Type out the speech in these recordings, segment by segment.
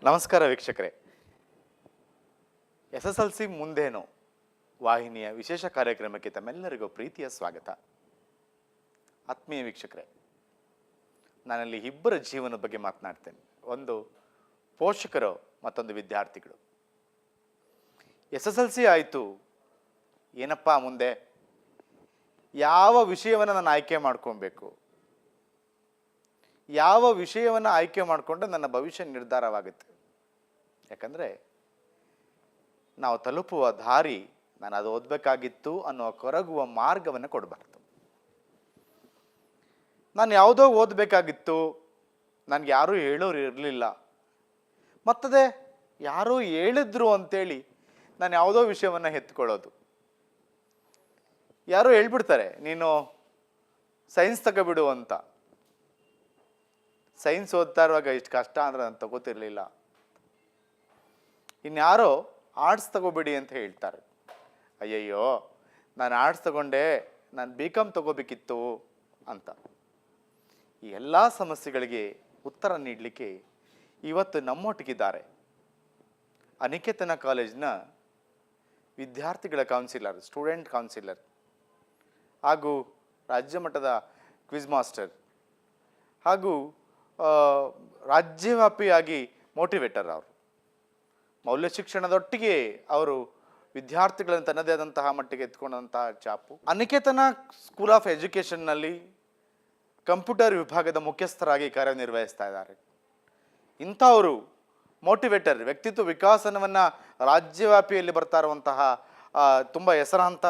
ನಮಸ್ಕಾರ ವೀಕ್ಷಕರೇ. SSLC ಮುಂದೇನು ವಾಹಿನಿಯ ವಿಶೇಷ ಕಾರ್ಯಕ್ರಮಕ್ಕೆ ತಮ್ಮೆಲ್ಲರಿಗೂ ಪ್ರೀತಿಯ ಸ್ವಾಗತ. ಆತ್ಮೀಯ ವೀಕ್ಷಕರೇ, ನಾನಲ್ಲಿ ಇಬ್ಬರ ಜೀವನದ ಬಗ್ಗೆ ಮಾತನಾಡ್ತೇನೆ. ಒಂದು ಪೋಷಕರು, ಮತ್ತೊಂದು ವಿದ್ಯಾರ್ಥಿಗಳು. SSLC ಆಯಿತು, ಏನಪ್ಪ ಮುಂದೆ ಯಾವ ವಿಷಯವನ್ನು ನಾನು ಆಯ್ಕೆ ಮಾಡ್ಕೊಬೇಕು, ಯಾವ ವಿಷಯವನ್ನು ಆಯ್ಕೆ ಮಾಡಿಕೊಂಡ್ರೆ ನನ್ನ ಭವಿಷ್ಯ ನಿರ್ಧಾರವಾಗುತ್ತೆ. ಯಾಕಂದರೆ ನಾವು ತಲುಪುವ ದಾರಿ ನಾನು ಅದು ಓದಬೇಕಾಗಿತ್ತು ಅನ್ನೋ ಕೊರಗುವ ಮಾರ್ಗವನ್ನು ಕೊಡಬಾರ್ದು. ನಾನು ಯಾವುದೋ ಓದಬೇಕಾಗಿತ್ತು, ನನಗೆ ಯಾರೂ ಹೇಳೋರು ಇರಲಿಲ್ಲ, ಮತ್ತದೆ ಯಾರೋ ಹೇಳಿದ್ರು ಅಂತೇಳಿ ನಾನು ಯಾವುದೋ ವಿಷಯವನ್ನು ಎತ್ಕೊಳ್ಳೋದು. ಯಾರೋ ಹೇಳ್ಬಿಡ್ತಾರೆ ನೀನು ಸೈನ್ಸ್ ತಗೋಬಿಡು ಅಂತ. ಸೈನ್ಸ್ ಓದ್ತಾ ಇರುವಾಗ ಇಷ್ಟು ಕಷ್ಟ ಅಂದರೆ ನಾನು ತಗೋತಿರ್ಲಿಲ್ಲ. ಇನ್ಯಾರೋ ಆರ್ಟ್ಸ್ ತಗೋಬೇಡಿ ಅಂತ ಹೇಳ್ತಾರೆ. ಅಯ್ಯಯ್ಯೋ, ನಾನು ಆರ್ಟ್ಸ್ ತಗೊಂಡೆ, ನಾನು BCom ತಗೋಬೇಕಿತ್ತು ಅಂತ. ಈ ಎಲ್ಲ ಸಮಸ್ಯೆಗಳಿಗೆ ಉತ್ತರ ನೀಡಲಿಕ್ಕೆ ಇವತ್ತು ನಮ್ಮೊಟ್ಟಿಗಿದ್ದಾರೆ ಅನಿಕೇತನ ಕಾಲೇಜಿನ ವಿದ್ಯಾರ್ಥಿಗಳ ಕೌನ್ಸಿಲರ್, ಸ್ಟೂಡೆಂಟ್ ಕೌನ್ಸಿಲರ್ ಹಾಗೂ ರಾಜ್ಯ ಮಟ್ಟದ ಕ್ವಿಜ್ ಮಾಸ್ಟರ್ ಹಾಗೂ ರಾಜ್ಯವ್ಯಾಪಿಯಾಗಿ ಮೋಟಿವೇಟರ್. ಅವರು ಮೌಲ್ಯ ಶಿಕ್ಷಣದೊಟ್ಟಿಗೆ ಅವರು ವಿದ್ಯಾರ್ಥಿಗಳನ್ನು ತನ್ನದೇ ಆದಂತಹ ಮಟ್ಟಿಗೆ ಎತ್ಕೊಂಡಂತಹ ಚಾಪು. ಅನಿಕೇತನ ಸ್ಕೂಲ್ ಆಫ್ ಎಜುಕೇಷನ್ನಲ್ಲಿ ಕಂಪ್ಯೂಟರ್ ವಿಭಾಗದ ಮುಖ್ಯಸ್ಥರಾಗಿ ಕಾರ್ಯನಿರ್ವಹಿಸ್ತಾ ಇದ್ದಾರೆ. ಇಂಥವರು ಮೋಟಿವೇಟರ್, ವ್ಯಕ್ತಿತ್ವ ವಿಕಾಸನವನ್ನು ರಾಜ್ಯವ್ಯಾಪಿಯಲ್ಲಿ ಬರ್ತಾ ಇರುವಂತಹ ತುಂಬ ಹೆಸರಾಂತ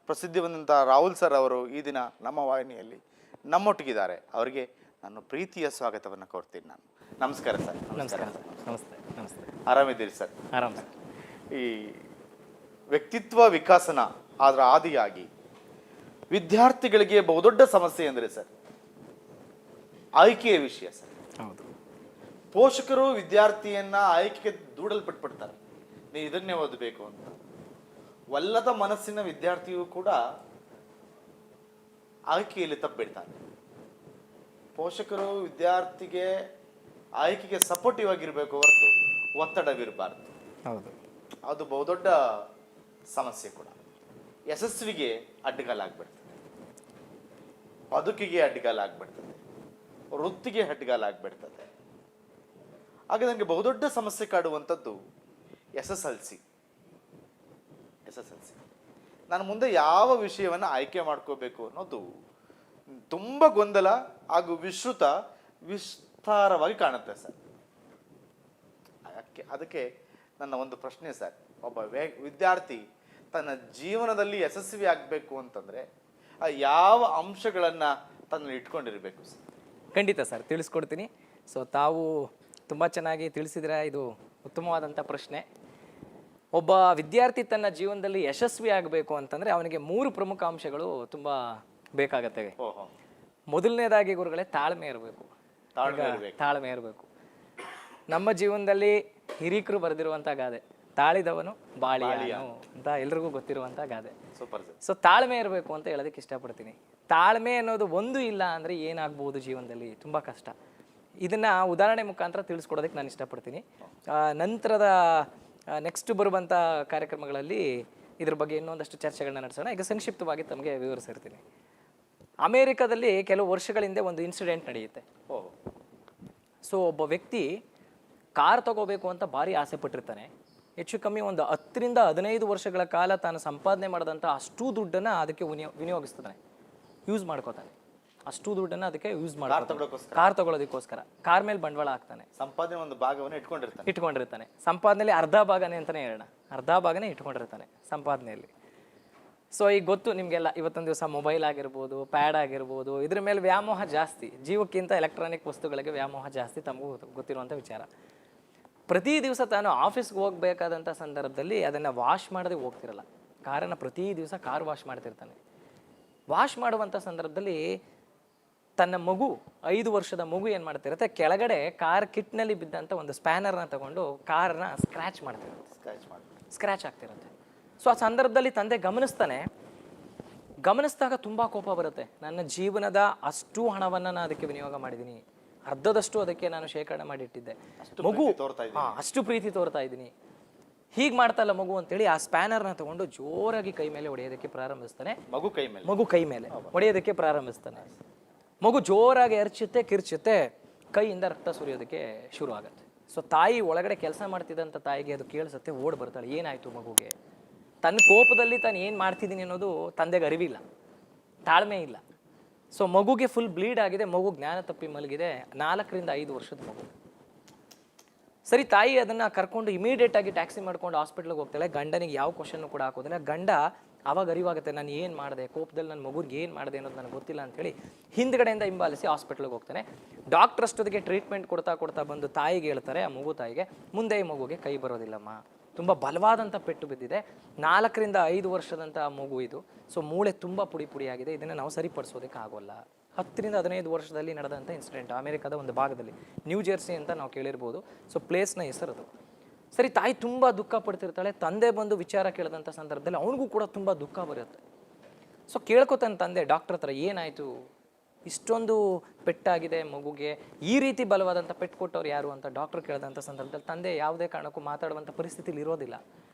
ಪ್ರಸಿದ್ಧಿ ಹೊಂದಂತಹ ರಾಹುಲ್ ಸರ್ ಅವರು ಈ ದಿನ ನಮ್ಮ ವಾಹಿನಿಯಲ್ಲಿ ನಮ್ಮೊಟ್ಟಿಗಿದ್ದಾರೆ. ಅವರಿಗೆ ನಾನು ಪ್ರೀತಿಯ ಸ್ವಾಗತವನ್ನು ಕೋರ್ತೀನಿ. ನಾನು ನಮಸ್ಕಾರ ಸರ್. ನಮಸ್ಕಾರ. ನಮಸ್ತೆ. ನಮಸ್ತೆ. ಆರಾಮಿದ್ದೀರಿ ಸರ್? ಆರಾಮ್ ಸರ್. ಈ ವ್ಯಕ್ತಿತ್ವ ವಿಕಾಸನ ಅದರ ಆದಿಯಾಗಿ ವಿದ್ಯಾರ್ಥಿಗಳಿಗೆ ಬಹುದೊಡ್ಡ ಸಮಸ್ಯೆ ಅಂದರೆ ಸರ್ ಆಯ್ಕೆಯ ವಿಷಯ ಸರ್. ಹೌದು. ಪೋಷಕರು ವಿದ್ಯಾರ್ಥಿಯನ್ನ ಆಯ್ಕೆಗೆ ದೂಡಲ್ಪಟ್ಬಿಡ್ತಾರೆ, ನೀವು ಇದನ್ನೇ ಓದಬೇಕು ಅಂತ. ಒಲ್ಲದ ಮನಸ್ಸಿನ ವಿದ್ಯಾರ್ಥಿಯು ಕೂಡ ಆಯ್ಕೆಯಲ್ಲಿ ತಪ್ಪಿಡ್ತಾನೆ. ಪೋಷಕರು ವಿದ್ಯಾರ್ಥಿಗೆ ಆಯ್ಕೆಗೆ ಸಪೋರ್ಟಿವ್ ಆಗಿರ್ಬೇಕು ಹೊರತು ಒತ್ತಡವಿರಬಾರ್ದು. ಹೌದು. ಅದು ಬಹುದೊಡ್ಡ ಸಮಸ್ಯೆ ಕೂಡ. ಯಶಸ್ವಿಗೆ ಅಡ್ಡಗಾಲಾಗ್ಬಿಡ್ತದೆ, ಬದುಕಿಗೆ ಅಡ್ಡಗಾಲಾಗ್ಬಿಡ್ತದೆ, ವೃತ್ತಿಗೆ ಅಡ್ಡಗಾಲಾಗ್ಬಿಡ್ತದೆ. ಹಾಗೆ ನನಗೆ ಬಹುದೊಡ್ಡ ಸಮಸ್ಯೆ ಕಾಡುವಂಥದ್ದು SSLC. ನಾನು ಮುಂದೆ ಯಾವ ವಿಷಯವನ್ನು ಆಯ್ಕೆ ಮಾಡ್ಕೋಬೇಕು ಅನ್ನೋದು ತುಂಬ ಗೊಂದಲ ಹಾಗೂ ವಿಸ್ತಾರವಾಗಿ ಕಾಣುತ್ತೆ ಸರ್. ಅದಕ್ಕೆ ನನ್ನ ಒಂದು ಪ್ರಶ್ನೆ ಸರ್, ಒಬ್ಬ ವಿದ್ಯಾರ್ಥಿ ತನ್ನ ಜೀವನದಲ್ಲಿ ಯಶಸ್ವಿ ಆಗಬೇಕು ಅಂತಂದರೆ ಯಾವ ಅಂಶಗಳನ್ನು ತನ್ನಲ್ಲಿ ಇಟ್ಕೊಂಡಿರಬೇಕು ಸರ್? ಖಂಡಿತ ಸರ್, ತಿಳಿಸ್ಕೊಡ್ತೀನಿ. ಸೊ ತಾವು ತುಂಬ ಚೆನ್ನಾಗಿ ತಿಳಿಸಿದ್ರೆ ಇದು ಉತ್ತಮವಾದಂಥ ಪ್ರಶ್ನೆ. ಒಬ್ಬ ವಿದ್ಯಾರ್ಥಿ ತನ್ನ ಜೀವನದಲ್ಲಿ ಯಶಸ್ವಿ ಆಗಬೇಕು ಅಂತಂದರೆ ಅವನಿಗೆ 3 ಪ್ರಮುಖ ಅಂಶಗಳು ತುಂಬ ಬೇಕಾಗತ್ತವೆ. ಮೊದಲನೇದಾಗಿ ಗುರುಗಳೇ ತಾಳ್ಮೆ ಇರಬೇಕು. ತಾಳ್ಮೆ ಇರಬೇಕು. ನಮ್ಮ ಜೀವನದಲ್ಲಿ ಹಿರೀಕರು ಬರೆದಿರುವಂಥ ಗಾದೆ, ತಾಳಿದವನು ಬಾಳಿಯಾನು ಅಂತ ಎಲ್ರಿಗೂ ಗೊತ್ತಿರುವಂಥ ಗಾದೆ. ಸೊ ತಾಳ್ಮೆ ಇರಬೇಕು ಅಂತ ಹೇಳೋದಕ್ಕೆ ಇಷ್ಟಪಡ್ತೀನಿ. ತಾಳ್ಮೆ ಅನ್ನೋದು ಒಂದು ಇಲ್ಲ ಅಂದರೆ ಏನಾಗ್ಬೋದು ಜೀವನದಲ್ಲಿ, ತುಂಬ ಕಷ್ಟ. ಇದನ್ನು ಉದಾಹರಣೆ ಮುಖಾಂತರ ತಿಳಿಸ್ಕೊಡೋದಕ್ಕೆ ನಾನು ಇಷ್ಟಪಡ್ತೀನಿ. ನಂತರದ ನೆಕ್ಸ್ಟ್ ಬರುವಂಥ ಕಾರ್ಯಕ್ರಮಗಳಲ್ಲಿ ಇದ್ರ ಬಗ್ಗೆ ಇನ್ನೊಂದಷ್ಟು ಚರ್ಚೆಗಳನ್ನ ನಡೆಸೋಣ. ಈಗ ಸಂಕ್ಷಿಪ್ತವಾಗಿ ತಮಗೆ ವಿವರಿಸಿರ್ತೀನಿ. ಅಮೇರಿಕಾದಲ್ಲಿ ಕೆಲವು ವರ್ಷಗಳ ಹಿಂದೆ ಒಂದು ಇನ್ಸಿಡೆಂಟ್ ನಡೆಯುತ್ತೆ. ಸೊ ಒಬ್ಬ ವ್ಯಕ್ತಿ ಕಾರ್ ತಗೋಬೇಕು ಅಂತ ಭಾರಿ ಆಸೆ ಪಟ್ಟಿರ್ತಾನೆ. ಹೆಚ್ಚು ಕಮ್ಮಿ ಒಂದು 10 ರಿಂದ 15 ವರ್ಷಗಳ ಕಾಲ ತಾನು ಸಂಪಾದನೆ ಮಾಡಿದಂಥ ಅಷ್ಟು ದುಡ್ಡನ್ನು ಅದಕ್ಕೆ ವಿನಿಯೋಗಿಸ್ತಾನೆ, ಯೂಸ್ ಮಾಡ್ಕೋತಾನೆ. ಅಷ್ಟು ದುಡ್ಡನ್ನು ಅದಕ್ಕೆ ಯೂಸ್ ಮಾಡ್ತಾರೆ ಕಾರ್ ತಗೊಳ್ಳೋದಕ್ಕೋಸ್ಕರ. ಕಾರ್ ಮೇಲೆ ಬಂಡವಾಳ ಹಾಕ್ತಾನೆ. ಸಂಪಾದನೆ ಒಂದು ಭಾಗವನ್ನು ಇಟ್ಕೊಂಡಿರ್ತಾನೆ. ಸಂಪಾದನೆಯಲ್ಲಿ ಅರ್ಧ ಭಾಗನೇ ಅಂತಲೇ ಹೇಳೋಣ, ಅರ್ಧ ಭಾಗನೇ ಇಟ್ಕೊಂಡಿರ್ತಾನೆ ಸಂಪಾದನೆಯಲ್ಲಿ. ಸೊ ಈಗ ಗೊತ್ತು ನಿಮಗೆಲ್ಲ, ಇವತ್ತೊಂದು ದಿವಸ ಮೊಬೈಲ್ ಆಗಿರ್ಬೋದು, ಪ್ಯಾಡ್ ಆಗಿರ್ಬೋದು, ಇದ್ರ ಮೇಲೆ ವ್ಯಾಮೋಹ ಜಾಸ್ತಿ. ಜೀವಕ್ಕಿಂತ ಎಲೆಕ್ಟ್ರಾನಿಕ್ ವಸ್ತುಗಳಿಗೆ ವ್ಯಾಮೋಹ ಜಾಸ್ತಿ, ತಮಗೂ ಗೊತ್ತಿರುವಂಥ ವಿಚಾರ. ಪ್ರತಿ ದಿವಸ ತಾನು ಆಫೀಸ್ಗೆ ಹೋಗಬೇಕಾದಂಥ ಸಂದರ್ಭದಲ್ಲಿ ಅದನ್ನು ವಾಶ್ ಮಾಡದೆ ಹೋಗ್ತಿರಲ್ಲ. ಕಾರನ್ನು ಪ್ರತಿ ದಿವಸ ಕಾರ್ ವಾಶ್ ಮಾಡ್ತಿರ್ತಾನೆ. ವಾಶ್ ಮಾಡುವಂಥ ಸಂದರ್ಭದಲ್ಲಿ ತನ್ನ ಮಗು, 5 ವರ್ಷದ ಮಗು ಏನು ಮಾಡ್ತಿರುತ್ತೆ, ಕೆಳಗಡೆ ಕಾರ್ ಕಿಟ್ನಲ್ಲಿ ಬಿದ್ದಂಥ ಒಂದು ಸ್ಪ್ಯಾನರ್ನ ತಗೊಂಡು ಕಾರ್ನ ಸ್ಕ್ರ್ಯಾಚ್ ಆಗ್ತಿರುತ್ತೆ. ಸೊ ಆ ಸಂದರ್ಭದಲ್ಲಿ ತಂದೆ ಗಮನಿಸಿದಾಗ ತುಂಬ ಕೋಪ ಬರುತ್ತೆ. ನನ್ನ ಜೀವನದ ಅಷ್ಟು ಹಣವನ್ನು ನಾನು ಅದಕ್ಕೆ ವಿನಿಯೋಗ ಮಾಡಿದ್ದೀನಿ, ಅರ್ಧದಷ್ಟು ಅದಕ್ಕೆ ನಾನು ಶೇಖರಣೆ ಮಾಡಿಟ್ಟಿದ್ದೆ. ಮಗು ತೋರ್ತಾ ಅಷ್ಟು ಪ್ರೀತಿ ತೋರ್ತಾ ಇದ್ದೀನಿ, ಹೀಗೆ ಮಾಡ್ತಲ್ಲ ಮಗು ಅಂತೇಳಿ ಆ ಸ್ಪ್ಯಾನರ್ನ ತಗೊಂಡು ಜೋರಾಗಿ ಕೈ ಮೇಲೆ ಹೊಡೆಯೋದಕ್ಕೆ ಪ್ರಾರಂಭಿಸ್ತಾನೆ. ಮಗು ಕೈ ಮೇಲೆ ಹೊಡೆಯೋದಕ್ಕೆ ಪ್ರಾರಂಭಿಸ್ತಾನೆ. ಮಗು ಜೋರಾಗಿ ಎರಚುತ್ತೆ, ಕಿರ್ಚುತ್ತೆ, ಕೈಯಿಂದ ರಕ್ತ ಸುರಿಯೋದಕ್ಕೆ ಶುರು ಆಗುತ್ತೆ. ಸೊ ತಾಯಿ ಒಳಗಡೆ ಕೆಲಸ ಮಾಡ್ತಿದ್ದಂಥ ತಾಯಿಗೆ ಅದು ಕೇಳಿಸುತ್ತೆ, ಓಡ್ ಬರ್ತಾಳೆ. ಏನಾಯ್ತು ಮಗುಗೆ? ತನ್ನ ಕೋಪದಲ್ಲಿ ತಾನು ಏನು ಮಾಡ್ತಿದ್ದೀನಿ ಅನ್ನೋದು ತಂದೆಗೆ ಅರಿವಿಲ್ಲ, ತಾಳ್ಮೆ ಇಲ್ಲ. ಸೊ ಮಗುಗೆ ಫುಲ್ ಬ್ಲೀಡ್ ಆಗಿದೆ, ಮಗು ಜ್ಞಾನ ತಪ್ಪಿ ಮಲಗಿದೆ. 4 ರಿಂದ 5 ವರ್ಷದ ಮಗು. ಸರಿ, ತಾಯಿ ಅದನ್ನ ಕರ್ಕೊಂಡು ಇಮಿಡಿಯೇಟ್ ಆಗಿ ಟ್ಯಾಕ್ಸಿ ಮಾಡ್ಕೊಂಡು ಹಾಸ್ಪಿಟ್ಲಿಗೆ ಹೋಗ್ತಾಳೆ. ಗಂಡನಿಗೆ ಯಾವ ಕ್ವಶನ್ ಕೂಡ ಹಾಕೋದಿಲ್ಲ. ಗಂಡ ಅವಾಗ ಅರಿವಾಗುತ್ತೆ, ನಾನು ಏನು ಮಾಡಿದೆ, ಕೋಪದಲ್ಲಿ ನನ್ನ ಮಗುಗೆ ಏನು ಮಾಡಿದೆ ಅನ್ನೋದು ನನಗೆ ಗೊತ್ತಿಲ್ಲ ಅಂತೇಳಿ ಹಿಂದ್ಗಡೆಯಿಂದ ಹಿಂಬಾಲಿಸಿ ಹಾಸ್ಪಿಟ್ಲಿಗೆ ಹೋಗ್ತಾನೆ. ಡಾಕ್ಟರ್ ಅಷ್ಟೊತ್ತಿಗೆ ಟ್ರೀಟ್ಮೆಂಟ್ ಕೊಡ್ತಾ ಬಂದು ತಾಯಿಗೆ ಹೇಳ್ತಾರೆ, ಆ ಮಗು ತಾಯಿಗೆ, ಮುಂದೆ ಈ ಮಗುಗೆ ಕೈ ಬರೋದಿಲ್ಲಮ್ಮ, ತುಂಬ ಬಲವಾದಂಥ ಪೆಟ್ಟು ಬಿದ್ದಿದೆ, 4 ರಿಂದ 5 ವರ್ಷದಂಥ ಮಗು ಇದು. ಸೊ ಮೂಳೆ ತುಂಬ ಪುಡಿಯಾಗಿದೆ, ಇದನ್ನು ನಾವು ಸರಿಪಡಿಸೋದಕ್ಕೆ ಆಗೋಲ್ಲ. 10 ರಿಂದ 15 ವರ್ಷದಲ್ಲಿ ನಡೆದಂಥ ಇನ್ಸಿಡೆಂಟ್, ಅಮೆರಿಕದ ಒಂದು ಭಾಗದಲ್ಲಿ, ನ್ಯೂ ಜೆರ್ಸಿ ಅಂತ ನಾವು ಕೇಳಿರ್ಬೋದು. ಸೊ ಪ್ಲೇಸ್ನ ಹೆಸರದು. ಸರಿ, ತಾಯಿ ತುಂಬ ದುಃಖ ಪಡ್ತಿರ್ತಾಳೆ. ತಂದೆ ಬಂದು ವಿಚಾರ ಕೇಳಿದಂಥ ಸಂದರ್ಭದಲ್ಲಿ ಅವನಿಗೂ ಕೂಡ ತುಂಬ ದುಃಖ ಬರುತ್ತೆ. ಸೊ ಕೇಳ್ಕೊತಾನೆ ತಂದೆ ಡಾಕ್ಟರ್ ಹತ್ರ, ಏನಾಯಿತು, ಇಷ್ಟೊಂದು ಪೆಟ್ಟಾಗಿದೆ ಮಗುಗೆ, ಈ ರೀತಿ ಬಲವಾದಂಥ ಪೆಟ್ಟು ಕೊಟ್ಟವ್ರು ಯಾರು ಅಂತ ಡಾಕ್ಟರ್ ಕೇಳಿದಂಥ ಸಂದರ್ಭದಲ್ಲಿ ತಂದೆ ಯಾವುದೇ ಕಾರಣಕ್ಕೂ ಮಾತಾಡುವಂಥ ಪರಿಸ್ಥಿತಿಲಿ ಇರೋದಿಲ್ಲ.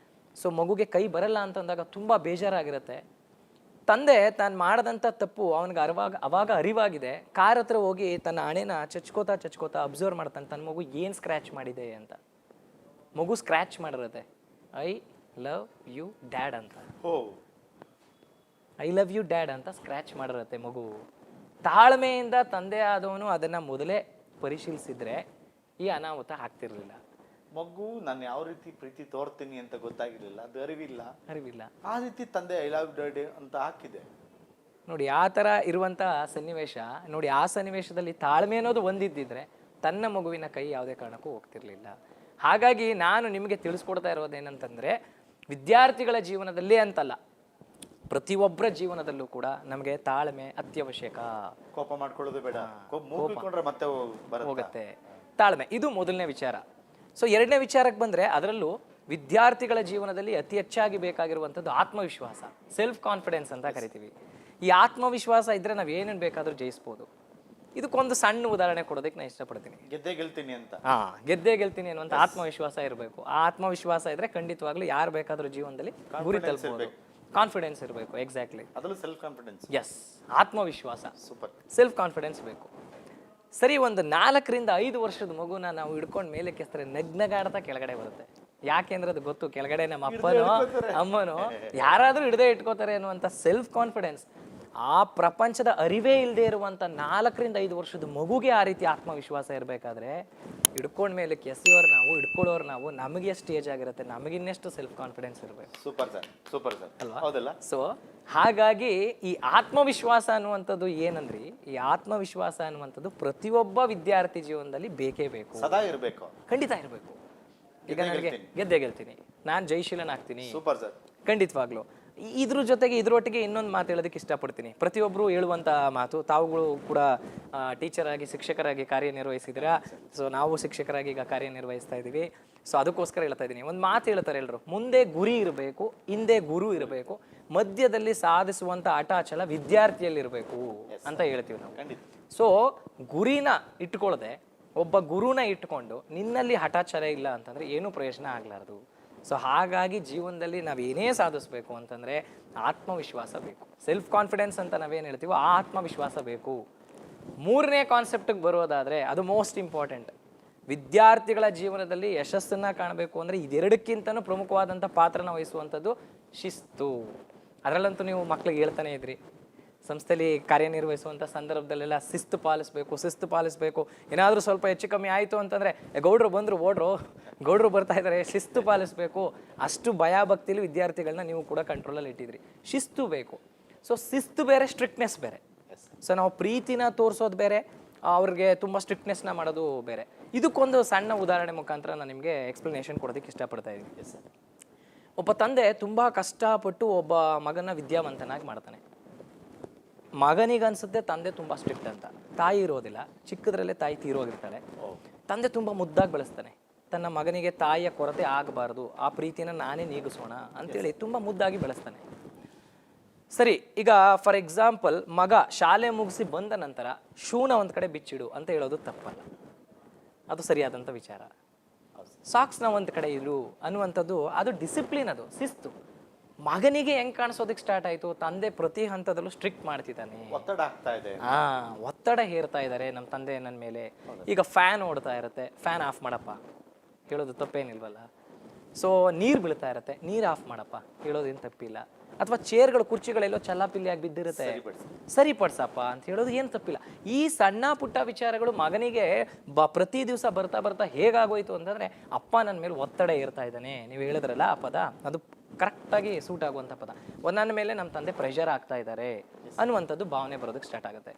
ಸೊ ಮಗುಗೆ ಕೈ ಬರಲ್ಲ ಅಂತಂದಾಗ ತುಂಬ ಬೇಜಾರಾಗಿರುತ್ತೆ. ತಂದೆ ತಾನು ಮಾಡದಂಥ ತಪ್ಪು ಅವನಿಗೆ ಅವಾಗ ಅರಿವಾಗಿದೆ. ಕಾರ್ ಹತ್ರ ಹೋಗಿ ತನ್ನ ಹಣೆನ ಚಚ್ಕೋತಾ ಅಬ್ಸರ್ವ್ ಮಾಡ್ತಾನೆ, ತನ್ನ ಮಗು ಏನು ಸ್ಕ್ರ್ಯಾಚ್ ಮಾಡಿದೆ ಅಂತ. ಮಗು ಸ್ಕ್ರ್ಯಾಚ್ ಮಾಡಿರುತ್ತೆ, ಐ ಲವ್ ಯು ಡ್ಯಾಡ್ ಅಂತ. ಐ ಲವ್ ಯು ಡ್ಯಾಡ್ ಅಂತ ಸ್ಕ್ರ್ಯಾಚ್ ಮಾಡಿರುತ್ತೆ ಮಗು. ತಾಳ್ಮೆಯಿಂದ ತಂದೆ ಆದವನು ಅದನ್ನು ಮೊದಲೇ ಪರಿಶೀಲಿಸಿದ್ರೆ ಈ ಅನಾಹುತ ಆಗ್ತಿರ್ಲಿಲ್ಲ. ಮಗು ನಾನು ಯಾವ ರೀತಿ ಪ್ರೀತಿ ತೋರ್ತೀನಿ ಅಂತ ಗೊತ್ತಾಗಿರ್ಲಿಲ್ಲ, ಅದು ಅರಿವಿಲ್ಲ. ಆ ರೀತಿ ತಂದೆ ಐ ಲವ್ ಡ್ಯಾಡ್ ಅಂತ ಹಾಕಿದೆ ನೋಡಿ. ಆ ಥರ ಇರುವಂಥ ಸನ್ನಿವೇಶ ನೋಡಿ. ಆ ಸನ್ನಿವೇಶದಲ್ಲಿ ತಾಳ್ಮೆ ಅನ್ನೋದು ಒಂದಿದ್ದಿದ್ರೆ ತನ್ನ ಮಗುವಿನ ಕೈ ಯಾವುದೇ ಕಾರಣಕ್ಕೂ ಹೋಗ್ತಿರ್ಲಿಲ್ಲ. ಹಾಗಾಗಿ ನಾನು ನಿಮಗೆ ತಿಳಿಸ್ಕೊಡ್ತಾ ಇರೋದೇನಂತಂದರೆ, ವಿದ್ಯಾರ್ಥಿಗಳ ಜೀವನದಲ್ಲಿ ಅಂತಲ್ಲ, ಪ್ರತಿಯೊಬ್ಬರ ಜೀವನದಲ್ಲೂ ಕೂಡ ನಮಗೆ ತಾಳ್ಮೆ ಅತ್ಯವಶ್ಯಕ. ಕೋಪ ಮಾಡ್ಕೊಳ್ಳೋದು ಬೇಡ, ಮತ್ತೆ ಹೋಗುತ್ತೆ ತಾಳ್ಮೆ. ಇದು ಮೊದಲನೇ ವಿಚಾರ. ಸೊ ಎರಡನೇ ವಿಚಾರಕ್ಕೆ ಬಂದರೆ, ಅದರಲ್ಲೂ ವಿದ್ಯಾರ್ಥಿಗಳ ಜೀವನದಲ್ಲಿ ಅತಿ ಹೆಚ್ಚಾಗಿ ಬೇಕಾಗಿರುವಂಥದ್ದು ಆತ್ಮವಿಶ್ವಾಸ, ಸೆಲ್ಫ್ ಕಾನ್ಫಿಡೆನ್ಸ್ ಅಂತ ಕರಿತೀವಿ. ಈ ಆತ್ಮವಿಶ್ವಾಸ ಇದ್ದರೆ ನಾವು ಏನೇನು ಬೇಕಾದರೂ ಜಯಿಸ್ಬೋದು. ಇದಕ್ಕೊಂದು ಸಣ್ಣ ಉದಾಹರಣೆ ಕೊಡೋದಕ್ಕೆ ನಾನು ಇಷ್ಟಪಡ್ತೀನಿ. ಗೆದ್ದೇ ಗೆಲ್ತೀನಿ ಅನ್ನುವಂಥ ಆತ್ಮವಿಶ್ವಾಸ ಇರಬೇಕು. ಆ ಆತ್ಮವಿಶ್ವಾಸ ಇದ್ರೆ ಖಂಡಿತವಾಗ್ಲೂ ಯಾರು ಬೇಕಾದರೂ ಜೀವನದಲ್ಲಿ ಗುರಿ ತಲುಪಬಹುದು. ಕಾನ್ಫಿಡೆನ್ಸ್ ಇರಬೇಕು. ಎಕ್ಸಾಕ್ಟ್ಲಿ, ಅದರಲ್ಲೂ ಸೆಲ್ಫ್ ಕಾನ್ಫಿಡೆನ್ಸ್. ಎಸ್, ಆತ್ಮವಿಶ್ವಾಸ, ಸೂಪರ್. ಸೆಲ್ಫ್ ಕಾನ್ಫಿಡೆನ್ಸ್ ಬೇಕು. ಸರಿ, ಒಂದು 4 ರಿಂದ 5 ವರ್ಷದ ಮಗುನ ನಾವು ಹಿಡ್ಕೊಂಡು ಮೇಲೆ ಕೆಸ್ತರೆ ನಗ್ನಗಾಡ್ತಾ ಕೆಳಗಡೆ ಬರುತ್ತೆ. ಯಾಕೆಂದ್ರೆ ಅದು ಗೊತ್ತು, ಕೆಳಗಡೆ ನಮ್ಮ ಅಪ್ಪನೋ ಅಮ್ಮನೋ ಯಾರಾದರೂ ಹಿಡ್ದೇ ಇಟ್ಕೋತಾರೆ ಅನ್ನುವಂಥ ಸೆಲ್ಫ್ ಕಾನ್ಫಿಡೆನ್ಸ್. ಆ ಪ್ರಪಂಚದ ಅರಿವೇ ಇಲ್ಲದೆ ಇರುವಂಥ 4 ರಿಂದ 5 ವರ್ಷದ ಮಗುಗೆ ಆ ರೀತಿ ಆತ್ಮವಿಶ್ವಾಸ ಇರಬೇಕಾದ್ರೆ, ಹಿಡ್ಕೊಂಡ ಮೇಲೆ ಎಸೆಯೋರು ನಾವು, ಹಿಡ್ಕೊಳ್ಳೋರು ನಾವು, ನಮಗೆ ಎಷ್ಟು ಏಜ್ ಆಗಿರುತ್ತೆ, ನಮಗಿನ್ನೆಷ್ಟು ಸೆಲ್ಫ್ ಕಾನ್ಫಿಡೆನ್ಸ್ ಇರಬೇಕು. ಸೂಪರ್ ಸರ್ ಅಲ್ವಾ? ಹೌದಲ್ಲ? ಸೊ ಹಾಗಾಗಿ ಈ ಆತ್ಮವಿಶ್ವಾಸ ಅನ್ನುವಂಥದ್ದು ಏನಂದ್ರಿ, ಈ ಆತ್ಮವಿಶ್ವಾಸ ಅನ್ನುವಂಥದ್ದು ಪ್ರತಿಯೊಬ್ಬ ವಿದ್ಯಾರ್ಥಿ ಜೀವನದಲ್ಲಿ ಬೇಕೇ ಬೇಕು, ಸದಾ ಇರಬೇಕು, ಖಂಡಿತ ಇರಬೇಕು. ಈಗ ನನಗೆ ಗೆದ್ದೇ ಗೆಲ್ತೀನಿ, ನಾನು ಜಯಶೀಲನಾಗ್ತೀನಿ, ಸೂಪರ್ ಸರ್, ಖಂಡಿತವಾಗ್ಲು. ಇದ್ರೊಟ್ಟಿಗೆ ಇನ್ನೊಂದು ಮಾತು ಹೇಳೋದಕ್ಕೆ ಇಷ್ಟಪಡ್ತೀನಿ. ಪ್ರತಿಯೊಬ್ಬರು ಹೇಳುವಂಥ ಮಾತು, ತಾವುಗಳು ಕೂಡ ಟೀಚರ್ ಆಗಿ, ಶಿಕ್ಷಕರಾಗಿ ಕಾರ್ಯನಿರ್ವಹಿಸಿದ್ದೀರಾ. ಸೊ ನಾವು ಶಿಕ್ಷಕರಾಗಿ ಈಗ ಕಾರ್ಯನಿರ್ವಹಿಸ್ತಾ ಇದ್ದೀವಿ. ಸೊ ಅದಕ್ಕೋಸ್ಕರ ಹೇಳ್ತಾ ಇದ್ದೀನಿ, ಒಂದು ಮಾತು ಹೇಳ್ತಾರೆ ಎಲ್ಲರೂ, ಮುಂದೆ ಗುರಿ ಇರಬೇಕು, ಹಿಂದೆ ಗುರು ಇರಬೇಕು, ಮಧ್ಯದಲ್ಲಿ ಸಾಧಿಸುವಂಥ ಹಠಾಚಲ ವಿದ್ಯಾರ್ಥಿಯಲ್ಲಿರಬೇಕು ಅಂತ ಹೇಳ್ತೀವಿ ನಾವು. ಸೊ ಗುರಿನ ಇಟ್ಕೊಳ್ಳದೆ ಒಬ್ಬ ಗುರುನ ಇಟ್ಕೊಂಡು ನಿನ್ನಲ್ಲಿ ಹಠಾಚಲ ಇಲ್ಲ ಅಂತಂದರೆ ಏನೂ ಪ್ರಯೋಜನ ಆಗಲಾರ್ದು. ಸೊ ಹಾಗಾಗಿ ಜೀವನದಲ್ಲಿ ನಾವು ಏನೇ ಸಾಧಿಸ್ಬೇಕು ಅಂತಂದರೆ ಆತ್ಮವಿಶ್ವಾಸ ಬೇಕು. ಸೆಲ್ಫ್ ಕಾನ್ಫಿಡೆನ್ಸ್ ಅಂತ ನಾವೇನು ಹೇಳ್ತೀವೋ ಆ ಆತ್ಮವಿಶ್ವಾಸ ಬೇಕು. 3ನೇ ಕಾನ್ಸೆಪ್ಟಿಗೆ ಬರೋದಾದರೆ, ಅದು ಮೋಸ್ಟ್ ಇಂಪಾರ್ಟೆಂಟ್. ವಿದ್ಯಾರ್ಥಿಗಳ ಜೀವನದಲ್ಲಿ ಯಶಸ್ಸನ್ನು ಕಾಣಬೇಕು ಅಂದರೆ ಇದೆರಡಕ್ಕಿಂತನೂ ಪ್ರಮುಖವಾದಂಥ ಪಾತ್ರನ ವಹಿಸುವಂಥದ್ದು ಶಿಸ್ತು. ಅದರಲ್ಲಂತೂ ನೀವು ಮಕ್ಳಿಗೆ ಹೇಳ್ತಾನೆ ಇದ್ರಿ, ಸಂಸ್ಥೆಯಲ್ಲಿ ಕಾರ್ಯನಿರ್ವಹಿಸುವಂಥ ಸಂದರ್ಭದಲ್ಲೆಲ್ಲ ಶಿಸ್ತು ಪಾಲಿಸಬೇಕು. ಏನಾದರೂ ಸ್ವಲ್ಪ ಹೆಚ್ಚು ಕಮ್ಮಿ ಆಯಿತು ಅಂತಂದರೆ, ಗೌಡ್ರು ಬಂದರು ಓಡ್ರು, ಗೌಡ್ರು ಬರ್ತಾ ಇದ್ದಾರೆ, ಶಿಸ್ತು ಪಾಲಿಸಬೇಕು. ಅಷ್ಟು ಭಯಭಕ್ತಿಲಿ ವಿದ್ಯಾರ್ಥಿಗಳನ್ನ ನೀವು ಕೂಡ ಕಂಟ್ರೋಲಲ್ಲಿ ಇಟ್ಟಿದ್ರಿ. ಶಿಸ್ತು ಬೇಕು. ಸೊ ಶಿಸ್ತು ಬೇರೆ, ಸ್ಟ್ರಿಕ್ಟ್ನೆಸ್ ಬೇರೆ. ಸೊ ನಾವು ಪ್ರೀತಿನ ತೋರಿಸೋದು ಬೇರೆ, ಅವ್ರಿಗೆ ತುಂಬ ಸ್ಟ್ರಿಕ್ಟ್ನೆಸ್ನ ಮಾಡೋದು ಬೇರೆ. ಇದಕ್ಕೊಂದು ಸಣ್ಣ ಉದಾಹರಣೆ ಮುಖಾಂತರ ನಾನು ನಿಮಗೆ ಎಕ್ಸ್ಪ್ಲನೇಷನ್ ಕೊಡೋದಕ್ಕೆ ಇಷ್ಟಪಡ್ತಾ ಇದ್ದೀನಿ. ಒಬ್ಬ ತಂದೆ ತುಂಬ ಕಷ್ಟಪಟ್ಟು ಒಬ್ಬ ಮಗನ ವಿದ್ಯಾವಂತನಾಗಿ ಮಾಡ್ತಾನೆ. ಮಗನಿಗನ್ಸುತ್ತೆ ತಂದೆ ತುಂಬ ಸ್ಟ್ರಿಕ್ಟ್ ಅಂತ. ತಾಯಿ ಇರೋದಿಲ್ಲ, ಚಿಕ್ಕದ್ರಲ್ಲೇ ತಾಯಿ ತೀರೋಗಿರ್ತಾಳೆ. ತಂದೆ ತುಂಬ ಮುದ್ದಾಗಿ ಬೆಳೆಸ್ತಾನೆ. ತನ್ನ ಮಗನಿಗೆ ತಾಯಿಯ ಕೊರತೆ ಆಗಬಾರ್ದು, ಆ ಪ್ರೀತಿನ ನಾನೇ ನೀಗಿಸೋಣ ಅಂತೇಳಿ ತುಂಬ ಮುದ್ದಾಗಿ ಬೆಳೆಸ್ತಾನೆ. ಸರಿ, ಈಗ ಫಾರ್ ಎಕ್ಸಾಂಪಲ್ ಮಗ ಶಾಲೆ ಮುಗಿಸಿ ಬಂದ ನಂತರ ಶೂನ ಒಂದು ಕಡೆ ಬಿಚ್ಚಿಡು ಅಂತ ಹೇಳೋದು ತಪ್ಪಲ್ಲ, ಅದು ಸರಿಯಾದಂಥ ವಿಚಾರ. ಸಾಕ್ಸ್ನ ಒಂದು ಕಡೆ ಇರು ಅನ್ನುವಂಥದ್ದು ಅದು ಡಿಸಿಪ್ಲಿನ್, ಅದು ಶಿಸ್ತು. ಮಗನಿಗೆ ಹೆಂಗ್ ಕಾಣಿಸೋದಕ್ಕೆ ಸ್ಟಾರ್ಟ್ ಆಯ್ತು, ತಂದೆ ಪ್ರತಿ ಹಂತದಲ್ಲೂ ಸ್ಟ್ರಿಕ್ಟ್ ಮಾಡ್ತಿದ್ದಾನೆ, ಒತ್ತಡ ಆಗ್ತಾ ಇದೆ. ಒತ್ತಡ ಹೇರ್ತಾ ಇದ್ದಾರೆ ನಮ್ಮ ತಂದೆ ನನ್ನ ಮೇಲೆ. ಈಗ ಫ್ಯಾನ್ ಓಡ್ತಾ ಇರುತ್ತೆ, ಫ್ಯಾನ್ ಆಫ್ ಮಾಡಪ್ಪ ಹೇಳೋದು ತಪ್ಪೇನಿಲ್ವಲ್ಲ. ಸೊ ನೀರು ಬೀಳ್ತಾ ಇರುತ್ತೆ, ನೀರು ಆಫ್ ಮಾಡಪ್ಪ ಹೇಳೋದೇನು ತಪ್ಪಿಲ್ಲ. ಅಥವಾ ಚೇರ್ಗಳು ಕುರ್ಚಿಗಳೆಲ್ಲೋ ಚಲ್ಲಾಪಿಲ್ಲಿಯಾಗಿ ಬಿದ್ದಿರುತ್ತೆ, ಸರಿಪಡ್ಸಪ್ಪ ಅಂತ ಹೇಳೋದು ಏನು ತಪ್ಪಿಲ್ಲ. ಈ ಸಣ್ಣ ಪುಟ್ಟ ವಿಚಾರಗಳು ಮಗನಿಗೆ ಪ್ರತಿ ದಿವಸ ಬರ್ತಾ ಬರ್ತಾ ಹೇಗಾಗೋಯ್ತು ಅಂತಂದ್ರೆ ಅಪ್ಪ ನನ್ನ ಮೇಲೆ ಒತ್ತಡ ಏರ್ತಾ ಇದ್ದಾನೆ, ನೀವು ಹೇಳಿದ್ರಲ್ಲ ಆ ಪದ, ಅದು ಕರೆಕ್ಟಾಗಿ ಸೂಟ್ ಆಗುವಂಥ ಪದ. ನನ್ನ ಮೇಲೆ ನಮ್ಮ ತಂದೆ ಪ್ರೆಷರ್ ಆಗ್ತಾ ಇದ್ದಾರೆ ಅನ್ನುವಂಥದ್ದು ಭಾವನೆ ಬರೋದಕ್ಕೆ ಸ್ಟಾರ್ಟ್ ಆಗುತ್ತೆ.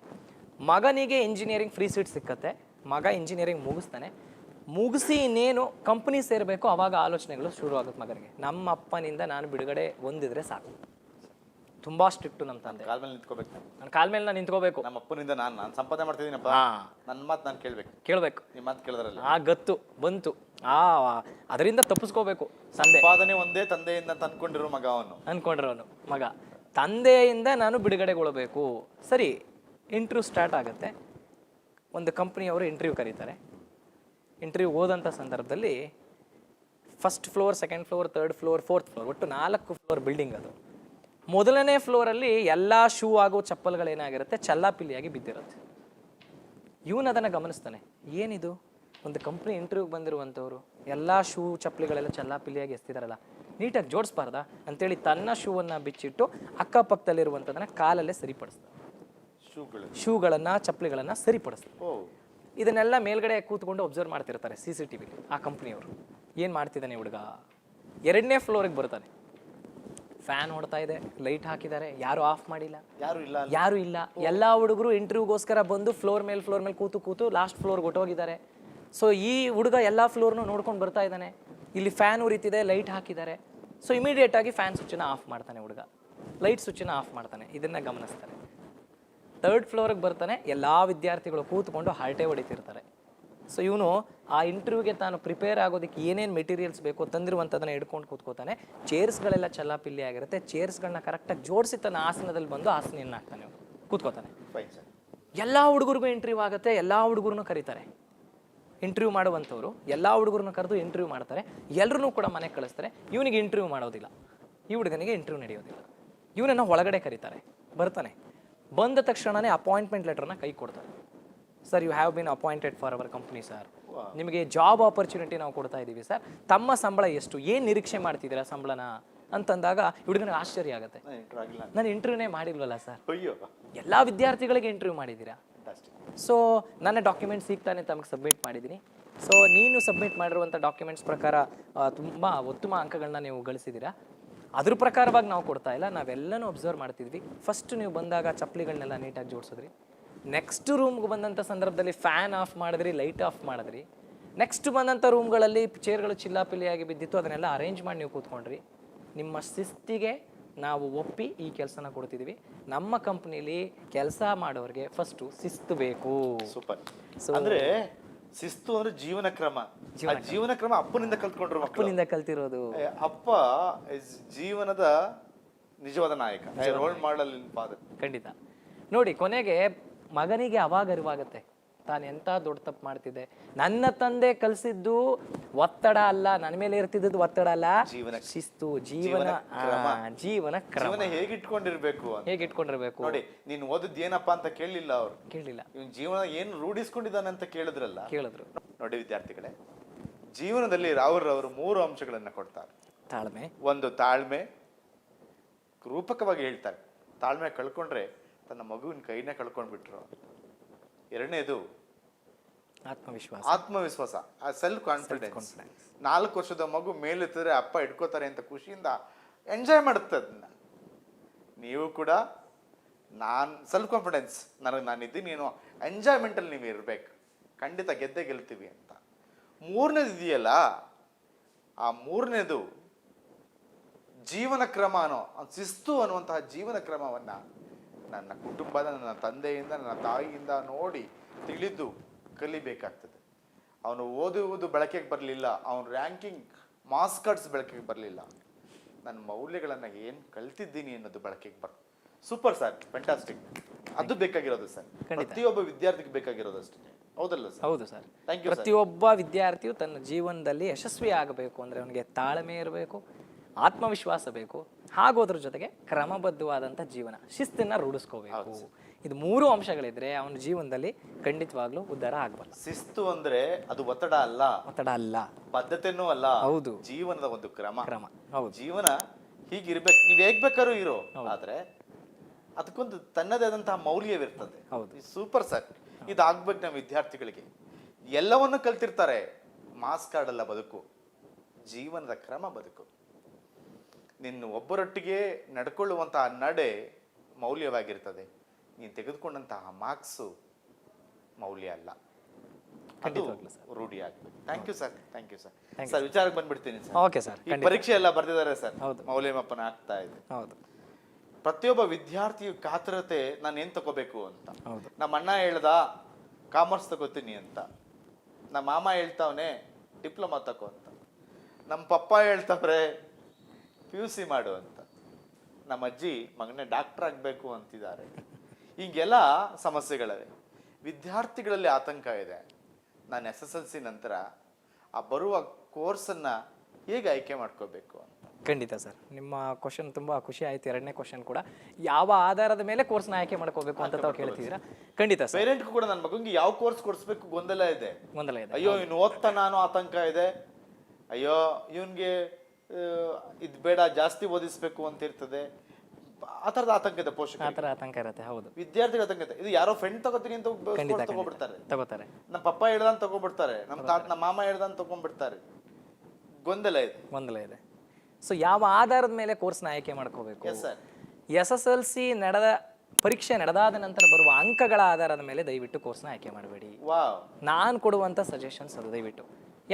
ಮಗನಿಗೆ ಇಂಜಿನಿಯರಿಂಗ್ ಫ್ರೀ ಸೀಟ್ ಸಿಕ್ಕತ್ತೆ, ಮಗ ಇಂಜಿನಿಯರಿಂಗ್ ಮುಗಿಸ್ತಾನೆ, ಮುಗಿಸಿ ಇನ್ನೇನು ಕಂಪ್ನಿ ಸೇರಬೇಕು, ಅವಾಗ ಆಲೋಚನೆಗಳು ಶುರು ಆಗುತ್ತೆ ಮಗನಿಗೆ. ನಮ್ಮ ಅಪ್ಪನಿಂದ ನಾನು ಬಿಡುಗಡೆ ಹೊಂದಿದ್ರೆ ಸಾಕು. ತುಂಬಾ ಸ್ಟ್ರಿಕ್ಟು ನಮ್ಮ ತಂದೆ. ಕಾಲ ಮೇಲೆ ನಿಂತ್ಕೋಬೇಕು, ನನ್ನ ಕಾಲ ಮೇಲೆ ನಾನು ನಿಂತ್ಕೋಬೇಕು. ನಮ್ಮ ಅಪ್ಪನಿಂದ ನಾನು ಸಂಪಾದನೆ ಮಾಡ್ತಿದ್ದೀನಪ್ಪ, ನನ್ನ ಮಾತು ನಾನು ಕೇಳಬೇಕು. ನಿಮ್ಮ ಮಾತು ಕೇಳಿದ್ರಲ್ಲ, ಆ ಗತ್ತು ಬಂತು, ಅದರಿಂದ ತಪ್ಪಿಸ್ಕೋಬೇಕು. ಸಂಪಾದನೆ ಒಂದೇ ತಂದೆಯಿಂದ ಅಂತ ಅನ್ಕೊಂಡಿರೋ ಮಗ ಅನ್ಕೊಂಡಿರೋನು ಮಗ, ತಂದೆಯಿಂದ ನಾನು ಬಿಡುಗಡೆಗೊಳ್ಳಬೇಕು. ಸರಿ, ಇಂಟರ್ವ್ಯೂ ಸ್ಟಾರ್ಟ್ ಆಗುತ್ತೆ. ಒಂದು ಕಂಪ್ನಿಯವರು ಇಂಟರ್ವ್ಯೂ ಕರೀತಾರೆ. ಇಂಟರ್ವ್ಯೂ ಹೋದಂಥ ಸಂದರ್ಭದಲ್ಲಿ first floor, second floor, third floor, fourth floor, ಒಟ್ಟು 4 ಫ್ಲೋರ್ ಬಿಲ್ಡಿಂಗ್ ಅದು. ಮೊದಲನೇ ಫ್ಲೋರಲ್ಲಿ ಎಲ್ಲ ಶೂ ಆಗೋ ಚಪ್ಪಲ್ಗಳೇನಾಗಿರುತ್ತೆ ಚಲ್ಲಾಪಿಲ್ಲಿಯಾಗಿ ಬಿದ್ದಿರುತ್ತೆ. ಇವನು ಅದನ್ನು ಗಮನಿಸ್ತಾನೆ, ಏನಿದು ಒಂದು ಕಂಪ್ನಿ ಇಂಟರ್ವ್ಯೂಗೆ ಬಂದಿರುವಂಥವ್ರು ಎಲ್ಲ ಶೂ ಚಪ್ಪಲಿಗಳೆಲ್ಲ ಚಲ್ಲಾಪಿಲ್ಲಿಯಾಗಿ ಎಸ್ತಿದಾರಲ್ಲ, ನೀಟಾಗಿ ಜೋಡಿಸ್ಬಾರ್ದಾ ಅಂತೇಳಿ ತನ್ನ ಶೂವನ್ನು ಬಿಚ್ಚಿಟ್ಟು ಅಕ್ಕಪಕ್ಕದಲ್ಲಿರುವಂಥದ್ದನ್ನು ಕಾಲಲ್ಲೇ ಸರಿಪಡಿಸ್ತಾರೆ. ಶೂಗಳನ್ನು ಚಪ್ಪಲಿಗಳನ್ನು ಸರಿಪಡಿಸ್ತಾರೆ. ಇದನ್ನೆಲ್ಲ ಮೇಲ್ಗಡೆ ಕೂತ್ಕೊಂಡು ಅಬ್ಸರ್ವ್ ಮಾಡ್ತಿರ್ತಾರೆ CCTV. ಆ ಕಂಪ್ನಿಯವರು ಏನು ಮಾಡ್ತಿದ್ದಾನೆ ಹುಡುಗ. 2ನೇ ಫ್ಲೋರಿಗೆ ಬರ್ತಾನೆ, ಫ್ಯಾನ್ ಓಡ್ತಾ ಇದೆ, ಲೈಟ್ ಹಾಕಿದ್ದಾರೆ, ಯಾರು ಆಫ್ ಮಾಡಿಲ್ಲ, ಯಾರು ಇಲ್ಲ. ಎಲ್ಲ ಹುಡುಗರು ಇಂಟರ್ವ್ಯೂಗೋಸ್ಕರ ಬಂದು ಫ್ಲೋರ್ ಮೇಲೆ ಕೂತು ಲಾಸ್ಟ್ ಫ್ಲೋರ್ಗೆ ಹೊಟ್ಟೋಗಿದ್ದಾರೆ. ಸೊ ಈ ಹುಡುಗ ಎಲ್ಲ ಫ್ಲೋರ್ನು ನೋಡ್ಕೊಂಡು ಬರ್ತಾ ಇದ್ದಾನೆ. ಇಲ್ಲಿ ಫ್ಯಾನ್ ಉರಿತಿದೆ, ಲೈಟ್ ಹಾಕಿದ್ದಾರೆ. ಸೊ ಇಮಿಡಿಯೇಟ್ ಆಗಿ ಫ್ಯಾನ್ ಸ್ವಿಚ್ಚನ್ನು ಆಫ್ ಮಾಡ್ತಾನೆ ಹುಡುಗ, ಲೈಟ್ ಸ್ವಿಚ್ಚನ್ನು ಆಫ್ ಮಾಡ್ತಾನೆ. ಇದನ್ನ ಗಮನಿಸ್ತಾನೆ. 3rd ಫ್ಲೋರಿಗೆ ಬರ್ತಾನೆ, ಎಲ್ಲ ವಿದ್ಯಾರ್ಥಿಗಳು ಕೂತ್ಕೊಂಡು ಹರಟೆ ಹೊಡಿತಿರ್ತಾರೆ. ಸೊ ಇವನು ಆ ಇಂಟರ್ವ್ಯೂಗೆ ತಾನು ಪ್ರಿಪೇರ್ ಆಗೋದಕ್ಕೆ ಏನೇನು ಮೆಟೀರಿಯಲ್ಸ್ ಬೇಕೋ ತಂದಿರುವಂಥದ್ದನ್ನು ಹಿಡ್ಕೊಂಡು ಕೂತ್ಕೋತಾನೆ. ಚೇರ್ಸ್ಗಳೆಲ್ಲ ಚಲ್ಲಾಪಿಲ್ಲಿ ಆಗಿರುತ್ತೆ, ಚೇರ್ಸ್ಗಳನ್ನ ಕರೆಕ್ಟಾಗಿ ಜೋಡಿಸಿ ತನ್ನ ಆಸನದಲ್ಲಿ ಬಂದು ಆಸನೆಯನ್ನು ಹಾಕ್ತಾನೆ, ಕೂತ್ಕೋತಾನೆ. ಎಲ್ಲ ಹುಡುಗರಿಗೂ ಇಂಟರ್ವ್ಯೂ ಆಗುತ್ತೆ, ಎಲ್ಲ ಹುಡುಗರನ್ನು ಕರೀತಾರೆ. ಇಂಟರ್ವ್ಯೂ ಮಾಡುವಂಥವ್ರು ಎಲ್ಲ ಹುಡುಗರನ್ನು ಕರೆದು ಇಂಟರ್ವ್ಯೂ ಮಾಡ್ತಾರೆ. ಎಲ್ಲರೂ ಕೂಡ ಮನೆಗೆ ಕಳಿಸ್ತಾರೆ. ಇವನಿಗೆ ಇಂಟರ್ವ್ಯೂ ಮಾಡೋದಿಲ್ಲ, ಈ ಹುಡುಗನಿಗೆ ಇಂಟರ್ವ್ಯೂ ನಡೆಯೋದಿಲ್ಲ. ಇವನನ್ನು ಒಳಗಡೆ ಕರೀತಾರೆ, ಬರ್ತಾನೆ. ಬಂದ ತಕ್ಷಣವೇ ಅಪಾಯಿಂಟ್ಮೆಂಟ್ ಲೆಟರ್ನ ಕೈ ಕೊಡ್ತಾರೆ. Sir, you have been appointed for our company sir, ನಿಮಗೆ ಜಾಬ್ ಆಪರ್ಚುನಿಟಿ ನಾವು ಕೊಡ್ತಾ ಇದ್ದೀವಿ ಸರ್, ತಮ್ಮ ಸಂಬಳ ಎಷ್ಟು, ಏನು ನಿರೀಕ್ಷೆ ಮಾಡ್ತಿದ್ದೀರಾ ಸಂಬಳನ ಅಂತಂದಾಗ ಹುಡುಗನಿಗೆ ಆಶ್ಚರ್ಯ ಆಗುತ್ತೆ. ನಾನು ಇಂಟರ್ವ್ಯೂನೇ ಮಾಡಿಲ್ವಲ್ಲ ಸರ್, ಎಲ್ಲ ವಿದ್ಯಾರ್ಥಿಗಳಿಗೆ ಇಂಟರ್ವ್ಯೂ ಮಾಡಿದ್ದೀರಾ. ಸೊ ನನ್ನ ಡಾಕ್ಯುಮೆಂಟ್ಸ್ ಈಗ ತಾನೇ ತಮಗೆ ಸಬ್ಮಿಟ್ ಮಾಡಿದ್ದೀನಿ. ಸೊ ನೀನು ಸಬ್ಮಿಟ್ ಮಾಡಿರುವಂಥ ಡಾಕ್ಯುಮೆಂಟ್ಸ್ ಪ್ರಕಾರ ತುಂಬ ಉತ್ತಮ ಅಂಕಗಳನ್ನ ನೀವು ಗಳಿಸಿದ್ದೀರಾ. ಅದ್ರ ಪ್ರಕಾರವಾಗಿ ನಾವು ಕೊಡ್ತಾ ಇಲ್ಲ, ನಾವೆಲ್ಲನೂ ಅಬ್ಸರ್ವ್ ಮಾಡ್ತಿದ್ವಿ. ಫಸ್ಟ್ ನೀವು ಬಂದಾಗ ಚಪ್ಪಲಿಗಳನ್ನೆಲ್ಲ ನೀಟಾಗಿ ಜೋಡಿಸಿದ್ರಿ. ನೆಕ್ಸ್ಟ್ ರೂಮ್ಗೆ ಬಂದಂಥ ಸಂದರ್ಭದಲ್ಲಿ ಫ್ಯಾನ್ ಆಫ್ ಮಾಡಿದ್ರಿ, ಲೈಟ್ ಆಫ್ ಮಾಡಿದ್ರಿ. ನೆಕ್ಸ್ಟ್ ಬಂದಂಥ ರೂಮ್ಗಳಲ್ಲಿ ಚೇರ್ಗಳು ಚಿಲ್ಲಾಪಿಲ್ಲಿಯಾಗಿ ಬಿದ್ದಿತ್ತು, ಅದನ್ನೆಲ್ಲ ಅರೇಂಜ್ ಮಾಡಿ ನೀವು ಕೂತ್ಕೊಂಡ್ರಿ. ನಿಮ್ಮ ಶಿಸ್ತಿಗೆ ನಾವು ಒಪ್ಪಿ ಈ ಕೆಲಸನ ಕೊಡ್ತಿದ್ದೀವಿ. ನಮ್ಮ ಕಂಪ್ನಿಲಿ ಕೆಲಸ ಮಾಡೋರಿಗೆ ಫಸ್ಟು ಶಿಸ್ತು ಬೇಕು. ಸೂಪರ್. ಅಂದ್ರೆ ಶಿಸ್ತು ಅಂದ್ರೆ ಜೀವನ ಕ್ರಮ. ಜೀವನ ಕ್ರಮ ಅಪ್ಪನಿಂದ ಕಲ್ತ್ಕೊಂಡ್ರು, ಅಪ್ಪನಿಂದ ಕಲ್ತಿರೋದು. ಅಪ್ಪ ಜೀವನದ ನಿಜವಾದ ನಾಯಕ, ರೋಲ್ ಮಾಡಲ್ ಇನ್ ಫಾದರ್. ಖಂಡಿತ. ನೋಡಿ, ಕೊನೆಗೆ ಮಗನಿಗೆ ಅವಾಗ ಅರಿವಾಗತ್ತೆ, ತಾನು ಎಂಥ ದೊಡ್ಡ ತಪ್ಪು ಮಾಡ್ತಿದ್ದೆ. ನನ್ನ ತಂದೆ ಕಲಿಸಿದ್ದು ಒತ್ತಡ ಅಲ್ಲ, ನನ್ನ ಮೇಲೆ ಇರ್ತಿದ್ದು ಒತ್ತಡ ಅಲ್ಲ, ಶಿಸ್ತು, ಜೀವನ ಕ್ರಮ. ಹೇಗೆ ಇಟ್ಕೊಂಡಿರ್ಬೇಕು ನೋಡಿ. ನೀನು ಓದಿದ್ ಏನಪ್ಪಾ ಅಂತ ಕೇಳಲಿಲ್ಲ ಅವ್ರು, ಇವನ್ ಜೀವನ ಏನು ರೂಢಿಸ್ಕೊಂಡಿದ್ದಾನೆ ಅಂತ ಕೇಳಿದ್ರು. ನೋಡಿ ವಿದ್ಯಾರ್ಥಿಗಳೇ, ಜೀವನದಲ್ಲಿ ರಾವ್ರವರು 3 ಅಂಶಗಳನ್ನ ಕೊಡ್ತಾರೆ. ಒಂದು ತಾಳ್ಮೆ, ರೂಪಕವಾಗಿ ಹೇಳ್ತಾರೆ, ತಾಳ್ಮೆ ಕಳ್ಕೊಂಡ್ರೆ ತನ್ನ ಮಗುವಿನ ಕೈನ ಕಳ್ಕೊಂಡ್ಬಿಟ್ರು. 2ನೇದು ಆತ್ಮವಿಶ್ವಾಸ, ಸೆಲ್ಫ್ ಕಾನ್ಫಿಡೆನ್ಸ್. 4 ವರ್ಷದ ಮಗು ಮೇಲೆತ್ತಿದ್ರೆ ಅಪ್ಪ ಇಟ್ಕೋತಾರೆ ಅಂತ ಖುಷಿಯಿಂದ ಎಂಜಾಯ್ ಮಾಡುತ್ತೆ ಅದನ್ನ. ನೀವು ಕೂಡ ಸೆಲ್ಫ್ ಕಾನ್ಫಿಡೆನ್ಸ್, ನಾನಿದ್ದೀನಿ ಏನೋ ಎಂಜಾಯ್ಮೆಂಟ್ ಅಲ್ಲಿ ನೀವು ಇರ್ಬೇಕು, ಖಂಡಿತ ಗೆದ್ದೇ ಗೆಲ್ತೀವಿ ಅಂತ. 3ನೇದು ಇದೆಯಲ್ಲ, ಆ 3ನೇದು ಜೀವನ ಕ್ರಮ ಶಿಸ್ತು ಅನ್ನುವಂತಹ ಜೀವನ ಕ್ರಮವನ್ನ ನನ್ನ ಕುಟುಂಬದ, ನನ್ನ ತಂದೆಯಿಂದ, ನನ್ನ ತಾಯಿಯಿಂದ ನೋಡಿ ತಿಳಿದು ಕಲಿಬೇಕಾಗ್ತದೆ. ಅವನು ಓದುವುದು ಬೆಳಕಿಗೆ ಬರಲಿಲ್ಲ, ಅವನು ರ್ಯಾಂಕಿಂಗ್ ಮಾರ್ಕ್ಸ್ ಕಾರ್ಡ್ಸ್ ಬೆಳಕಿಗೆ ಬರಲಿಲ್ಲ, ನನ್ನ ಮೌಲ್ಯಗಳನ್ನು ಏನು ಕಲ್ತಿದ್ದೀನಿ ಅನ್ನೋದು ಬೆಳಕಿಗೆ ಸೂಪರ್ ಸರ್, ಫ್ಯಾಂಟಾಸ್ಟಿಕ್. ಅದು ಬೇಕಾಗಿರೋದು ಸರ್, ಪ್ರತಿಯೊಬ್ಬ ವಿದ್ಯಾರ್ಥಿಗೆ ಬೇಕಾಗಿರೋದು ಅಷ್ಟೇ, ಹೌದಲ್ಲ ಸರ್? ಹೌದು ಸರ್. Thank you. ಪ್ರತಿಯೊಬ್ಬ ವಿದ್ಯಾರ್ಥಿಯು ತನ್ನ ಜೀವನದಲ್ಲಿ ಯಶಸ್ವಿ ಆಗಬೇಕು ಅಂದರೆ ಅವನಿಗೆ ತಾಳ್ಮೆ ಇರಬೇಕು, ಆತ್ಮವಿಶ್ವಾಸ ಬೇಕು, ಹಾಗೂ ಅದ್ರ ಜೊತೆಗೆ ಕ್ರಮಬದ್ಧವಾದಂಥ ಜೀವನ ಶಿಸ್ತನ್ನ ರೂಢಿಸ್ಕೋಬೇಕು. ಇದು 3 ಅಂಶಗಳಿದ್ರೆ ಅವನ ಜೀವನದಲ್ಲಿ ಖಂಡಿತವಾಗ್ಲೂ ಉದ್ಧಾರ ಆಗಬಲ್ಲ. ಶಿಸ್ತು ಅಂದ್ರೆ ಅದು ಒತ್ತಡ ಅಲ್ಲ, ಒತ್ತಡ ಅಲ್ಲ, ಬದ್ಧತೆನೂ ಅಲ್ಲ, ಹೌದು, ಜೀವನದ ಒಂದು ಕ್ರಮ. ಹೌದು. ಜೀವನ ಹೀಗಿರ್ಬೇಕು, ನೀವ್ ಹೇಗ್ ಬೇಕಾದ್ರೂ ಇರೋ, ಆದ್ರೆ ಅದಕ್ಕೊಂದು ತನ್ನದೇ ಆದಂತಹ ಮೌಲ್ಯವಿರ್ತದೆ. ಹೌದು. ಸೂಪರ್ ಸರ್, ಇದಾಗ್ಬೇಕು ನಮ್ಮ ವಿದ್ಯಾರ್ಥಿಗಳಿಗೆ. ಎಲ್ಲವನ್ನು ಕಲ್ತಿರ್ತಾರೆ, ಮಾಸ್ ಕಾರ್ಡ್ ಅಲ್ಲ ಬದುಕು, ಜೀವನದ ಕ್ರಮ ಬದುಕು. ನಿನ್ನ ಒಬ್ಬರೊಟ್ಟಿಗೆ ನಡ್ಕೊಳ್ಳುವಂತಹ ನಡೆ ಮೌಲ್ಯವಾಗಿರ್ತದೆ, ನೀನು ತೆಗೆದುಕೊಂಡಂತಹ ಮಾರ್ಕ್ಸು ಮೌಲ್ಯ ಅಲ್ಲ, ಅದು ರೂಢಿ ಆಗ್ಬೇಕು. Thank you sir, thank you sir. Sir ವಿಚಾರಕ್ಕೆ ಬಂದ್ಬಿಡ್ತೀನಿ ಸರ್. Okay sir. ಈ ಪರೀಕ್ಷೆ ಎಲ್ಲ ಬರ್ದಿದ್ದಾರೆ ಸರ್, ಹೌದು, ಮೌಲ್ಯಮಾಪನ ಆಗ್ತಾ ಇದೆ. ಹೌದು. ಪ್ರತಿಯೊಬ್ಬ ವಿದ್ಯಾರ್ಥಿಯ ಕಾತರತೆ, ನಾನು ಏನ್ ತಗೋಬೇಕು ಅಂತ. ಹೌದು. ನಮ್ಮ ಅಣ್ಣ ಹೇಳ್ದ ಕಾಮರ್ಸ್ ತಗೋತೀನಿ ಅಂತ, ನಮ್ಮ ಮಾಮ ಹೇಳ್ತಾವನೆ ಡಿಪ್ಲೊಮಾ ತಗೋ ಅಂತ, ನಮ್ಮ ಪಪ್ಪ ಹೇಳ್ತಾವ್ರೆ PUC ಮಾಡು ಅಂತ, ನಮ್ಮ ಅಜ್ಜಿ ಮಗನೇ ಡಾಕ್ಟರ್ ಆಗ್ಬೇಕು ಅಂತಿದ್ದಾರೆ. ಹೀಗೆಲ್ಲ ಸಮಸ್ಯೆಗಳಿವೆ, ವಿದ್ಯಾರ್ಥಿಗಳಲ್ಲಿ ಆತಂಕ ಇದೆ. ನಾನು SSLC ನಂತರ ಆ ಬರುವ ಕೋರ್ಸನ್ನ ಹೇಗೆ ಆಯ್ಕೆ ಮಾಡ್ಕೋಬೇಕು ಅಂತ. ಖಂಡಿತ ಸರ್, ನಿಮ್ಮ ಕ್ವಶನ್ ತುಂಬಾ ಖುಷಿ ಆಯ್ತು. 2ನೇ ಕ್ವಶನ್ ಕೂಡ ಯಾವ ಆಧಾರದ ಮೇಲೆ ಕೋರ್ಸ್ನ ಆಯ್ಕೆ ಮಾಡ್ಕೋಬೇಕು ಅಂತ ತಾವು ಕೇಳ್ತಿದ್ದೀರಾ. ಖಂಡಿತ ಸರ್. ಪೇರೆಂಟ್ಗೂ ಕೂಡ ನನ್ನ ಮಗಂಗೆ ಯಾವ ಕೋರ್ಸ್ ಕೊಡಿಸ್ಬೇಕು ಗೊಂದಲ ಇದೆ. ಅಯ್ಯೋ ಇವ್ನು ಓದ್ತಾನೋ ಆತಂಕ ಇದೆ, ಅಯ್ಯೋ ಇವನ್ಗೆ ಇದು ಬೇಡ ಜಾಸ್ತಿ ಓದಿಸ್ಬೇಕು ಅಂತ ಇರ್ತದೆ, ಆ ತರದ ಆತಂಕ ಇದೆ ಪೋಷಕ. ಆ ಥರ ಆತಂಕ ಇರುತ್ತೆ. ಹೌದು, ವಿದ್ಯಾರ್ಥಿಗಳ ಆತಂಕ ಇದೆ. ಇದು ಯಾರೋ ಫ್ರೆಂಡ್ ತಗೋತೀನಿ ಅಂತ ತಗೋಬಿಡ್ತಾರೆ, ನಮ್ಮ ಪಪ್ಪ ಹೇಳ್ದಂತ ತಗೋಬಿಡ್ತಾರೆ, ನಮ್ಮ ಮಾಮ ಹೇಳ್ದಂತ ತಗೊಂಡ್ಬಿಡ್ತಾರೆ. ಗೊಂದಲ ಇದೆ. ಸೊ ಯಾವ ಆಧಾರದ ಮೇಲೆ ಕೋರ್ಸ್ನ ಆಯ್ಕೆ ಮಾಡ್ಕೋಬೇಕು? SSLC ಪರೀಕ್ಷೆ ನಡೆದಾದ ನಂತರ ಬರುವ ಅಂಕಗಳ ಆಧಾರದ ಮೇಲೆ ದಯವಿಟ್ಟು ಕೋರ್ಸ್ನ ಆಯ್ಕೆ ಮಾಡಬೇಡಿ. ನಾನು ಕೊಡುವಂತ ಸಜೆಷನ್ಸ್ ಅದು. ದಯವಿಟ್ಟು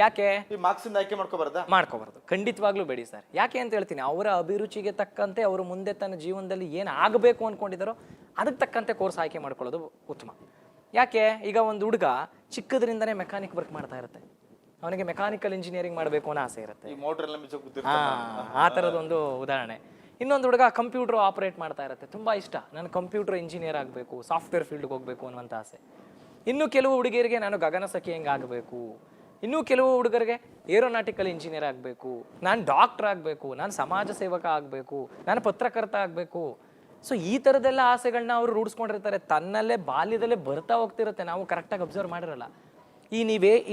ಯಾಕೆ ಮಾರ್ಕ್ಸ್ ಆಯ್ಕೆ ಮಾಡ್ಕೋಬಾರ್ದು? ಖಂಡಿತವಾಗ್ಲೂ ಬೇಡಿ ಸರ್. ಯಾಕೆ ಅಂತ ಹೇಳ್ತೀನಿ, ಅವರ ಅಭಿರುಚಿಗೆ ತಕ್ಕಂತೆ ಅವರು ಮುಂದೆ ತನ್ನ ಜೀವನದಲ್ಲಿ ಏನು ಆಗಬೇಕು ಅನ್ಕೊಂಡಿದ್ದಾರೋ ಅದಕ್ಕೆ ತಕ್ಕಂತೆ ಕೋರ್ಸ್ ಆಯ್ಕೆ ಮಾಡ್ಕೊಳ್ಳೋದು ಉತ್ತಮ. ಯಾಕೆ, ಈಗ ಒಂದು ಹುಡುಗ ಚಿಕ್ಕದ್ರಿಂದನೇ ಮೆಕ್ಯಾನಿಕ್ ವರ್ಕ್ ಮಾಡ್ತಾ ಇರುತ್ತೆ, ಅವನಿಗೆ ಮೆಕ್ಯಾನಿಕಲ್ ಇಂಜಿನಿಯರಿಂಗ್ ಮಾಡಬೇಕು ಅನ್ನೋ ಆಸೆ ಇರುತ್ತೆ. ಆ ಥರದೊಂದು ಉದಾಹರಣೆ. ಇನ್ನೊಂದು ಹುಡುಗ ಕಂಪ್ಯೂಟರ್ ಆಪರೇಟ್ ಮಾಡ್ತಾ ಇರುತ್ತೆ, ತುಂಬ ಇಷ್ಟ, ನಾನು ಕಂಪ್ಯೂಟರ್ ಇಂಜಿನಿಯರ್ ಆಗಬೇಕು, ಸಾಫ್ಟ್ವೇರ್ ಫೀಲ್ಡ್ಗೆ ಹೋಗಬೇಕು ಅನ್ನುವಂಥ ಆಸೆ. ಇನ್ನು ಕೆಲವು ಹುಡುಗಿಯರಿಗೆ ನಾನು ಗಗನಸಖಿ ಹೆಂಗೆ ಆಗಬೇಕು, ಇನ್ನೂ ಕೆಲವು ಹುಡುಗರಿಗೆ ಏರೋನಾಟಿಕಲ್ ಇಂಜಿನಿಯರ್ ಆಗಬೇಕು, ನಾನು ಡಾಕ್ಟರ್ ಆಗಬೇಕು, ನಾನು ಸಮಾಜ ಸೇವಕ ಆಗಬೇಕು, ನಾನು ಪತ್ರಕರ್ತ ಆಗಬೇಕು. ಸೊ ಈ ಥರದ್ದೆಲ್ಲ ಆಸೆಗಳನ್ನ ಅವರು ರೂಢಿಸ್ಕೊಂಡಿರ್ತಾರೆ, ತನ್ನಲ್ಲೇ ಬಾಲ್ಯದಲ್ಲೇ ಬರ್ತಾ ಹೋಗ್ತಿರುತ್ತೆ, ನಾವು ಕರೆಕ್ಟಾಗಿ ಅಬ್ಸರ್ವ್ ಮಾಡಿರಲ್ಲ.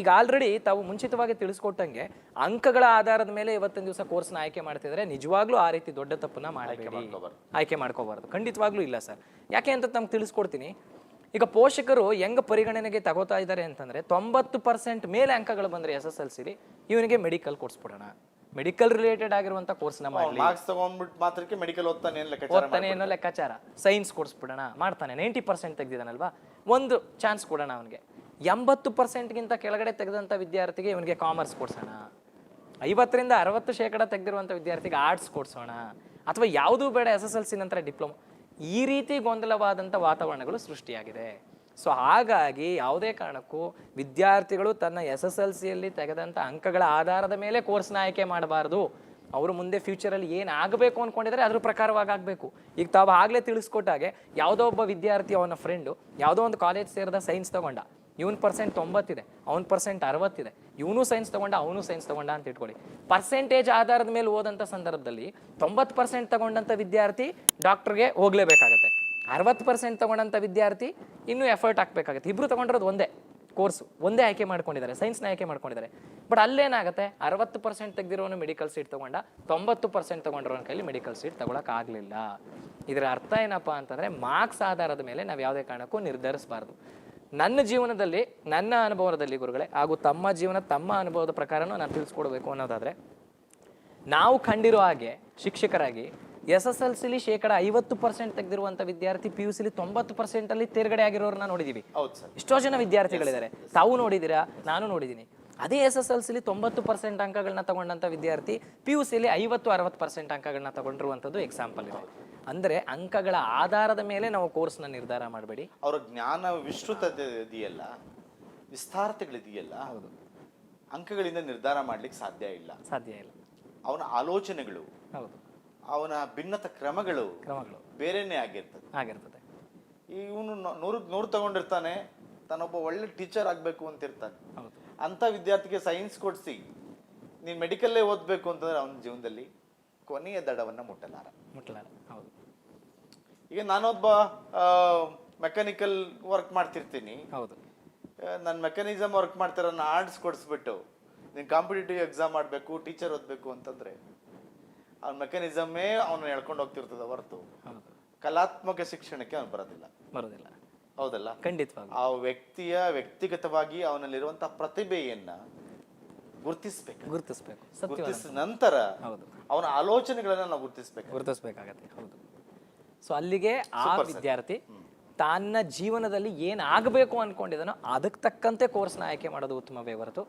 ಈಗ ಆಲ್ರೆಡಿ ತಾವು ಮುಂಚಿತವಾಗಿ ತಿಳಿಸ್ಕೊಟ್ಟಂಗೆ ಅಂಕಗಳ ಆಧಾರದ ಮೇಲೆ ಇವತ್ತಿನ ದಿವಸ ಕೋರ್ಸ್ನ ಆಯ್ಕೆ ಮಾಡ್ತಿದ್ರೆ ನಿಜವಾಗ್ಲೂ ಆ ರೀತಿ ದೊಡ್ಡ ತಪ್ಪನ್ನ ಮಾಡಬೇಡಿ, ಆಯ್ಕೆ ಮಾಡ್ಕೋಬಾರ್ದು. ಖಂಡಿತವಾಗ್ಲೂ ಇಲ್ಲ ಸರ್. ಯಾಕೆ ಅಂತ ನಮ್ಗೆ ತಿಳಿಸ್ಕೊಡ್ತೀನಿ. ಈಗ ಪೋಷಕರು ಹೆಂಗ್ ಪರಿಗಣನೆಗೆ ತಗೋತಾ ಇದ್ದಾರೆ ಅಂತಂದ್ರೆ 90% ಮೇಲೆ ಅಂಕಗಳು ಬಂದ್ರೆ SSLC ಇವನಿಗೆ ಮೆಡಿಕಲ್ ಕೊಡ್ಸ್ಬಿಡೋಣ, ಮೆಡಿಕಲ್ ರಿಲೇಟೆಡ್ ಆಗಿರುವಂತ ಕೋರ್ಸ್ನ ಮಾಡಲಿ, ಓದ್ತಾನೆ ಏನೋ ಲೆಕ್ಕಾಚಾರ, ಸೈನ್ಸ್ ಕೊಡ್ಸ್ಬಿಡೋಣ, ಮಾಡ್ತಾನೆ, 90% ತೆಗ್ದಿದ್ದಾನಲ್ವಾ, ಒಂದು ಚಾನ್ಸ್ ಕೊಡೋಣ ಅವನಿಗೆ. 80%ಗಿಂತ ಕೆಳಗಡೆ ತೆಗೆದಂಥ ವಿದ್ಯಾರ್ಥಿಗೆ ಇವನಿಗೆ ಕಾಮರ್ಸ್ ಕೊಡ್ಸೋಣ, 50ರಿಂದ 60% ತೆಗೆದಿರುವಂಥ ವಿದ್ಯಾರ್ಥಿಗೆ ಆರ್ಟ್ಸ್ ಕೊಡ್ಸೋಣ, ಅಥವಾ ಯಾವುದೂ ಬೇಡ SSLC ನಂತರ ಡಿಪ್ಲೊಮಾ. ಈ ರೀತಿ ಗೊಂದಲವಾದಂಥ ವಾತಾವರಣಗಳು ಸೃಷ್ಟಿಯಾಗಿದೆ. ಸೊ ಹಾಗಾಗಿ ಯಾವುದೇ ಕಾರಣಕ್ಕೂ ವಿದ್ಯಾರ್ಥಿಗಳು ತನ್ನ SSLCಯಲ್ಲಿ ತೆಗೆದಂಥ ಅಂಕಗಳ ಆಧಾರದ ಮೇಲೆ ಕೋರ್ಸ್ನ ಆಯ್ಕೆ ಮಾಡಬಾರ್ದು. ಅವರು ಮುಂದೆ ಫ್ಯೂಚರಲ್ಲಿ ಏನು ಆಗಬೇಕು ಅಂದ್ಕೊಂಡಿದ್ದಾರೆ ಅದ್ರ ಪ್ರಕಾರವಾಗಿ ಆಗಬೇಕು. ಈಗ ತಾವು ಆಗಲೇ ತಿಳಿಸ್ಕೊಟ್ಟಾಗೆ ಯಾವುದೋ ಒಬ್ಬ ವಿದ್ಯಾರ್ಥಿ ಅವನ ಫ್ರೆಂಡು ಯಾವುದೋ ಒಂದು ಕಾಲೇಜ್ ಸೇರಿದ ಸೈನ್ಸ್ ತಗೊಂಡ, ಇವನ್ ಪರ್ಸೆಂಟ್ 90 ಇದೆ, ಅವನ ಪರ್ಸೆಂಟ್ 60 ಇದೆ, ಇವನು ಸೈನ್ಸ್ ತಗೊಂಡ, ಅವನು ಸೈನ್ಸ್ ತಗೊಂಡ ಅಂತ ಇಟ್ಕೊಳ್ಳಿ. ಪರ್ಸೆಂಟೇಜ್ ಆಧಾರದ ಮೇಲೆ ಓದಂಥ ಸಂದರ್ಭದಲ್ಲಿ 90% ತಗೊಂಡಂಥ ವಿದ್ಯಾರ್ಥಿ ಡಾಕ್ಟರ್ಗೆ ಹೋಗ್ಲೇಬೇಕಾಗತ್ತೆ, 60% ತಗೊಂಡಂಥ ವಿದ್ಯಾರ್ಥಿ ಇನ್ನೂ ಎಫರ್ಟ್ ಹಾಕ್ಬೇಕಾಗತ್ತೆ. ಇಬ್ರು ತಗೊಂಡಿರೋದು ಒಂದೇ ಕೋರ್ಸು, ಒಂದೇ ಆಯ್ಕೆ ಮಾಡ್ಕೊಂಡಿದ್ದಾರೆ, ಸೈನ್ಸ್ನ ಆಯ್ಕೆ ಮಾಡ್ಕೊಂಡಿದ್ದಾರೆ. ಬಟ್ ಅಲ್ಲೇನಾಗುತ್ತೆ, 60% ತೆಗೆದಿರೋನು ಮೆಡಿಕಲ್ ಸೀಟ್ ತಗೊಂಡ, 90% ತಗೊಂಡಿರೋನ ಕೈಲಿ ಮೆಡಿಕಲ್ ಸೀಟ್ ತಗೊಳಕ್ ಆಗಲಿಲ್ಲ. ಇದರ ಅರ್ಥ ಏನಪ್ಪಾ ಅಂತಂದ್ರೆ, ಮಾರ್ಕ್ಸ್ ಆಧಾರದ ಮೇಲೆ ನಾವು ಯಾವುದೇ ಕಾರಣಕ್ಕೂ ನಿರ್ಧರಿಸಬಾರ್ದು. ನನ್ನ ಜೀವನದಲ್ಲಿ, ನನ್ನ ಅನುಭವದಲ್ಲಿ ಗುರುಗಳೇ, ಹಾಗೂ ತಮ್ಮ ಜೀವನ ತಮ್ಮ ಅನುಭವದ ಪ್ರಕಾರನೂ ನಾನು ತಿಳಿಸ್ಕೊಡ್ಬೇಕು ಅನ್ನೋದಾದ್ರೆ, ನಾವು ಕಂಡಿರೋ ಹಾಗೆ ಶಿಕ್ಷಕರಾಗಿ SSLCಲಿ 50% ತೆಗೆದಿರುವಂಥ ವಿದ್ಯಾರ್ಥಿ PUCಲಿ 90% ತೇರ್ಗಡೆ ಆಗಿರೋರನ್ನ ನೋಡಿದೀವಿ. ಎಷ್ಟೋ ಜನ ವಿದ್ಯಾರ್ಥಿಗಳಿದ್ದಾರೆ, ತಾವು ನೋಡಿದ್ದೀರಾ, ನಾನು ನೋಡಿದ್ದೀನಿ. ಅದೇ SSLCಲಿ 90% ಅಂಕಗಳನ್ನ ತಗೊಂಡಂಥ ವಿದ್ಯಾರ್ಥಿ PUCಲಿ 50-60% ಅಂಕಗಳನ್ನ ತಗೊಂಡಿರುವಂಥದ್ದು ಎಕ್ಸಾಂಪಲ್ ಇದೆ. ಅಂದರೆ ಅಂಕಗಳ ಆಧಾರದ ಮೇಲೆ ನಾವು ಕೋರ್ಸ್ನ ನಿರ್ಧಾರ ಮಾಡಬೇಡಿ. ಅವರ ಜ್ಞಾನ ವಿಸ್ತೃತತೆ ಇದೆಯಲ್ಲ, ವಿಸ್ತಾರತೆಗಳಿದೆಯಲ್ಲ, ಹೌದು, ಅಂಕಗಳಿಂದ ನಿರ್ಧಾರ ಮಾಡ್ಲಿಕ್ಕೆ ಸಾಧ್ಯ ಇಲ್ಲ. ಸಾಧ್ಯ ಇಲ್ಲ. ಅವನ ಆಲೋಚನೆಗಳು, ಹೌದು, ಅವನ ಭಿನ್ನತ ಕ್ರಮಗಳು ಬೇರೆನೇ ಆಗಿರ್ತದೆ. ಇವನು ನೂರು ತಗೊಂಡಿರ್ತಾನೆ, ತಾನೊಬ್ಬ ಒಳ್ಳೆ ಟೀಚರ್ ಆಗ್ಬೇಕು ಅಂತ ಇರ್ತಾನೆ. ಹೌದು. ಅಂತ ವಿದ್ಯಾರ್ಥಿಗೆ ಸೈನ್ಸ್ ಕೊಡಿಸಿ ನೀನ್ ಮೆಡಿಕಲ್ಲೇ ಓದ್ಬೇಕು ಅಂತಂದ್ರೆ ಅವನ ಜೀವನದಲ್ಲಿ ಕೊನೆಯ ದಡವನ್ನ ಮುಟ್ಟಲಾರ. ಹೌದು. ಈಗ ನಾನೊಬ್ಬ ಮೆಕ್ಯಾನಿಕಲ್ ವರ್ಕ್ ಮಾಡ್ತಿರ್ತೀನಿ. ಹೌದು. ನನ್ನ ಮೆಕ್ಯಾನಿಸಮ್ ವರ್ಕ್ ಮಾಡ್ತಾರ ಆರ್ಟ್ಸ್ ಕೊಡಿಸ್ಬಿಟ್ಟು ನೀನ್ ಕಾಂಪಿಟೇಟಿವ್ ಎಕ್ಸಾಮ್ ಮಾಡ್ಬೇಕು, ಟೀಚರ್ ಓದ್ಬೇಕು ಅಂತಂದ್ರೆ ಅವ್ನ ಮೆಕ್ಯಾನಿಸಮೇ ಅವನು ಹೇಳ್ಕೊಂಡು ಹೋಗ್ತಿರ್ತದ ಹೊರತು ಕಲಾತ್ಮಕ ಶಿಕ್ಷಣಕ್ಕೆ ಅವನು ಬರೋದಿಲ್ಲ. ಹೌದಲ್ಲ? ಖಂಡಿತವಾಗಿ. ಆ ವ್ಯಕ್ತಿಯ ವ್ಯಕ್ತಿಗತವಾಗಿ ಅವನಲ್ಲಿರುವಂತಹ ಪ್ರತಿಭೆಯನ್ನ ಗುರುತಿಸ್ಬೇಕು. ಗುರುತಿಸಿದ ನಂತರ ಅವನ ಆಲೋಚನೆಗಳನ್ನ ನಾವು ಗುರುತಿಸ್ಬೇಕಾಗತ್ತೆ. ಹೌದು. ಸೊ ಅಲ್ಲಿಗೆ ಆ ವಿದ್ಯಾರ್ಥಿ ತನ್ನ ಜೀವನದಲ್ಲಿ ಏನ್ ಆಗಬೇಕು ಅನ್ಕೊಂಡಿದ್ದಾನೋ ಅದಕ್ಕೆ ತಕ್ಕಂತೆ ಕೋರ್ಸ್ನ ಆಯ್ಕೆ ಮಾಡೋದು ಉತ್ತಮವೇ ಹೊರತು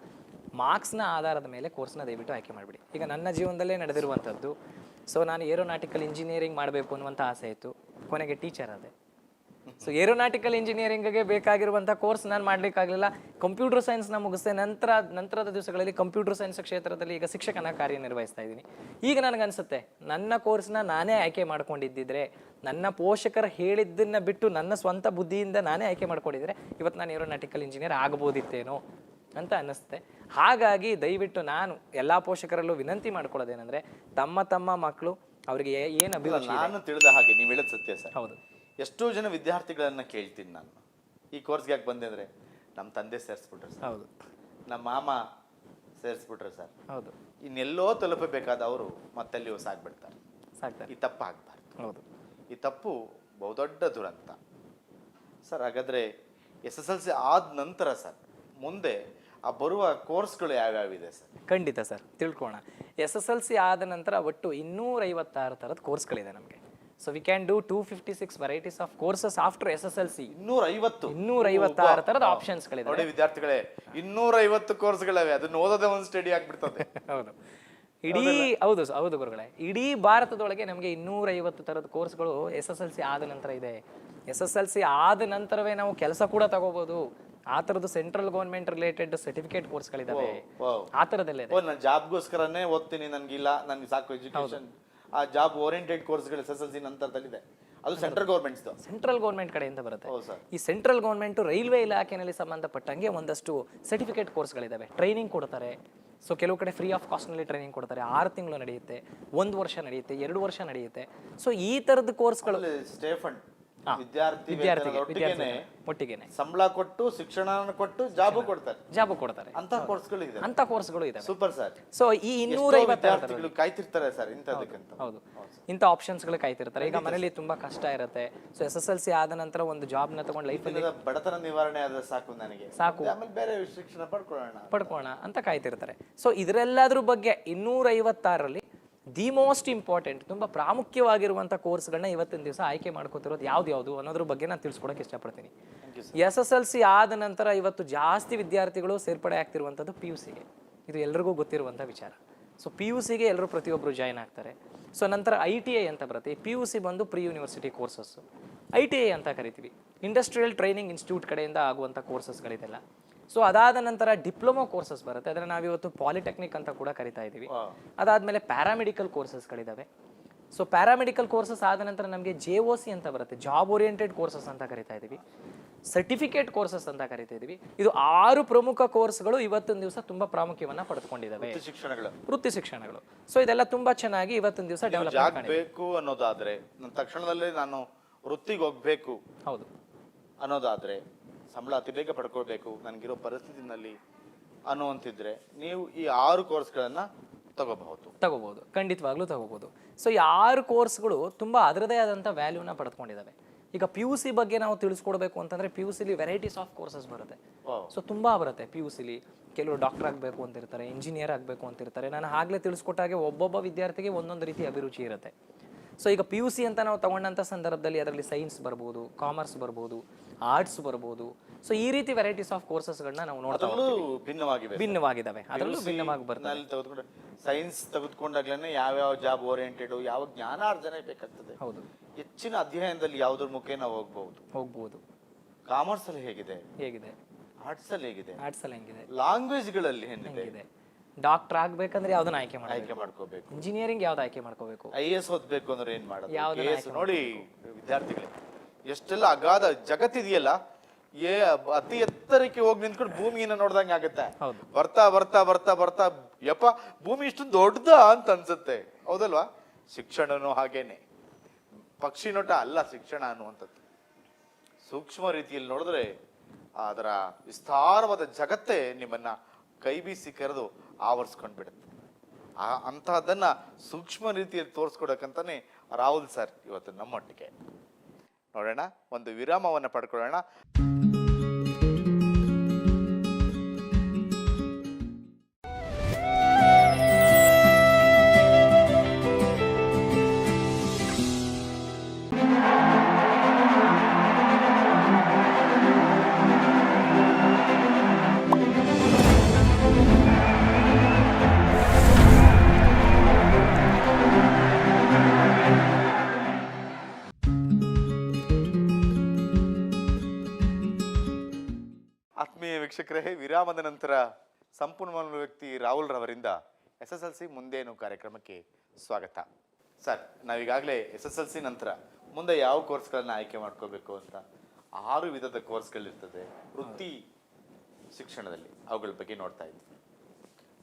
ಮಾರ್ಕ್ಸ್ನ ಆಧಾರದ ಮೇಲೆ ಕೋರ್ಸ್ನ ದಯವಿಟ್ಟು ಆಯ್ಕೆ ಮಾಡಿಬಿಡಿ. ಈಗ ನನ್ನ ಜೀವನದಲ್ಲೇ ನಡೆದಿರುವಂಥದ್ದು. ಸೊ ನಾನು ಏರೋನಾಟಿಕಲ್ ಇಂಜಿನಿಯರಿಂಗ್ ಮಾಡಬೇಕು ಅನ್ನುವಂಥ ಆಸೆ ಇತ್ತು, ಕೊನೆಗೆ ಟೀಚರ್ ಆದೆ. ಸೊ ಏರೋನಾಟಿಕಲ್ ಇಂಜಿನಿಯರಿಂಗ್ಗೆ ಬೇಕಾಗಿರುವಂಥ ಕೋರ್ಸ್ ನಾನು ಮಾಡ್ಲಿಕ್ಕಾಗಲಿಲ್ಲ. ಕಂಪ್ಯೂಟರ್ ಸೈನ್ಸ್ನ ಮುಗಿಸಿದೆ. ನಂತರದ ದಿವಸಗಳಲ್ಲಿ ಕಂಪ್ಯೂಟರ್ ಸೈನ್ಸ್ ಕ್ಷೇತ್ರದಲ್ಲಿ ಈಗ ಶಿಕ್ಷಕನ ಕಾರ್ಯನಿರ್ವಹಿಸ್ತಾ ಇದ್ದೀನಿ. ಈಗ ನನಗನ್ಸುತ್ತೆ ನನ್ನ ಕೋರ್ಸ್ನ ನಾನೇ ಆಯ್ಕೆ ಮಾಡ್ಕೊಂಡಿದ್ದಿದ್ರೆ, ನನ್ನ ಪೋಷಕರು ಹೇಳಿದ್ದನ್ನ ಬಿಟ್ಟು ನನ್ನ ಸ್ವಂತ ಬುದ್ಧಿಯಿಂದ ನಾನೇ ಆಯ್ಕೆ ಮಾಡ್ಕೊಂಡಿದ್ರೆ ಇವತ್ತು ನಾನು ಏರೋನಾಟಿಕಲ್ ಇಂಜಿನಿಯರ್ ಆಗ್ಬೋದಿತ್ತೇನೋ ಅಂತ ಅನ್ನಿಸುತ್ತೆ. ಹಾಗಾಗಿ ದಯವಿಟ್ಟು ನಾನು ಎಲ್ಲ ಪೋಷಕರಲ್ಲೂ ವಿನಂತಿ ಮಾಡ್ಕೊಳ್ಳೋದೇನೆಂದ್ರೆ, ತಮ್ಮ ಮಕ್ಕಳು ಅವರಿಗೆ ಏನು ಅಭಿರುಚಿ. ನಾನು ತಿಳಿದ ಹಾಗೆ ನೀವು ಹೇಳೋದು ಸತ್ಯ ಸರ್. ಹೌದು. ಎಷ್ಟೋ ಜನ ವಿದ್ಯಾರ್ಥಿಗಳನ್ನ ಕೇಳ್ತೀನಿ ನಾನು, ಈ ಕೋರ್ಸ್ಗೆ ಯಾಕೆ ಬಂದೆ ಅಂದ್ರೆ ನಮ್ಮ ತಂದೆ ಸೇರಿಸ್ಬಿಟ್ರು ಸರ್, ಹೌದು, ನಮ್ಮ ಮಾಮ ಸೇರಿಸ್ಬಿಟ್ರು ಸರ್, ಹೌದು, ಇನ್ನೆಲ್ಲೋ ತಲುಪಬೇಕಾದವರು ಮತ್ತೆಲ್ಲಿ ಸಾಗ್ಬಿಡ್ತಾರೆ. ಈ ತಪ್ಪು ಆಗ್ಬಾರ್ದು. ಹೌದು, ಈ ತಪ್ಪು ಬಹುದೊಡ್ಡ ದುರಂತ ಸರ್. ಹಾಗಾದ್ರೆ SSLC ಆದ ನಂತರ ಸರ್ ಮುಂದೆ ಆ ಬರುವ ಕೋರ್ಸ್ಗಳು ಯಾವ್ಯಾವಿದೆ ಸರ್? ಖಂಡಿತ ಸರ್, ತಿಳ್ಕೋಣ. SSLC ಆದ ನಂತರ ಒಟ್ಟು 256 ಥರದ ಕೋರ್ಸ್ಗಳಿದೆ ನಮಗೆ. So we can do 256 varieties of courses after SSLC. 256 ಥರದ ಆಪ್ಷನ್ಸ್ಗಳಿದೆ ನೋಡಿ ವಿದ್ಯಾರ್ಥಿಗಳೇ, 250 ಕೋರ್ಸ್ಗಳಿವೆ. ಅದನ್ನ ಓದೋದೇ ಒಂದು ಸ್ಟಡಿ ಆಗ್ಬಿಡ್ತದೆ. ಹೌದು, ಹೌದು ಗುರುಗಳೇ, ಇಡೀ ಭಾರತದೊಳಗೆ ನಮಗೆ 250 ಥರದ ಕೋರ್ಸ್ಗಳು SSLC ಆದ ನಂತರ ಇದೆ. SSLC ಆದ ನಂತರವೇ ನಾವು ಕೆಲಸ ಕೂಡ ತಗೋಬಹುದು. ಆ ಥರದ್ದು ಸೆಂಟ್ರಲ್ ಗೌರ್ಮೆಂಟ್ ರಿಲೇಟೆಡ್ ಸರ್ಟಿಫಿಕೇಟ್ ಕೋರ್ಸ್ಗಳಿದಾವೆ. ಆ ಥರದಲ್ಲೇ ನಾನು ಜಾಬ್ಗೋಸ್ಕರನೇ ಓದ್ತೀನಿ, ನನ್ಗಿಲ್ಲ, ನನ್ಗೆ ಸಾಕು ಎಜುಕೇಶನ್. ಆ ಜಾಬ್ ಓರಿಯೆಂಟೆಡ್ ಕೋರ್ಸ್ಗಳು SSLC ನಂತರದಲ್ಲಿದೆ. ಅದು ಸೆಂಟ್ರಲ್ ಗೌರ್ಮೆಂಟ್ ಕಡೆಯಿಂದ ಬರುತ್ತೆ. ಈ ಸೆಂಟ್ರಲ್ ಗೌರ್ಮೆಂಟ್ ರೈಲ್ವೆ ಇಲಾಖೆಯಲ್ಲಿ ಸಂಬಂಧಪಟ್ಟಂಗೆ ಒಂದಷ್ಟು ಸರ್ಟಿಫಿಕೇಟ್ ಕೋರ್ಸ್ಗಳಿದಾವೆ. ಟ್ರೈನಿಂಗ್ ಕೊಡ್ತಾರೆ. ಸೊ ಕೆಲವು ಕಡೆ ಫ್ರೀ ಆಫ್ ಕಾಸ್ಟ್ನಲ್ಲಿ ಟ್ರೈನಿಂಗ್ ಕೊಡ್ತಾರೆ. 6 ತಿಂಗಳು ನಡೆಯುತ್ತೆ, 1 ವರ್ಷ ನಡೆಯುತ್ತೆ, 2 ವರ್ಷ ನಡೆಯುತ್ತೆ. ಸೊ ಈ ಥರದ ಕೋರ್ಸ್ಗಳು ವಿದ್ಯಾರ್ಥಿ ಒಟ್ಟಿಗೆನೆ ಸಂಬಳ ಕೊಟ್ಟು ಶಿಕ್ಷಣ ಕೊಟ್ಟು ಜಾಬ್ ಕೊಡ್ತಾರೆ. ಅಂತ ಕೋರ್ಸ್ಗಳು ಇದೆ. Super sir. ಸೊ ಈ 250 ಕಾಯ್ತಿರ್ತಾರೆ ಸರ್ ಇಂಥದಕ್ಕಂತ. ಹೌದು, ಇಂಥ ಆಪ್ಷನ್ಸ್ಗಳು ಕಾಯ್ತಿರ್ತಾರೆ. ಈಗ ಮನೇಲಿ ತುಂಬಾ ಕಷ್ಟ ಇರುತ್ತೆ. ಸೊ SSLC ಆದ ನಂತರ ಒಂದು ಜಾಬ್ ನ ತಗೊಂಡು ಲೈಫಲ್ಲಿ ಬಡತನ ನಿವಾರಣೆ ಆದ್ರೆ ಸಾಕು, ಆಮೇಲೆ ಬೇರೆ ಶಿಕ್ಷಣ ಪಡ್ಕೊಳ್ಳೋಣ ಅಂತ ಕಾಯ್ತಿರ್ತಾರೆ. ಸೊ ಇದರೆಲ್ಲದ್ರ ಬಗ್ಗೆ 256ರಲ್ಲಿ ದಿ ಮೋಸ್ಟ್ ಇಂಪಾರ್ಟೆಂಟ್, ತುಂಬ ಪ್ರಾಮುಖ್ಯವಾಗಿರುವಂಥ ಕೋರ್ಸ್ಗಳನ್ನ ಇವತ್ತಿನ ದಿವಸ ಆಯ್ಕೆ ಮಾಡ್ಕೋತಿರೋದು ಯಾವ್ದು ಅನ್ನೋದ್ರ ಬಗ್ಗೆ ನಾನು ತಿಳಿಸ್ಕೊಡಕ್ಕೆ ಇಷ್ಟಪಡ್ತೀನಿ. SSLC ಆದ ನಂತರ ಇವತ್ತು ಜಾಸ್ತಿ ವಿದ್ಯಾರ್ಥಿಗಳು ಸೇರ್ಪಡೆ ಆಗ್ತಿರುವಂಥದ್ದು PUCಗೆ. ಇದು ಎಲ್ರಿಗೂ ಗೊತ್ತಿರುವಂಥ ವಿಚಾರ. ಸೊ PUCಗೆ ಎಲ್ಲರೂ ಪ್ರತಿಯೊಬ್ಬರು ಜಾಯ್ನ್ ಆಗ್ತಾರೆ. ಸೊ ನಂತರ ITI ಅಂತ ಬರುತ್ತೆ. PUC ಬಂದು ಪ್ರೀ ಯೂನಿವರ್ಸಿಟಿ ಕೋರ್ಸಸ್ಸು. ITI ಅಂತ ಕರಿತೀವಿ, ಇಂಡಸ್ಟ್ರಿಯಲ್ ಟ್ರೈನಿಂಗ್ ಇನ್ಸ್ಟಿಟ್ಯೂಟ್ ಕಡೆಯಿಂದ ಆಗುವಂಥ ಕೋರ್ಸಸ್ಗಳಿದೆಲ್ಲ. ಸೊ ಅದಾದ ನಂತರ ಡಿಪ್ಲೊಮಾ ಕೋರ್ಸಸ್ ಬರುತ್ತೆ. ಅದನ್ನು ನಾವಿವತ್ತು ಪಾಲಿಟೆಕ್ನಿಕ್ ಅಂತ ಕೂಡ ಕರಿತಾ ಇದ್ದೀವಿ. ಅದಾದಮೇಲೆ ಪ್ಯಾರಾಮೆಡಿಕಲ್ ಕೋರ್ಸಸ್ಗಳಿದ್ದಾವೆ. ಸೊ ಪ್ಯಾರಾಮೆಡಿಕಲ್ ಕೋರ್ಸಸ್ ಆದ ನಂತರ ನಮಗೆ JOC ಅಂತ ಬರುತ್ತೆ, ಜಾಬ್ ಓರಿಯೆಂಟೆಡ್ ಕೋರ್ಸಸ್ ಅಂತ ಕರಿತಾ ಇದ್ದೀವಿ. ಸರ್ಟಿಫಿಕೇಟ್ ಕೋರ್ಸಸ್ ಅಂತ ಕರಿತಾ ಇದ್ದೀವಿ. ಇದು 6 ಪ್ರಮುಖ ಕೋರ್ಸ್ಗಳು ಇವತ್ತಿನ ದಿವಸ ತುಂಬಾ ಪ್ರಾಮುಖ್ಯವನ್ನ ಪಡೆದುಕೊಂಡಿದ್ದಾವೆ, ವೃತ್ತಿ ಶಿಕ್ಷಣಗಳು. ಸೊ ಇದೆಲ್ಲ ತುಂಬಾ ಚೆನ್ನಾಗಿ ಇವತ್ತಿನ ದಿವಸ ಡೆವಲಪ್ ಆಗಬೇಕು ಅನ್ನೋದಾದ್ರೆ, ತಕ್ಷಣದಲ್ಲೇ ನಾನು ವೃತ್ತಿಗೆ ಹೋಗ್ಬೇಕು ಹೌದು ಅನ್ನೋದಾದ್ರೆ, ಸಂಬಳ ಅತಿ ಬೇಗ ಪಡ್ಕೊಳ್ಬೇಕು ನನಗಿರೋ ಪರಿಸ್ಥಿತಿನಲ್ಲಿ ಅನ್ನುವಂತಿದ್ರೆ, ನೀವು ಈ 6 ಕೋರ್ಸ್ಗಳನ್ನ ತಗೋಬಹುದು. ಖಂಡಿತವಾಗ್ಲೂ ತಗೋಬಹುದು. ಸೊ ಈ 6 ಕೋರ್ಸ್ಗಳು ತುಂಬಾ ಅದರದೇ ಆದಂಥ ವ್ಯಾಲ್ಯೂನ ಪಡೆದುಕೊಂಡಿದ್ದಾವೆ. ಈಗ PUC ಬಗ್ಗೆ ನಾವು ತಿಳಿಸ್ಕೊಡ್ಬೇಕು ಅಂತಂದ್ರೆ PUCಲಿ ವೆರೈಟೀಸ್ ಆಫ್ ಕೋರ್ಸಸ್ ಬರುತ್ತೆ. ಸೊ ತುಂಬಾ ಬರುತ್ತೆ PUCಲಿ. ಕೆಲವರು ಡಾಕ್ಟರ್ ಆಗಬೇಕು ಅಂತಿರ್ತಾರೆ, ಇಂಜಿನಿಯರ್ ಆಗಬೇಕು ಅಂತಿರ್ತಾರೆ. ನಾನು ಆಗ್ಲೇ ತಿಳಿಸ್ಕೊಟ್ಟಾಗೆ ಒಬ್ಬೊಬ್ಬ ವಿದ್ಯಾರ್ಥಿಗೆ ಒಂದೊಂದು ರೀತಿ ಅಭಿರುಚಿ ಇರುತ್ತೆ. ಸೊ ಈಗ PUC ಅಂತ ನಾವು ತಗೊಂಡಂಥ ಸಂದರ್ಭದಲ್ಲಿ ಅದರಲ್ಲಿ ಸೈನ್ಸ್ ಬರ್ಬೋದು, ಕಾಮರ್ಸ್ ಬರ್ಬೋದು, ಆರ್ಟ್ಸ್ ಬರ್ಬೋದು. ಸೊ ಈ ರೀತಿ ವೆರೈಟೀಸ್ ಆಫ್ ಕೋರ್ಸಸ್ಗಳನ್ನ ನಾವು ನೋಡ್ತಾ ಭಿನ್ನವಾಗಿದ್ದಾವೆ. ಅದರಲ್ಲೂ ಭಿನ್ನವಾಗಿ ಬರ್ತದೆ. ಸೈನ್ಸ್ ತೆಗೆದುಕೊಂಡಾಗ್ಲೇನೆ ಯಾವ್ಯಾವ ಜಾಬ್ ಓರಿಯೆಂಟೆಡ್, ಯಾವ ಜ್ಞಾನಾರ್ಜನೆ ಬೇಕಾಗ್ತದೆ. ಹೌದು, ಹೆಚ್ಚಿನ ಅಧ್ಯಯನದಲ್ಲಿ ಯಾವ್ದ್ರ ಮುಖೇನ ಹೋಗ್ಬಹುದು. ಕಾಮರ್ಸ್ ಅಲ್ಲಿ ಹೇಗಿದೆ, ಆರ್ಟ್ಸ್ ಅಲ್ಲಿ ಹೇಗಿದೆ, ಲ್ಯಾಂಗ್ವೇಜ್ ಗಳಲ್ಲಿ ಏನಿದೆ, ಡಾಕ್ಟರ್ ಆಗ್ಬೇಕಂದ್ರೆ ಯಾವ್ದನ್ನ ಆಯ್ಕೆ ಮಾಡಿ, ಆಯ್ಕೆ ಮಾಡ್ಕೋಬೇಕು. ಇಂಜಿನಿಯರಿಂಗ್ ಯಾವ್ದು ಆಯ್ಕೆ ಮಾಡ್ಕೋಬೇಕು, IAS ಓದ್ಬೇಕು ಅಂದ್ರೆ ಏನ್ ಮಾಡೋದು? ಯಾವ್ದನ್ನ KS ನೋಡಿ ವಿದ್ಯಾರ್ಥಿಗಳೇ, ಎಷ್ಟೆಲ್ಲ ಅಗಾಧ ಜಗತ್ತಿದೆಯಲ್ಲ, ಅತಿ ಎತ್ತರಕ್ಕೆ ಹೋಗಿ ನಿಂತ್ಕೊಂಡು ಭೂಮಿಯನ್ನ ನೋಡ್ದಂಗೆ ಆಗುತ್ತೆ. ಹೌದು. ಬರ್ತಾ ಬರ್ತಾ ಬರ್ತಾ ಬರ್ತಾ ಯಪ್ಪ ಭೂಮಿ ಇಷ್ಟೊಂದು ದೊಡ್ಡದ ಅಂತ ಅನ್ಸುತ್ತೆ, ಹೌದಲ್ವಾ? ಶಿಕ್ಷಣನು ಹಾಗೇನೆ, ಪಕ್ಷಿ ನೋಟ ಅಲ್ಲ ಶಿಕ್ಷಣ ಅನ್ನುವಂಥದ್ದು. ಸೂಕ್ಷ್ಮ ರೀತಿಯಲ್ಲಿ ನೋಡಿದ್ರೆ ಅದರ ವಿಸ್ತಾರವಾದ ಜಗತ್ತೇ ನಿಮ್ಮನ್ನ ಕೈ ಬೀಸಿ ಕರೆದು ಆವರಿಸ್ಕೊಂಡು ಬಿಡುತ್ತೆ. ಅಂತಹದನ್ನ ಸೂಕ್ಷ್ಮ ರೀತಿಯಲ್ಲಿ ತೋರಿಸ್ಕೊಡಕ್ಕಂತಾನೆ ರಾಹುಲ್ ಸರ್ ಇವತ್ತು ನಮ್ಮೊಟ್ಟಿಗೆ. ನೋಡೋಣ, ಒಂದು ವಿರಾಮವನ್ನು ಪಡ್ಕೊಳ್ಳೋಣ. ಆತ್ಮೀಯ ವೀಕ್ಷಕರೇ, ವಿರಾಮದ ನಂತರ ಸಂಪನ್ಮೂಲ ವ್ಯಕ್ತಿ ರಾಹುಲ್ ರವರಿಂದ SSLC ಮುಂದೇನು ಕಾರ್ಯಕ್ರಮಕ್ಕೆ ಸ್ವಾಗತ. ಸರ್, ನಾವೀಗಾಗಲೇ SSLC ನಂತರ ಮುಂದೆ ಯಾವ ಕೋರ್ಸ್ಗಳನ್ನ ಆಯ್ಕೆ ಮಾಡ್ಕೋಬೇಕು ಅಂತ 6 ವಿಧದ ಕೋರ್ಸ್ಗಳಿರ್ತದೆ ವೃತ್ತಿ ಶಿಕ್ಷಣದಲ್ಲಿ, ಅವುಗಳ ಬಗ್ಗೆ ನೋಡ್ತಾ ಇದ್ವಿ.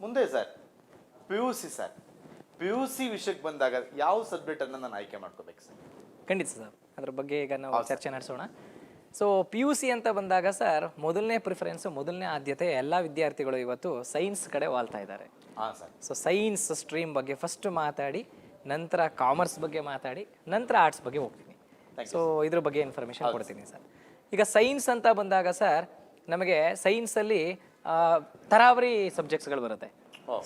ಮುಂದೆ ಸರ್ PUC, ಸರ್ PUC ವಿಷಯಕ್ಕೆ ಬಂದಾಗ ಯಾವ ಸಬ್ಜೆಕ್ಟ್ ಅನ್ನ ನಾನು ಆಯ್ಕೆ ಮಾಡ್ಕೋಬೇಕು ಸರ್? ಖಂಡಿತ ಸರ್, ಅದ್ರ ಬಗ್ಗೆ ಈಗ ನಾವು ಚರ್ಚೆ ನಡೆಸೋಣ. ಸೊ PUC ಅಂತ ಬಂದಾಗ ಸರ್, ಮೊದಲನೇ ಪ್ರಿಫರೆನ್ಸು, ಮೊದಲನೇ ಆದ್ಯತೆ ಎಲ್ಲ ವಿದ್ಯಾರ್ಥಿಗಳು ಇವತ್ತು ಸೈನ್ಸ್ ಕಡೆ ವಾಲ್ತಾ ಇದ್ದಾರೆ. ಹಾಂ ಸರ್. ಸೊ ಸೈನ್ಸ್ ಸ್ಟ್ರೀಮ್ ಬಗ್ಗೆ ಫಸ್ಟ್ ಮಾತಾಡಿ, ನಂತರ ಕಾಮರ್ಸ್ ಬಗ್ಗೆ ಮಾತಾಡಿ, ನಂತರ ಆರ್ಟ್ಸ್ ಬಗ್ಗೆ ಹೋಗ್ತೀನಿ. ಸೊ ಇದ್ರ ಬಗ್ಗೆ ಇನ್ಫಾರ್ಮೇಶನ್ ಕೊಡ್ತೀನಿ ಸರ್. ಈಗ ಸೈನ್ಸ್ ಅಂತ ಬಂದಾಗ ಸರ್, ನಮಗೆ ಸೈನ್ಸಲ್ಲಿ ತರಾವರಿ ಸಬ್ಜೆಕ್ಟ್ಸ್ಗಳು ಬರುತ್ತೆ.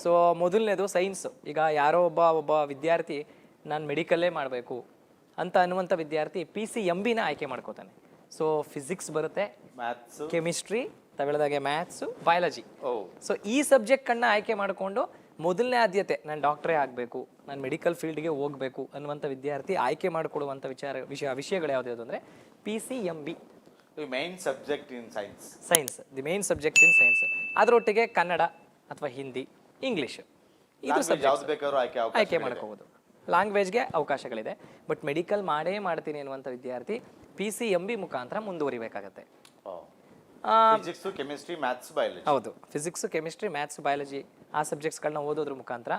ಸೊ ಮೊದಲನೇದು ಸೈನ್ಸ್. ಈಗ ಯಾರೋ ಒಬ್ಬ ವಿದ್ಯಾರ್ಥಿ ನಾನು ಮೆಡಿಕಲ್ಲೇ ಮಾಡಬೇಕು ಅಂತ ಅನ್ನುವಂಥ ವಿದ್ಯಾರ್ಥಿ PCMBನ ಆಯ್ಕೆ ಮಾಡ್ಕೋತಾನೆ. ಸೊ ಫಿಸಿಕ್ಸ್ ಬರುತ್ತೆ, ಮ್ಯಾಥ್ಸ್, ಕೆಮಿಸ್ಟ್ರಿ, ತಗೊಳ್ಳದಾಗೆ ಮ್ಯಾಥ್ಸು, ಬಯಾಲಜಿ. ಓ. ಸೊ ಈ ಸಬ್ಜೆಕ್ಟ್ಗಳನ್ನ ಆಯ್ಕೆ ಮಾಡಿಕೊಂಡು ಮೊದಲನೇ ಆದ್ಯತೆ ನಾನು ಡಾಕ್ಟ್ರೇ ಆಗಬೇಕು, ನಾನು ಮೆಡಿಕಲ್ ಫೀಲ್ಡ್ಗೆ ಹೋಗಬೇಕು ಅನ್ನುವಂಥ ವಿದ್ಯಾರ್ಥಿ ಆಯ್ಕೆ ಮಾಡಿಕೊಡುವಂಥ ವಿಷಯಗಳು ಯಾವ್ದು ಅಂದರೆ PCMB. Main subject in science. Science, the main subject in science. ಅದರೊಟ್ಟಿಗೆ ಕನ್ನಡ ಅಥವಾ ಹಿಂದಿ, ಇಂಗ್ಲೀಷ್, ಇದು ಯಾವ್ದು ಬೇಕಾದ್ರೂ ಆಯ್ಕೆ ಮಾಡ್ಕೋಬೋದು. ಲ್ಯಾಂಗ್ವೇಜ್ಗೆ ಅವಕಾಶಗಳಿದೆ. ಬಟ್ ಮೆಡಿಕಲ್ ಮಾಡೇ ಮಾಡ್ತೀನಿ ಅನ್ನುವಂಥ ವಿದ್ಯಾರ್ಥಿ PCMB ಮುಖಾಂತರ ಮುಂದುವರಿಬೇಕಾಗತ್ತೆ. Physics, chemistry, maths, biology. ಹೌದು, ಫಿಸಿಕ್ಸ್, ಕೆಮಿಸ್ಟ್ರಿ, ಮ್ಯಾಥ್ಸ್, ಬಯಾಲಜಿ ಆ ಸಬ್ಜೆಕ್ಟ್ಸ್ಗಳನ್ನ ಓದೋದ್ರ ಮುಖಾಂತರ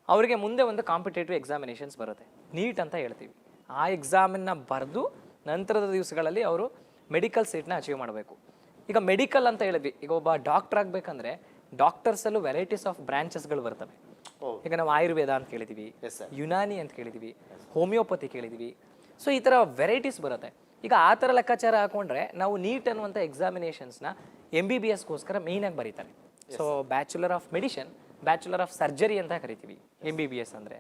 ಅವರಿಗೆ ಮುಂದೆ ಒಂದು ಕಾಂಪಿಟೇಟಿವ್ ಎಕ್ಸಾಮಿನೇಷನ್ಸ್ ಬರುತ್ತೆ, ನೀಟ್ ಅಂತ ಹೇಳ್ತೀವಿ. ಆ ಎಕ್ಸಾಮನ್ನು ಬರೆದು ನಂತರದ ದಿವಸಗಳಲ್ಲಿ ಅವರು ಮೆಡಿಕಲ್ ಸೀಟ್ನ ಅಚೀವ್ ಮಾಡಬೇಕು. ಈಗ ಮೆಡಿಕಲ್ ಅಂತ ಹೇಳಿದ್ವಿ, ಈಗ ಒಬ್ಬ ಡಾಕ್ಟರ್ ಆಗಬೇಕಂದ್ರೆ ಡಾಕ್ಟರ್ಸಲ್ಲೂ ವೆರೈಟೀಸ್ ಆಫ್ ಬ್ರಾಂಚಸ್ಗಳು ಬರ್ತವೆ. ಈಗ ನಾವು ಆಯುರ್ವೇದ ಅಂತ ಕೇಳಿದ್ದೀವಿ, ಯುನಾನಿ ಅಂತ ಕೇಳಿದ್ದೀವಿ, ಹೋಮಿಯೋಪತಿ ಕೇಳಿದ್ದೀವಿ. ಸೊ ಈ ಥರ ವೆರೈಟೀಸ್ ಬರುತ್ತೆ. ಈಗ ಆ ಥರ ಲೆಕ್ಕಾಚಾರ ಹಾಕೊಂಡ್ರೆ ನಾವು ನೀಟ್ ಅನ್ನುವಂಥ ಎಕ್ಸಾಮಿನೇಷನ್ಸ್ನ MBBSಗೋಸ್ಕರ ಮೇಯ್ನಾಗಿ ಬರೀತಾರೆ. So bachelor of medicine, bachelor of surgery ಅಂತ ಕರಿತೀವಿ MBBS ಅಂದರೆ.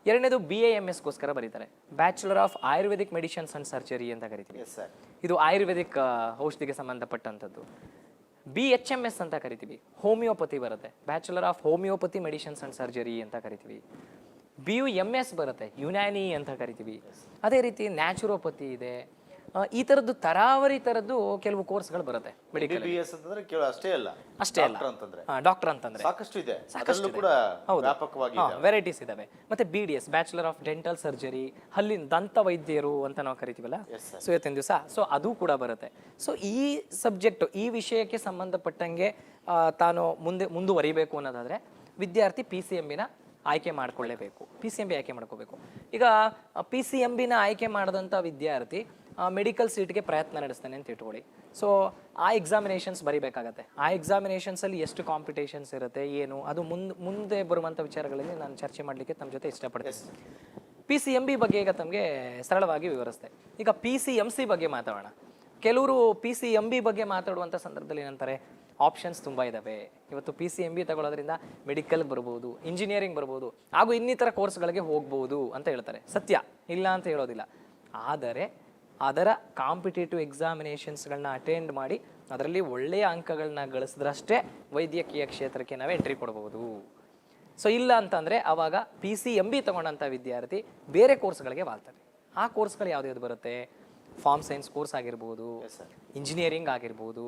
ಎರಡನೇದು BAMSಗೋಸ್ಕರ ಬರೀತಾರೆ, bachelor of Ayurvedic medicines and surgery ಅಂತ ಕರಿತೀವಿ. ಇದು ಆಯುರ್ವೇದಿಕ್ ಔಷಧಿಗೆ ಸಂಬಂಧಪಟ್ಟಂಥದ್ದು. BHMS ಅಂತ ಕರಿತೀವಿ, ಹೋಮಿಯೋಪತಿ ಬರುತ್ತೆ, bachelor of homeopathy medicines and surgery ಅಂತ ಕರಿತೀವಿ. BUMS ಬರುತ್ತೆ, ಯುನಾನಿ ಅಂತ ಕರಿತೀವಿ. ಅದೇ ರೀತಿ ನ್ಯಾಚುರೋಪತಿ ಇದೆ. ಈ ಥರದ್ದು ತರಾವರಿ ಥರದ್ದು ಕೆಲವು ಕೋರ್ಸ್ಗಳು ಬರುತ್ತೆ ಮೆಡಿಕಲ್. ಅಂತಂದ್ರೆ ಅಷ್ಟೇ ಅಲ್ಲ, ಡಾಕ್ಟರ್ ಅಂತಂದ್ರೆ ಸಾಕಷ್ಟು ಇದೆ, ಅದರಲ್ಲೂ ಕೂಡ ವ್ಯಾಪಕವಾಗಿ ವೆರೈಟೀಸ್ ಇದಾವೆ. ಮತ್ತೆ BDS, bachelor of dental surgery, ಹಲ್ಲಿನ ದಂತ ವೈದ್ಯರು ಅಂತ ನಾವು ಕರಿತೀವಲ್ಲ, ಸೊ ಇವತ್ತಿನ ದಿವಸ ಸೊ ಅದು ಕೂಡ ಬರುತ್ತೆ. ಸೊ ಈ ಸಬ್ಜೆಕ್ಟ್, ಈ ವಿಷಯಕ್ಕೆ ಸಂಬಂಧಪಟ್ಟಂಗೆ ತಾನು ಮುಂದುವರಿಬೇಕು ಅನ್ನೋದಾದ್ರೆ ವಿದ್ಯಾರ್ಥಿ PCMBನ ಆಯ್ಕೆ ಮಾಡ್ಕೊಳ್ಳೇಬೇಕು, PCMB ಆಯ್ಕೆ ಮಾಡ್ಕೋಬೇಕು. ಈಗ PCMBನ ಆಯ್ಕೆ ಮಾಡಿದಂಥ ವಿದ್ಯಾರ್ಥಿ ಮೆಡಿಕಲ್ ಸೀಟ್ಗೆ ಪ್ರಯತ್ನ ನಡೆಸ್ತಾನೆ ಅಂತ ಇಟ್ಕೊಳ್ಳಿ. ಸೊ ಆ ಎಕ್ಸಾಮಿನೇಷನ್ಸ್ ಬರೀಬೇಕಾಗತ್ತೆ. ಆ ಎಕ್ಸಾಮಿನೇಷನ್ಸಲ್ಲಿ ಎಷ್ಟು ಕಾಂಪಿಟೇಷನ್ಸ್ ಇರುತ್ತೆ, ಏನು, ಅದು ಮುಂದೆ ಬರುವಂಥ ವಿಚಾರಗಳಲ್ಲಿ ನಾನು ಚರ್ಚೆ ಮಾಡಲಿಕ್ಕೆ ತಮ್ಮ ಜೊತೆ ಇಷ್ಟಪಡ್ತೀನಿ. PCMB ಬಗ್ಗೆ ಈಗ ತಮಗೆ ಸರಳವಾಗಿ ವಿವರಿಸ್ತೆ. ಈಗ PCMC ಬಗ್ಗೆ ಮಾತಾಡೋಣ. ಕೆಲವರು PCMB ಬಗ್ಗೆ ಮಾತಾಡುವಂಥ ಸಂದರ್ಭದಲ್ಲಿ ಏನಂತಾರೆ, ಆಪ್ಷನ್ಸ್ ತುಂಬ ಇದ್ದಾವೆ. ಇವತ್ತು PCMB ತಗೊಳ್ಳೋದ್ರಿಂದ ಮೆಡಿಕಲ್ಗೆ ಬರ್ಬೋದು, ಇಂಜಿನಿಯರಿಂಗ್ ಬರ್ಬೋದು, ಹಾಗೂ ಇನ್ನಿತರ ಕೋರ್ಸ್ಗಳಿಗೆ ಹೋಗ್ಬೋದು ಅಂತ ಹೇಳ್ತಾರೆ. ಸತ್ಯ, ಇಲ್ಲ ಅಂತ ಹೇಳೋದಿಲ್ಲ. ಆದರೆ ಅದರ ಕಾಂಪಿಟೇಟಿವ್ ಎಕ್ಸಾಮಿನೇಷನ್ಸ್ಗಳನ್ನ ಅಟೆಂಡ್ ಮಾಡಿ ಅದರಲ್ಲಿ ಒಳ್ಳೆಯ ಅಂಕಗಳನ್ನ ಗಳಿಸಿದ್ರಷ್ಟೇ ವೈದ್ಯಕೀಯ ಕ್ಷೇತ್ರಕ್ಕೆ ನಾವು ಎಂಟ್ರಿ ಕೊಡ್ಬೋದು. ಸೊ ಇಲ್ಲ ಅಂತಂದರೆ ಆವಾಗ PCMB ತಗೊಂಡಂಥ ವಿದ್ಯಾರ್ಥಿ ಬೇರೆ ಕೋರ್ಸ್ಗಳಿಗೆ ವಾಲ್ತಾರೆ. ಆ ಕೋರ್ಸ್ಗಳು ಯಾವ್ದು ಬರುತ್ತೆ, ಫಾರ್ಮ್ ಸೈನ್ಸ್ ಕೋರ್ಸ್ ಆಗಿರ್ಬೋದು, ಸರ್. ಇಂಜಿನಿಯರಿಂಗ್ ಆಗಿರ್ಬೋದು.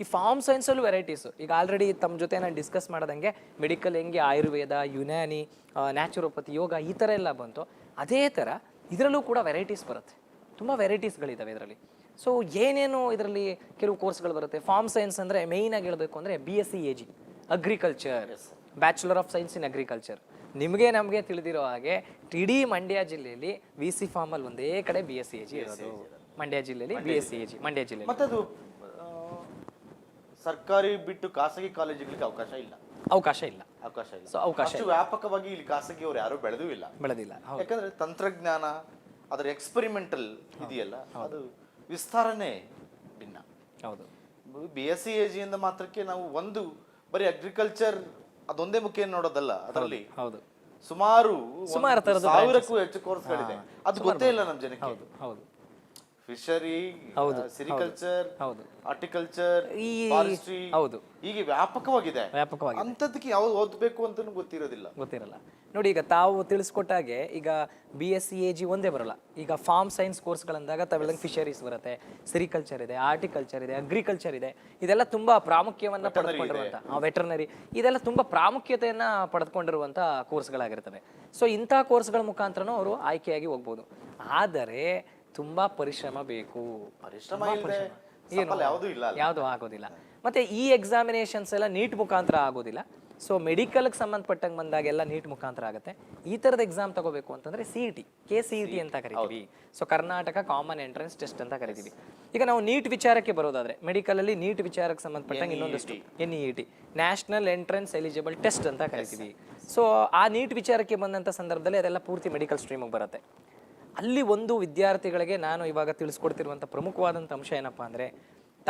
ಈ ಫಾರ್ಮ್ ಸೈನ್ಸಲ್ಲೂ ವೆರೈಟೀಸು. ಈಗ ಆಲ್ರೆಡಿ ತಮ್ಮ ಜೊತೆ ನಾನು ಡಿಸ್ಕಸ್ ಮಾಡ್ದಂಗೆ ಮೆಡಿಕಲ್ ಹೆಂಗೆ ಆಯುರ್ವೇದ, ಯುನಾನಿ, ನ್ಯಾಚುರೋಪತಿ, ಯೋಗ ಈ ಥರ ಎಲ್ಲ ಬಂತು, ಅದೇ ಥರ ಇದರಲ್ಲೂ ಕೂಡ ವೆರೈಟೀಸ್ ಬರುತ್ತೆ. ತುಂಬ ವೆರೈಟೀಸ್ಗಳಿದ್ದಾವೆ ಇದರಲ್ಲಿ. ಸೊ ಏನೇನು ಇದರಲ್ಲಿ ಕೆಲವು ಕೋರ್ಸ್ಗಳು ಬರುತ್ತೆ. ಫಾರ್ಮ್ ಸೈನ್ಸ್ ಅಂದರೆ ಮೇಯ್ನಾಗಿ ಹೇಳಬೇಕು ಅಂದರೆ BSc AG agriculture, bachelor of science in agriculture. ನಿಮಗೆ ನಮಗೆ ತಿಳಿದಿರೋ ಹಾಗೆ ಇಡೀ ಮಂಡ್ಯ ಜಿಲ್ಲೆಯಲ್ಲಿ VC ಫಾರ್ಮಲ್ಲಿ ಒಂದೇ ಕಡೆ BSc AG ಇರೋದು. ಮಂಡ್ಯ ಜಿಲ್ಲೆಯಲ್ಲಿ BSc AG ಮಂಡ್ಯ ಜಿಲ್ಲೆಯಲ್ಲಿ. ಮತ್ತೆ ಅದು ಸರ್ಕಾರಿ ಬಿಟ್ಟು ಖಾಸಗಿ ಕಾಲೇಜುಗಳಿಗೆ ಅವಕಾಶ ಇಲ್ಲ. ಅವಕಾಶ ಇಲ್ಲ. ಸೊ ಅವಕಾಶ ಅಷ್ಟು ವ್ಯಾಪಕವಾಗಿ ಇಲ್ಲಿ ಖಾಸಗಿಯವರು ಯಾರು ಬೆಳೆದೂ ಇಲ್ಲ. ಬೆಳೆದಿಲ್ಲ. ಯಾಕಂದ್ರೆ ತಂತ್ರಜ್ಞಾನ ಅದರ ಎಕ್ಸ್ಪೆರಿಮೆಂಟಲ್ ಇದೆಯಲ್ಲ, ಅದು ವಿಸ್ತಾರನೇ ಭಿನ್ನ. ಹೌದು. BSc AG ಇಂದ ಮಾತ್ರಕ್ಕೆ ನಾವು ಒಂದು ಬರೀ ಅಗ್ರಿಕಲ್ಚರ್ ಅದೊಂದೇ ಮುಖ್ಯ ನೋಡೋದಲ್ಲ, ಅದರಲ್ಲಿ ಹೌದು ಸುಮಾರು ಥರದ 1000ಕ್ಕೂ ಹೆಚ್ಚು ಕೋರ್ಸ್ಗಳಿದೆ. ಅದು ಗೊತ್ತೇ ಇಲ್ಲ ನಮ್ಮ ಜನಕ್ಕೆ. ಹೌದು ಹೌದು. ಫಿಶರಿ, ಸಿರಿಕಲ್ಚರ್, ಹೌದು, ಹಾರ್ಟಿಕಲ್ಚರ್, ಈ ಫಾರೆಸ್ಟ್ರಿ, ಹೌದು, ಹೀಗೆ ವ್ಯಾಪಕವಾಗಿದೆ. ವ್ಯಾಪಕವಾಗಿ ಅಂತದಕ್ಕೆ ಯಾವ್ದು ಓದ್ಬೇಕು ಅಂತ ಗೊತ್ತಿರೋದಿಲ್ಲ. ಗೊತ್ತಿರಲ್ಲ. ನೋಡಿ, ಈಗ ತಾವು ತಿಳಿಸ್ಕೊಟ್ಟಾಗೆ ಈಗ BSc AG ಒಂದೇ ಬರಲ್ಲ. ಈಗ ಫಾರ್ಮ್ ಸೈನ್ಸ್ ಕೋರ್ಸ್ಗಳಂದಾಗ ತಾವೆಲ್ಲ ಫಿಶರೀಸ್ ಬರುತ್ತೆ, ಸಿರಿಕಲ್ಚರ್ ಇದೆ, ಹಾರ್ಟಿಕಲ್ಚರ್ ಇದೆ, ಅಗ್ರಿಕಲ್ಚರ್ ಇದೆ. ಇದೆಲ್ಲ ತುಂಬಾ ಪ್ರಾಮುಖ್ಯವನ್ನ ಪಡೆದುಕೊಂಡಿರುವಂಥ, ವೆಟರ್ನರಿ, ಇದೆಲ್ಲ ತುಂಬಾ ಪ್ರಾಮುಖ್ಯತೆಯನ್ನ ಪಡೆದುಕೊಂಡಿರುವಂಥ ಕೋರ್ಸ್ಗಳಾಗಿರ್ತವೆ. ಸೊ ಇಂಥ ಕೋರ್ಸ್ಗಳ ಮುಖಾಂತರನೂ ಅವರು ಆಯ್ಕೆಯಾಗಿ ಹೋಗ್ಬೋದು. ಆದರೆ ತುಂಬಾ ಪರಿಶ್ರಮ ಬೇಕು. ಯಾವುದು ಆಗೋದಿಲ್ಲ. ಮತ್ತೆ ಈ ಎಕ್ಸಾಮಿನೇಷನ್ಸ್ ಎಲ್ಲ ನೀಟ್ ಮುಖಾಂತರ ಆಗೋದಿಲ್ಲ. ಸೊ ಮೆಡಿಕಲ್ಗೆ ಸಂಬಂಧಪಟ್ಟಂಗೆ ಬಂದಾಗೆಲ್ಲ ನೀಟ್ ಮುಖಾಂತರ ಆಗುತ್ತೆ. ಈ ಥರದ ಎಕ್ಸಾಮ್ ತಗೋಬೇಕು ಅಂತಂದ್ರೆ CET, KCET ಅಂತ ಕರಿತೀವಿ. So Karnataka common entrance test ಅಂತ ಕರಿತೀವಿ. ಈಗ ನಾವು ನೀಟ್ ವಿಚಾರಕ್ಕೆ ಬರೋದಾದ್ರೆ, ಮೆಡಿಕಲಲ್ಲಿ ನೀಟ್ ವಿಚಾರಕ್ಕೆ ಸಂಬಂಧಪಟ್ಟಂಗೆ ಇನ್ನೊಂದಷ್ಟು NEET, national entrance eligible test ಅಂತ ಕರಿತೀವಿ. ಸೊ ಆ ನೀಟ್ ವಿಚಾರಕ್ಕೆ ಬಂದಂಥ ಸಂದರ್ಭದಲ್ಲಿ ಅದೆಲ್ಲ ಪೂರ್ತಿ ಮೆಡಿಕಲ್ ಸ್ಟ್ರೀಮಿಗೆ ಬರುತ್ತೆ. ಅಲ್ಲಿ ಒಂದು ವಿದ್ಯಾರ್ಥಿಗಳಿಗೆ ನಾನು ಇವಾಗ ತಿಳಿಸ್ಕೊಡ್ತಿರುವಂಥ ಪ್ರಮುಖವಾದಂಥ ಅಂಶ ಏನಪ್ಪ ಅಂದರೆ,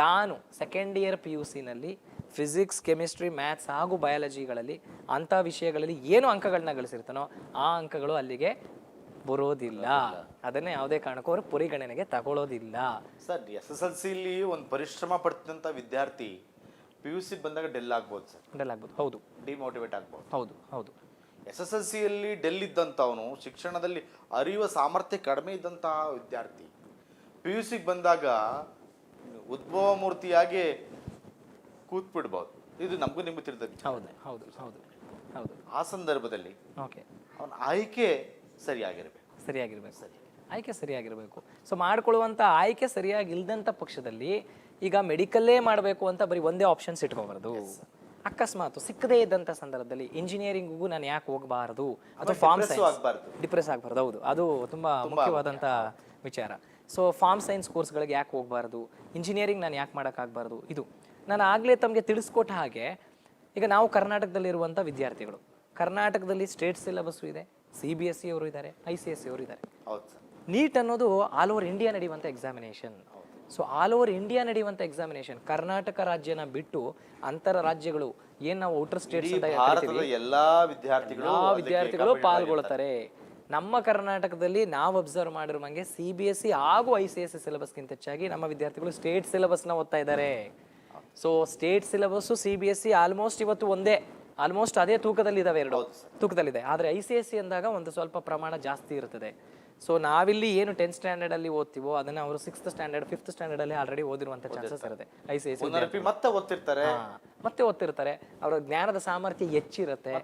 ತಾನು ಸೆಕೆಂಡ್ ಇಯರ್ PUCನಲ್ಲಿ ಫಿಸಿಕ್ಸ್, ಕೆಮಿಸ್ಟ್ರಿ, ಮ್ಯಾಥ್ಸ್ ಹಾಗೂ ಬಯಾಲಜಿಗಳಲ್ಲಿ ಅಂಥ ವಿಷಯಗಳಲ್ಲಿ ಏನು ಅಂಕಗಳನ್ನ ಗಳಿಸಿರ್ತಾನೋ ಆ ಅಂಕಗಳು ಅಲ್ಲಿಗೆ ಬರೋದಿಲ್ಲ. ಅದನ್ನೇ ಯಾವುದೇ ಕಾರಣಕ್ಕೂ ಅವರು ಪರಿಗಣನೆಗೆ ತಗೊಳ್ಳೋದಿಲ್ಲ. ಸರ್, SSLCಲಿ ಒಂದು ಪರಿಶ್ರಮ ಪಡ್ತಿದ್ದಂಥ ವಿದ್ಯಾರ್ಥಿ PUC ಬಂದಾಗ ಡೆಲ್ ಆಗ್ಬೋದು ಸರ್. ಡೆಲ್ ಆಗ್ಬೋದು. ಹೌದು. ಡಿಮೋಟಿವೇಟ್ ಆಗ್ಬೋದು. ಹೌದು ಹೌದು. SSLCಯಲ್ಲಿ ಡೆಲ್ ಇದ್ದಂಥವನು, ಶಿಕ್ಷಣದಲ್ಲಿ ಅರಿಯುವ ಸಾಮರ್ಥ್ಯ ಕಡಿಮೆ ಇದ್ದಂತಹ ವಿದ್ಯಾರ್ಥಿ PUCಗೆ ಬಂದಾಗ ಉದ್ಭವ ಮೂರ್ತಿಯಾಗಿ ಕೂತ್ಬಿಡ್ಬೋದು. ಇದು ನಮಗೂ ನಿಮಗೂ ತಿಳಿದ. ಹೌದು ಹೌದು ಹೌದು ಹೌದು. ಆ ಸಂದರ್ಭದಲ್ಲಿ ಓಕೆ, ಅವನ ಆಯ್ಕೆ ಸರಿಯಾಗಿರ್ಬೇಕು. ಸರಿ, ಆಯ್ಕೆ ಸರಿಯಾಗಿರಬೇಕು. ಸೊ ಮಾಡ್ಕೊಳ್ಳುವಂಥ ಆಯ್ಕೆ ಸರಿಯಾಗಿ ಇಲ್ದಂಥ ಪಕ್ಷದಲ್ಲಿ ಈಗ ಮೆಡಿಕಲ್ಲೇ ಮಾಡಬೇಕು ಅಂತ ಬರೀ ಒಂದೇ ಆಪ್ಷನ್ಸ್ ಇಟ್ಕೋಬಾರ್ದು. ಅಕಸ್ಮಾತ್ ಸಿಕ್ಕದೇ ಇದ್ದಂಥ ಸಂದರ್ಭದಲ್ಲಿ ಇಂಜಿನಿಯರಿಂಗಿಗೂ ನಾನು ಯಾಕೆ ಹೋಗಬಾರ್ದು, ಅಥವಾ ಫಾರ್ಮ್ ಸೈನ್ಸ್ ಡಿಪ್ರೆಸ್ ಆಗಬಾರ್ದು. ಹೌದು, ಅದು ತುಂಬ ಮುಖ್ಯವಾದಂಥ ವಿಚಾರ. ಸೊ ಫಾರ್ಮ್ ಸೈನ್ಸ್ ಕೋರ್ಸ್ಗಳಿಗೆ ಯಾಕೆ ಹೋಗಬಾರ್ದು, ಇಂಜಿನಿಯರಿಂಗ್ ನಾನು ಯಾಕೆ ಮಾಡೋಕ್ಕಾಗಬಾರ್ದು. ಇದು ನಾನು ಆಗಲೇ ತಮಗೆ ತಿಳಿಸ್ಕೊಟ್ಟ ಹಾಗೆ, ಈಗ ನಾವು ಕರ್ನಾಟಕದಲ್ಲಿರುವಂಥ ವಿದ್ಯಾರ್ಥಿಗಳು, ಕರ್ನಾಟಕದಲ್ಲಿ ಸ್ಟೇಟ್ ಸಿಲೆಬಸ್ಸು ಇದೆ, CBSE ಅವರು ಇದ್ದಾರೆ, ICSE ಅವರು ಇದ್ದಾರೆ. ನೀಟ್ ಅನ್ನೋದು ಆಲ್ ಓವರ್ ಇಂಡಿಯಾ ನಡೆಯುವಂಥ examination. So all over India ನಡೆಯುವಂಥ ಎಕ್ಸಾಮಿನೇಷನ್. ಕರ್ನಾಟಕ ರಾಜ್ಯನ ಬಿಟ್ಟು ಅಂತರ ರಾಜ್ಯಗಳು ಏನು ನಾವು ಔಟರ್ ಸ್ಟೇಟ್ಸ್ ಎಲ್ಲಾ ವಿದ್ಯಾರ್ಥಿಗಳು ಪಾಲ್ಗೊಳ್ತಾರೆ. ನಮ್ಮ ಕರ್ನಾಟಕದಲ್ಲಿ ನಾವು ಅಬ್ಸರ್ವ್ ಮಾಡಿರುವಂಗೆ CBSE ಹಾಗೂ ICSE ಸಿಲೆಬಸ್ಗಿಂತ ಹೆಚ್ಚಾಗಿ ನಮ್ಮ ವಿದ್ಯಾರ್ಥಿಗಳು ಸ್ಟೇಟ್ ಸಿಲೆಬಸ್ನ ಓದ್ತಾ ಇದ್ದಾರೆ. So state syllabus CBSE almost ಇವತ್ತು ಒಂದೇ, ಆಲ್ಮೋಸ್ಟ್ ಅದೇ ತೂಕದಲ್ಲಿದ್ದಾವೆ, ಎರಡು ತೂಕದಲ್ಲಿದೆ. ಆದರೆ ICSE ಅಂದಾಗ ಒಂದು ಸ್ವಲ್ಪ ಪ್ರಮಾಣ ಜಾಸ್ತಿ ಇರ್ತದೆ. ಸೊ ನಾವಿಲ್ಲಿ ಏನು 10th ಸ್ಟ್ಯಾಂಡರ್ಡಲ್ಲಿ ಓದ್ತೀವೋ ಅದನ್ನು ಅವರು 6th ಸ್ಟ್ಯಾಂಡರ್ಡ್ 5th ಸ್ಟ್ಯಾಂಡರ್ಡಲ್ಲಿ ಆಲ್ರೆಡಿ ಓದಿರುವಂಥ ಚಾನ್ಸಸ್ ಇರುತ್ತೆ. ICSE ಮತ್ತೆ ಓದ್ತಿರ್ತಾರೆ, ಅವರ ಜ್ಞಾನದ ಸಾಮರ್ಥ್ಯ ಹೆಚ್ಚಿರುತ್ತೆ.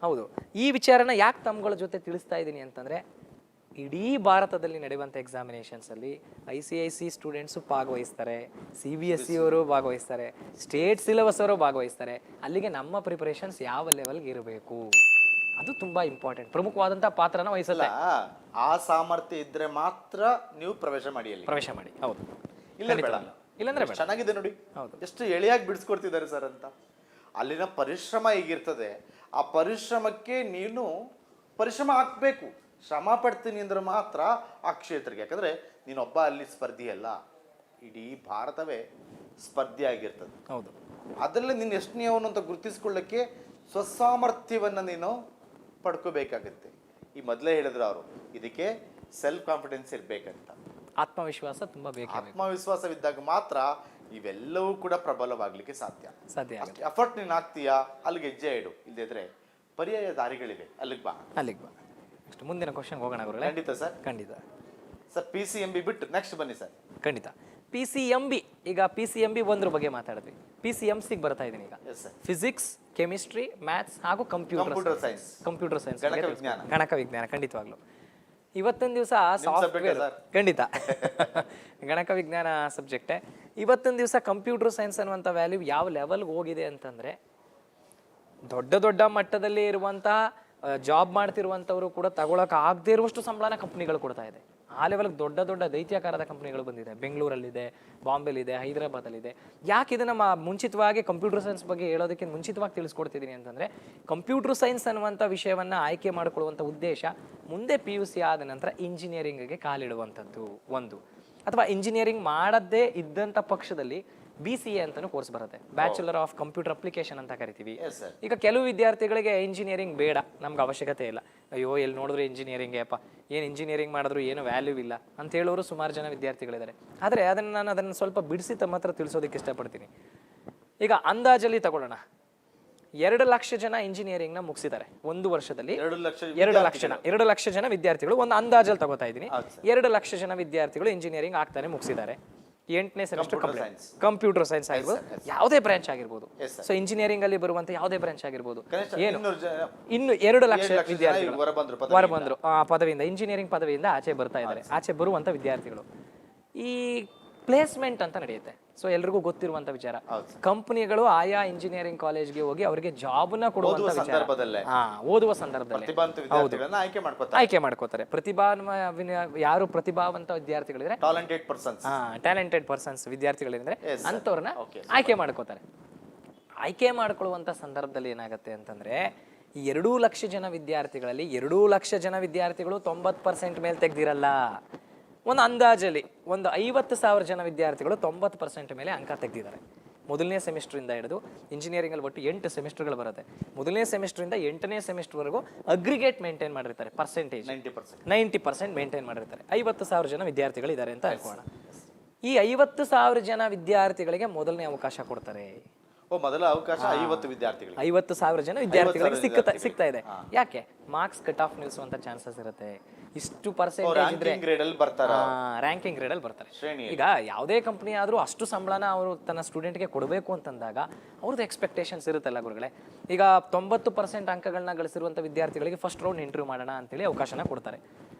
ಹೌದು. ಈ ವಿಚಾರನ ಯಾಕೆ ತಮ್ಮಗಳ ಜೊತೆ ತಿಳಿಸ್ತಾ ಇದ್ದೀನಿ ಅಂತಂದರೆ, ಇಡೀ ಭಾರತದಲ್ಲಿ ನಡೆಯುವಂಥ ಎಕ್ಸಾಮಿನೇಷನ್ಸಲ್ಲಿ ICIC ಸ್ಟೂಡೆಂಟ್ಸು ಭಾಗವಹಿಸ್ತಾರೆ, CBSE ಅವರು ಭಾಗವಹಿಸ್ತಾರೆ, ಸ್ಟೇಟ್ ಸಿಲೆಬಸ್ ಅವರು ಭಾಗವಹಿಸ್ತಾರೆ. ಅಲ್ಲಿಗೆ ನಮ್ಮ ಪ್ರಿಪರೇಷನ್ಸ್ ಯಾವ ಲೆವೆಲ್ಗೆ ಇರಬೇಕು, ಅದು ತುಂಬಾ ಇಂಪಾರ್ಟೆಂಟ್, ಪ್ರಮುಖವಾದಂತಹ ಪಾತ್ರನ ವಹಿಸುತ್ತೆ. ಆ ಸಾಮರ್ಥ್ಯ ಇದ್ರೆ ಮಾತ್ರ ನೀವು ಪ್ರವೇಶ ಮಾಡಿ. ಹೌದು. ಇಲ್ಲಂದ್ರೆ ಚೆನ್ನಾಗಿದೆ ನೋಡಿ, ಎಷ್ಟು ಎಳೆಯಾಗಿ ಬಿಡಿಸ್ಕೊಡ್ತಿದ್ದಾರೆ ಸರ್ ಅಂತ. ಅಲ್ಲಿನ ಪರಿಶ್ರಮ ಹೇಗಿರ್ತದೆ, ಆ ಪರಿಶ್ರಮಕ್ಕೆ ನೀನು ಪರಿಶ್ರಮ ಹಾಕ್ಬೇಕು. ಶ್ರಮ ಪಡ್ತೀನಿ ಅಂದ್ರೆ ಮಾತ್ರ ಆ ಕ್ಷೇತ್ರಕ್ಕೆ. ಯಾಕಂದ್ರೆ ನೀನೊಬ್ಬ ಅಲ್ಲಿ ಸ್ಪರ್ಧಿ ಅಲ್ಲ, ಇಡೀ ಭಾರತವೇ ಸ್ಪರ್ಧಿ ಆಗಿರ್ತದೆ. ಹೌದು. ಅದರಲ್ಲಿ ನೀನು ಎಷ್ಟನೇವನು ಅಂತ ಗುರುತಿಸ್ಕೊಳ್ಳಕ್ಕೆ ಸ್ವಸಾಮರ್ಥ್ಯವನ್ನು ನೀನು ಪಡ್ಕೋಬೇಕಾಗತ್ತೆ. ಈ ಮೊದಲೇ ಹೇಳಿದ್ರು ಅವರು, ಇದಕ್ಕೆ ಸೆಲ್ಫ್ ಕಾನ್ಫಿಡೆನ್ಸ್ ಇರ್ಬೇಕಂತ. ಆತ್ಮವಿಶ್ವಾಸ ತುಂಬಾ ಬೇಕು. ಆತ್ಮವಿಶ್ವಾಸವಿದ್ದಾಗ ಮಾತ್ರ ಇವೆಲ್ಲವೂ ಕೂಡ ಪ್ರಬಲವಾಗ್ಲಿಕ್ಕೆ ಸಾಧ್ಯ. ಎಫರ್ಟ್ ನೀನು ಹಾಕ್ತೀಯಾ, ಅಲ್ಲಿಗೆ ಹೆಜ್ಜೆ ಇಡು. ಇಲ್ಲದಿದ್ರೆ ಪರ್ಯಾಯ ದಾರಿಗಳಿವೆ, ಅಲ್ಲಿಗೆ ಬಾ. ಅಷ್ಟು ಮುಂದಿನ ಕ್ವಶನ್ ಹೋಗೋಣ ಗುರುಗಳೇ. ಖಂಡಿತ ಸರ್, ಖಂಡಿತ. ಸರ್ PCMB ಬಿಟ್ಟು ನೆಕ್ಸ್ಟ್ ಬನ್ನಿ ಸರ್. ಖಂಡಿತ. PCMB, ಈಗ PCMB ಒಂದ್ರ ಬಗ್ಗೆ ಮಾತಾಡಿದ್ವಿ. PCMCಗೆ ಬರ್ತಾ ಇದ್ದೀನಿ ಈಗ. Yes sir. Physics, chemistry, maths ಹಾಗೂ ಕಂಪ್ಯೂಟರ್ ಸೈನ್ಸ್, ಕಂಪ್ಯೂಟರ್ ಸೈನ್ಸ್, ಗಣಕ ವಿಜ್ಞಾನ. ಗಣಕ ವಿಜ್ಞಾನ ಖಂಡಿತವಾಗ್ಲು. ಇವತ್ತಿನ ದಿವಸ subject ಸಾಫ್ಟ್ವೇರ್, ಸರ್? ಖಂಡಿತ ಗಣಕ ವಿಜ್ಞಾನ ಸಬ್ಜೆಕ್ಟೇ. ಇವತ್ತಿನ ದಿವಸ ಕಂಪ್ಯೂಟರ್ ಸೈನ್ಸ್ ಅನ್ನುವಂಥ ವ್ಯಾಲ್ಯೂ ಯಾವ ಲೆವೆಲ್ಗೆ ಹೋಗಿದೆ ಅಂತಂದ್ರೆ, ದೊಡ್ಡ ದೊಡ್ಡ ಮಟ್ಟದಲ್ಲಿ ಇರುವಂತಹ ಜಾಬ್ ಮಾಡ್ತಿರುವಂಥವ್ರು ಕೂಡ ತಗೊಳಕ್ ಆಗದೆ ಇರುವಷ್ಟು ಸಂಬಳನ ಕಂಪ್ನಿಗಳು ಕೊಡ್ತಾ ಇದೆ. ಆ ಲೆವೆಲ್ಗೆ ದೊಡ್ಡ ದೊಡ್ಡ ದೈತ್ಯಾಕಾರದ ಕಂಪ್ನಿಗಳು ಬಂದಿದೆ. ಬೆಂಗಳೂರಲ್ಲಿದೆ, ಬಾಂಬೆಲಿದೆ, ಹೈದರಾಬಾದಲ್ಲಿದೆ. ಯಾಕೆ ಇದನ್ನ ಮುಂಚಿತವಾಗಿ ಕಂಪ್ಯೂಟರ್ ಸೈನ್ಸ್ ಬಗ್ಗೆ ಹೇಳೋದಕ್ಕೆ ಮುಂಚಿತವಾಗಿ ತಿಳಿಸ್ಕೊಡ್ತಿದ್ದೀನಿ ಅಂತಂದ್ರೆ, ಕಂಪ್ಯೂಟರ್ ಸೈನ್ಸ್ ಅನ್ನುವಂಥ ವಿಷಯವನ್ನ ಆಯ್ಕೆ ಮಾಡಿಕೊಳ್ಳುವಂಥ ಉದ್ದೇಶ ಮುಂದೆ PUC ಆದ ನಂತರ ಇಂಜಿನಿಯರಿಂಗ್ಗೆ ಕಾಲಿಡುವಂಥದ್ದು ಒಂದು, ಅಥವಾ ಇಂಜಿನಿಯರಿಂಗ್ ಮಾಡದೇ ಇದ್ದಂಥ ಪಕ್ಷದಲ್ಲಿ BCA ಅಂತಾನು ಕೋರ್ಸ್ ಬರುತ್ತೆ, ಬ್ಯಾಚುಲರ್ ಆಫ್ ಕಂಪ್ಯೂಟರ್ ಅಪ್ಲಿಕೇಶನ್ ಅಂತ ಕರಿತೀವಿ. Yes sir. ಈಗ ಕೆಲವು ವಿದ್ಯಾರ್ಥಿಗಳಿಗೆ ಇಂಜಿನಿಯರಿಂಗ್ ಬೇಡ, ನಮ್ಗೆ ಅವಶ್ಯಕತೆ ಇಲ್ಲ, ಅಯ್ಯೋ ಎಲ್ಲಿ ನೋಡಿದ್ರು ಇಂಜಿನಿಯರಿಂಗ್ ಅಪ್ಪ, ಏನು ಇಂಜಿನಿಯರಿಂಗ್ ಮಾಡಿದ್ರು ಏನು ವ್ಯಾಲ್ಯೂ ಇಲ್ಲ ಅಂತ ಹೇಳೋರು ಸುಮಾರು ಜನ ವಿದ್ಯಾರ್ಥಿಗಳಿದ್ದಾರೆ. ಆದರೆ ನಾನು ಅದನ್ನು ಸ್ವಲ್ಪ ಬಿಡಿಸಿ ತಮ್ಮ ಹತ್ರ ತಿಳಿಸೋದಕ್ಕೆ ಇಷ್ಟಪಡ್ತೀನಿ. ಈಗ ಅಂದಾಜಲ್ಲಿ ತಗೊಳ್ಳೋಣ, 2 ಲಕ್ಷ ಜನ ಇಂಜಿನಿಯರಿಂಗ್ನ ಮುಗಿಸಿದ್ದಾರೆ ಒಂದು ವರ್ಷದಲ್ಲಿ. 2 ಲಕ್ಷ ಜನ ವಿದ್ಯಾರ್ಥಿಗಳು ಒಂದು ಅಂದಾಜಲ್ಲಿ ತಗೋತಾ ಇದ್ದೀನಿ. 2 ಲಕ್ಷ ಜನ ವಿದ್ಯಾರ್ಥಿಗಳು ಇಂಜಿನಿಯರಿಂಗ್ ಆಗ್ತಾನೆ ಮುಗಿಸಿದ್ದಾರೆ. 8ನೇ ಸೆಮಿಸ್ಟರ್ ಕಂಪ್ಯೂಟರ್ ಸೈನ್ಸ್ ಆಗಿರ್ಬೋದು, ಯಾವುದೇ ಬ್ರಾಂಚ್ ಆಗಿರ್ಬೋದು. ಸೊ ಇಂಜಿನಿಯರಿಂಗ್ ಅಲ್ಲಿ ಬರುವಂತ ಯಾವುದೇ ಬ್ರಾಂಚ್ ಆಗಿರ್ಬೋದು. ಏನು ಇನ್ನು 2 ಲಕ್ಷ ವಿದ್ಯಾರ್ಥಿಗಳು ಹೊರಬಂದ್ರು ಆ ಪದವಿಯಿಂದ, ಇಂಜಿನಿಯರಿಂಗ್ ಪದವಿಯಿಂದ ಆಚೆ ಬರ್ತಾ ಇದ್ದಾರೆ. ಆಚೆ ಬರುವಂತ ವಿದ್ಯಾರ್ಥಿಗಳು ಈ ಪ್ಲೇಸ್ಮೆಂಟ್ ಅಂತ ನಡೆಯುತ್ತೆ. ಸೊ ಎಲ್ರಿಗೂ ಗೊತ್ತಿರುವಂತ ವಿಚಾರ, ಕಂಪನಿಗಳು ಆಯಾ ಇಂಜಿನಿಯರಿಂಗ್ ಕಾಲೇಜ್ಗೆ ಹೋಗಿ ಅವರಿಗೆ ಜಾಬ್ನ ಕೊಡುವಂತ ವಿಚಾರ. ಓದುವ ಸಂದರ್ಭದಲ್ಲಿ ಆಯ್ಕೆ ಮಾಡ್ಕೋತಾರೆ. ಯಾರು ಪ್ರತಿಭಾವಂತ ವಿದ್ಯಾರ್ಥಿಗಳಿದ್ರೆ, ಟ್ಯಾಲೆಂಟೆಡ್ ಪರ್ಸನ್ಸ್ ವಿದ್ಯಾರ್ಥಿಗಳಿದ್ರೆ ಅಂತವ್ರನ್ನ ಆಯ್ಕೆ ಮಾಡ್ಕೋತಾರೆ. ಆಯ್ಕೆ ಮಾಡ್ಕೊಳ್ಳುವಂತ ಸಂದರ್ಭದಲ್ಲಿ ಏನಾಗುತ್ತೆ ಅಂತಂದ್ರೆ, ಈ 2 ಲಕ್ಷ ಜನ ವಿದ್ಯಾರ್ಥಿಗಳಲ್ಲಿ 2 ಲಕ್ಷ ಜನ ವಿದ್ಯಾರ್ಥಿಗಳು 90% ಮೇಲೆ ತೆಗ್ದಿರಲ್ಲ. ಒಂದು ಅಂದಾಜಲ್ಲಿ ಒಂದು 50,000 ಜನ ವಿದ್ಯಾರ್ಥಿಗಳು 90% ಮೇಲೆ ಅಂಕ ತೆಗೆದಿದ್ದಾರೆ. ಮೊದಲನೇ ಸೆಮಿಸ್ಟ್ರಿಂದ ಹಿಡಿದು ಇಂಜಿನಿಯರಿಂಗಲ್ಲಿ ಒಟ್ಟು 8 ಸೆಮಿಸ್ಟರ್ಗಳು ಬರುತ್ತೆ. ಮೊದಲನೇ ಸೆಮಿಸ್ಟ್ರಿಂದ 8ನೇ ಸೆಮಿಸ್ಟರ್ವರೆಗೂ ಅಗ್ರಿಗೇಟ್ ಮೇಂಟೈನ್ ಮಾಡಿರ್ತಾರೆ, ಪರ್ಸೆಂಟೇಜ್ 90% ಮೇಂಟೈನ್ ಮಾಡಿರ್ತಾರೆ. 50,000 ಜನ ವಿದ್ಯಾರ್ಥಿಗಳಿದ್ದಾರೆ ಅಂತ ಅನ್ಕೋಣ. ಈ 50,000 ಜನ ವಿದ್ಯಾರ್ಥಿಗಳಿಗೆ ಮೊದಲನೇ ಅವಕಾಶ ಕೊಡ್ತಾರೆ. ಮೊದಲ ಅವಕಾಶ 50,000 ಜನ ವಿದ್ಯಾರ್ಥಿಗಳಿಗೆ ಸಿಗ್ತಾ ಇದೆ. ಯಾಕೆ? ಮಾರ್ಕ್ಸ್ ಕಟ್ ಆಫ್ ನಿಲ್ಲಿಸುವಂತ ಚಾನ್ಸಸ್ ಇರುತ್ತೆ. ಇಷ್ಟು ಪರ್ಸೆಂಟೇಜ್ ಇದ್ರೆ ರ್ಯಾಂಕಿಂಗ್ ಗ್ರೇಡ್ ಅಲ್ಲಿ ಬರ್ತಾರೆ. ಈಗ ಯಾವುದೇ ಕಂಪನಿ ಆದ್ರೂ ಅಷ್ಟು ಸಂಬಳನ ಅವರು ತನ್ನ ಸ್ಟೂಡೆಂಟ್ಗೆ ಕೊಡಬೇಕು ಅಂತಂದಾಗ ಅವ್ರದ್ದು ಎಕ್ಸ್ಪೆಕ್ಟೇಷನ್ಸ್ ಇರುತ್ತಲ್ಲ ಗುರುಗಳೇ. ಈಗ 90% ಅಂಕಗಳನ್ನ ಗಳಿಸಿರುವಂತ ವಿದ್ಯಾರ್ಥಿಗಳಿಗೆ ಫಸ್ಟ್ ರೌಂಡ್ ಇಂಟರ್ವ್ಯೂ ಮಾಡೋಣ ಅಂತೇಳಿ ಅವಕಾಶನ ಕೊಡ್ತಾರೆ.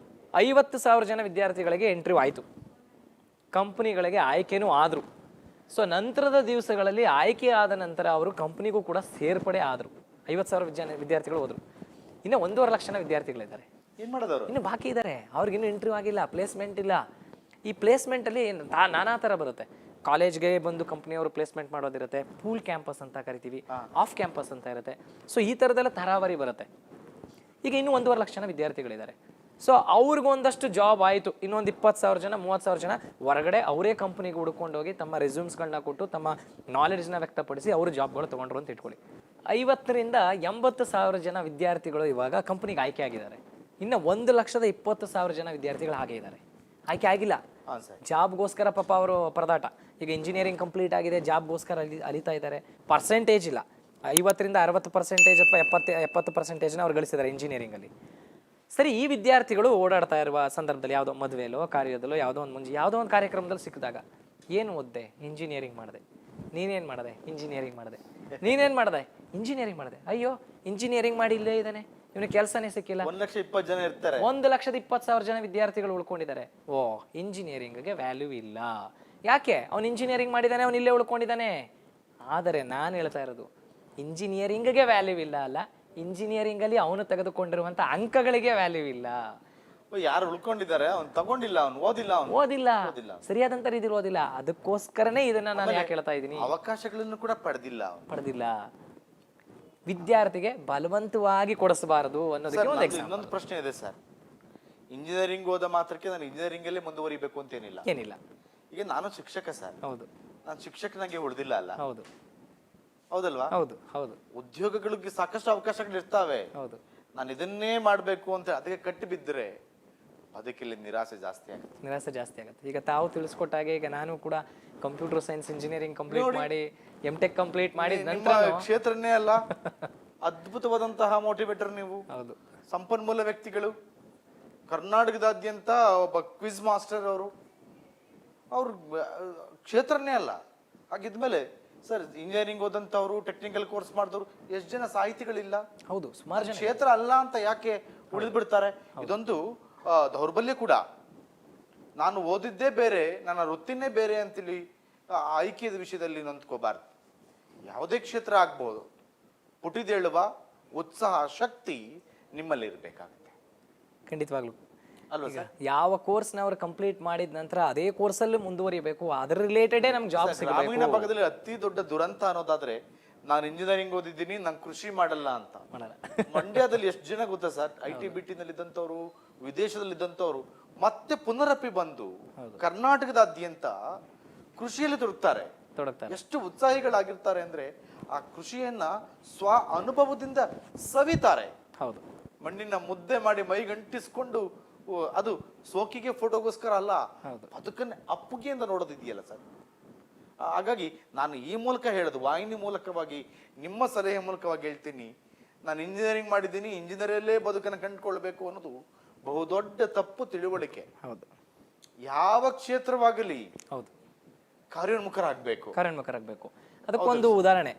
50,000 ಜನ ವಿದ್ಯಾರ್ಥಿಗಳಿಗೆ ಇಂಟರ್ವ್ಯೂ ಆಯ್ತು, ಕಂಪನಿಗಳಿಗೆ ಆಯ್ಕೆನೂ ಆದ್ರು. ಸೊ ನಂತರದ ದಿವಸಗಳಲ್ಲಿ ಆಯ್ಕೆ ಆದ ನಂತರ ಅವರು ಕಂಪನಿಗೂ ಕೂಡ ಸೇರ್ಪಡೆ ಆದರು. 50,000 ವಿದ್ಯಾರ್ಥಿಗಳು ಹೋದ್ರು. ಇನ್ನು 1.5 ಲಕ್ಷ ವಿದ್ಯಾರ್ಥಿಗಳಿದ್ದಾರೆ, ಇನ್ನು ಬಾಕಿ ಇದ್ದಾರೆ. ಅವ್ರಿಗಿನ್ನೂ ಇಂಟರ್ವ್ಯೂ ಆಗಿಲ್ಲ, ಪ್ಲೇಸ್ಮೆಂಟ್ ಇಲ್ಲ. ಈ ಪ್ಲೇಸ್ಮೆಂಟ್ ಅಲ್ಲಿ ನಾನಾ ಥರ ಬರುತ್ತೆ. ಕಾಲೇಜ್ಗೆ ಬಂದು ಕಂಪ್ನಿಯವರು ಪ್ಲೇಸ್ಮೆಂಟ್ ಮಾಡೋದಿರುತ್ತೆ, ಪೂಲ್ ಕ್ಯಾಂಪಸ್ ಅಂತ ಕರಿತೀವಿ, ಆಫ್ ಕ್ಯಾಂಪಸ್ ಅಂತ ಇರುತ್ತೆ. ಸೊ ಈ ಥರದೆಲ್ಲ ತರಾವರಿ ಬರುತ್ತೆ. ಈಗ ಇನ್ನೂ 1.5 ಲಕ್ಷ ವಿದ್ಯಾರ್ಥಿಗಳಿದ್ದಾರೆ. ಸೊ ಅವ್ರಿಗೊಂದಷ್ಟು ಜಾಬ್ ಆಯಿತು. ಇನ್ನೊಂದು 20,000 ಜನ 30,000 ಜನ ಹೊರಗಡೆ ಅವರೇ ಕಂಪ್ನಿಗೆ ಹುಡ್ಕೊಂಡು ಹೋಗಿ ತಮ್ಮ ರೆಸ್ಯೂಮ್ಸ್ಗಳನ್ನ ಕೊಟ್ಟು ತಮ್ಮ ನಾಲೆಡ್ಜ್ನ ವ್ಯಕ್ತಪಡಿಸಿ ಅವರು ಜಾಬ್ಗಳು ತೊಗೊಂಡ್ರು ಅಂತ ಇಟ್ಕೊಳ್ಳಿ. 50,000ರಿಂದ 80,000 ಜನ ವಿದ್ಯಾರ್ಥಿಗಳು ಇವಾಗ ಕಂಪ್ನಿಗೆ ಆಯ್ಕೆ ಆಗಿದ್ದಾರೆ. ಇನ್ನು 1,20,000 ಜನ ವಿದ್ಯಾರ್ಥಿಗಳು ಹಾಗೆ ಇದ್ದಾರೆ, ಆಯ್ಕೆ ಆಗಿಲ್ಲ. ಜಾಬ್ಗೋಸ್ಕರ ಪಾಪ ಅವರು ಪರದಾಟ. ಈಗ ಇಂಜಿನಿಯರಿಂಗ್ ಕಂಪ್ಲೀಟ್ ಆಗಿದೆ, ಜಾಬ್ಗೋಸ್ಕರ ಅಲಿತಾ ಇದ್ದಾರೆ. ಪರ್ಸೆಂಟೇಜ್ ಇಲ್ಲ, 50ರಿಂದ 60% ಅಥವಾ 70% ಅವ್ರು ಗಳಿಸಿದ್ದಾರೆ ಇಂಜಿನಿಯರಿಂಗಲ್ಲಿ. ಸರಿ, ಈ ವಿದ್ಯಾರ್ಥಿಗಳು ಓಡಾಡ್ತಾ ಇರುವ ಸಂದರ್ಭದಲ್ಲಿ ಯಾವುದೋ ಮದುವೆಲೋ ಕಾರ್ಯದಲ್ಲೋ ಯಾವುದೋ ಒಂದು ಕಾರ್ಯಕ್ರಮದಲ್ಲಿ ಸಿಕ್ಕಿದಾಗ, ಏನು ಓದ್ದೆ? ಇಂಜಿನಿಯರಿಂಗ್ ಮಾಡಿದೆ. ನೀನೇನು ಮಾಡಿದೆ? ಇಂಜಿನಿಯರಿಂಗ್ ಮಾಡಿದೆ. ನೀನೇನು ಮಾಡಿದೆ? ಇಂಜಿನಿಯರಿಂಗ್ ಮಾಡಿದೆ. ಅಯ್ಯೋ, ಇಂಜಿನಿಯರಿಂಗ್ ಮಾಡಿ ಇಲ್ಲೇ ಇದ್ದಾನೆ, ಇವನಿಗೆ ಕೆಲಸನೇ ಸಿಕ್ಕಿಲ್ಲ. 1,20,000 ಜನ ಇರ್ತಾರೆ, 1,20,000 ಜನ ವಿದ್ಯಾರ್ಥಿಗಳು ಉಳ್ಕೊಂಡಿದ್ದಾರೆ. ಓ, ಇಂಜಿನಿಯರಿಂಗ್ಗೆ ವ್ಯಾಲ್ಯೂ ಇಲ್ಲ. ಯಾಕೆ? ಅವ್ನು ಇಂಜಿನಿಯರಿಂಗ್ ಮಾಡಿದ್ದಾನೆ, ಅವ್ನು ಇಲ್ಲೇ ಉಳ್ಕೊಂಡಿದ್ದಾನೆ. ಆದರೆ ನಾನು ಹೇಳ್ತಾ ಇರೋದು, ಇಂಜಿನಿಯರಿಂಗ್ಗೆ ವ್ಯಾಲ್ಯೂ ಇಲ್ಲ ಅಲ್ಲ, ಇಂಜಿನಿಯರಿಂಗ್ ಅಲ್ಲಿ ಅವನು ತೆಗೆದುಕೊಂಡಿರುವಂತ ಅಂಕಗಳಿಗೆ ವ್ಯಾಲ್ಯೂ ಇಲ್ಲ. ಯಾರು ಉಳ್ಕೊಂಡಿದ್ದಾರೆ, ಅವ್ನು ತಗೊಂಡಿಲ್ಲ, ಅವ್ನು ಓದಿಲ್ಲ, ಸರಿಯಾದಂತ ರೀತಿ ಓದಿಲ್ಲ. ಅದಕ್ಕೋಸ್ಕರನೇ ಇದನ್ನ ನಾನು ಯಾಕೆ ಹೇಳ್ತಾ ಇದ್ದೀನಿ, ಅವಕಾಶಗಳನ್ನು ಕೂಡ ಪಡೆದಿಲ್ಲ. ವಿದ್ಯಾರ್ಥಿಗೆ ಬಲವಂತವಾಗಿ ಕೊಡಿಸಬಾರದು ಅನ್ನೋದಕ್ಕೆ ಒಂದು ಇನ್ನೊಂದು ಪ್ರಶ್ನೆ ಇದೆ ಸರ್. ಇಂಜಿನಿಯರಿಂಗ್ ಓದ ಮಾತ್ರಕ್ಕೆ ನಾನು ಇಂಜಿನಿಯರಿಂಗ್ ಅಲ್ಲೇ ಮುಂದುವರಿಬೇಕು ಅಂತೇನಿಲ್ಲ. ಏನಿಲ್ಲ. ಈಗ ನಾನು ಶಿಕ್ಷಕ ಸರ್. ಹೌದು. ನಾನು ಶಿಕ್ಷಕನಾಗೆ ಉಳಿದಿಲ್ಲ ಅಲ್ಲ. ಹೌದು. ಹೌದಲ್ವಾ? ಹೌದು. ಉದ್ಯೋಗಗಳಿಗೆ ಸಾಕಷ್ಟು ಅವಕಾಶಗಳು ಇರ್ತಾವೆ. ಹೌದು. ನಾನು ಇದನ್ನೇ ಮಾಡ್ಬೇಕು ಅಂತ ಅದಕ್ಕೆ ಕಟ್ಟಿ ಬಿದ್ದರೆ ಅದಕ್ಕೆ ನಿರಾಸೆ ಜಾಸ್ತಿ ಆಗುತ್ತೆ. ಈಗ ತಾವು ತಿಳಿಸ್ಕೊಟ್ಟಾಗೆ, ಈಗ ನಾನು ಕೂಡ ಕಂಪ್ಯೂಟರ್ ಸೈನ್ಸ್ ಇಂಜಿನಿಯರಿಂಗ್ ಕಂಪ್ಲೀಟ್ ಮಾಡಿ MTech ಕಂಪ್ಲೀಟ್ ಮಾಡಿದ ನಂತರ ಕ್ಷೇತ್ರನೇ ಅಲ್ಲ, ಅದ್ಭುತವಾದಂತಹ ಮೋಟಿವೇಟರ್ ನೀವು. ಹೌದು. ಸಂಪನ್ಮೂಲ ವ್ಯಕ್ತಿಗಳು. ಕರ್ನಾಟಕದಾದ್ಯಂತ ಒಬ್ಬ ಕ್ವಿಜ್ ಮಾಸ್ಟರ್ ಅವರು, ಅವ್ರ ಕ್ಷೇತ್ರನೇ ಅಲ್ಲ. ಹಾಗಿದ್ಮೇಲೆ ಸರ್ ಇಂಜಿನಿಯರಿಂಗ್ ಓದಂಥವ್ರು, ಟೆಕ್ನಿಕಲ್ ಕೋರ್ಸ್ ಮಾಡಿದವರು ಎಷ್ಟು ಜನ ಸಾಹಿತಿಗಳಿಲ್ಲ? ಹೌದು, ಸುಮಾರು ಜನ. ಕ್ಷೇತ್ರ ಅಲ್ಲ ಅಂತ ಯಾಕೆ ಉಳಿದು ಬಿಡ್ತಾರೆ? ಇದೊಂದು ದೌರ್ಬಲ್ಯ ಕೂಡ. ನಾನು ಓದಿದ್ದೇ ಬೇರೆ, ನನ್ನ ವೃತ್ತಿನೇ ಬೇರೆ ಅಂತೇಳಿ ಆಯ್ಕೆಯ ವಿಷಯದಲ್ಲಿ ನೊಂದ್ಕೋಬಾರ್ದು. ಯಾವುದೇ ಕ್ಷೇತ್ರ ಆಗ್ಬೋದು, ಪುಟಿದೇಳುವ ಉತ್ಸಾಹ, ಶಕ್ತಿ ನಿಮ್ಮಲ್ಲಿ ಇರಬೇಕಾಗುತ್ತೆ. ಖಂಡಿತವಾಗ್ಲು ಅಲ್ವಾ ಸರ್? ಯಾವ ಕೋರ್ಸ್ನ ಅವ್ರು ಕಂಪ್ಲೀಟ್ ಮಾಡಿದ ನಂತರ ಅದೇ ಕೋರ್ಸಲ್ಲಿ ಮುಂದುವರಿಬೇಕು, ಅದ್ರ ರಿಲೇಟೆಡೇ ನಮ್ಗೆ ಜಾಬ್ ಸಿಗಬೇಕು. ಗ್ರಾಮೀಣ ಭಾಗದಲ್ಲಿ ಅತಿ ದೊಡ್ಡ ದುರಂತ ಅನ್ನೋದಾದ್ರೆ, ನಾನು ಇಂಜಿನಿಯರಿಂಗ್ ಓದಿದ್ದೀನಿ, ನಂಗೆ ಕೃಷಿ ಮಾಡಲ್ಲ ಅಂತ. ಮಂಡ್ಯದಲ್ಲಿ ಎಷ್ಟು ಜನ ಗೊತ್ತಾ ಸರ್, IT-BT ನಲ್ಲಿ ಇದ್ದಂಥವ್ರು, ವಿದೇಶದಲ್ಲಿ ಇದ್ದಂಥವ್ರು ಮತ್ತೆ ಪುನರಪಿ ಬಂದು ಕರ್ನಾಟಕದಾದ್ಯಂತ ಕೃಷಿಯಲ್ಲಿ ತೊಡಗ್ತಾರೆ. ಎಷ್ಟು ಉತ್ಸಾಹಿಗಳಾಗಿರ್ತಾರೆ ಅಂದ್ರೆ, ಆ ಕೃಷಿಯನ್ನ ಸ್ವ ಅನುಭವದಿಂದ ಸವಿತಾರೆ. ಹೌದು, ಮಣ್ಣಿನ ಮುದ್ದೆ ಮಾಡಿ ಮೈಗಂಟಿಸ್ಕೊಂಡು, ಅದು ಸೋಕಿಗೆ ಫೋಟೋಗೋಸ್ಕರ ಅಲ್ಲ, ಅದಕ್ಕನ್ನೇ ಅಪ್ಪುಗೆಯಿಂದ ನೋಡೋದಿದೆಯಲ್ಲ ಸರ್. ಹಾಗಾಗಿ ನಾನು ಈ ಮೂಲಕ ಹೇಳೋದು, ವಾಹಿನಿ ಮೂಲಕವಾಗಿ, ನಿಮ್ಮ ಸಲಹೆ ಮೂಲಕವಾಗಿ ಹೇಳ್ತೀನಿ, ನಾನು ಇಂಜಿನಿಯರಿಂಗ್ ಮಾಡಿದ್ದೀನಿ, ಇಂಜಿನಿಯರಲ್ಲೇ ಬದುಕನ್ನು ಕಂಡುಕೊಳ್ಬೇಕು ಅನ್ನೋದು ಬಹುದೊಡ್ಡ ತಪ್ಪು ತಿಳುವಳಿಕೆ. ಹೌದು, ಯಾವ ಕ್ಷೇತ್ರವಾಗಲಿ ಹೌದು, ಕಾರ್ಯೋನ್ಮುಖರಾಗಬೇಕು. ಅದಕ್ಕೊಂದು ಉದಾಹರಣೆ,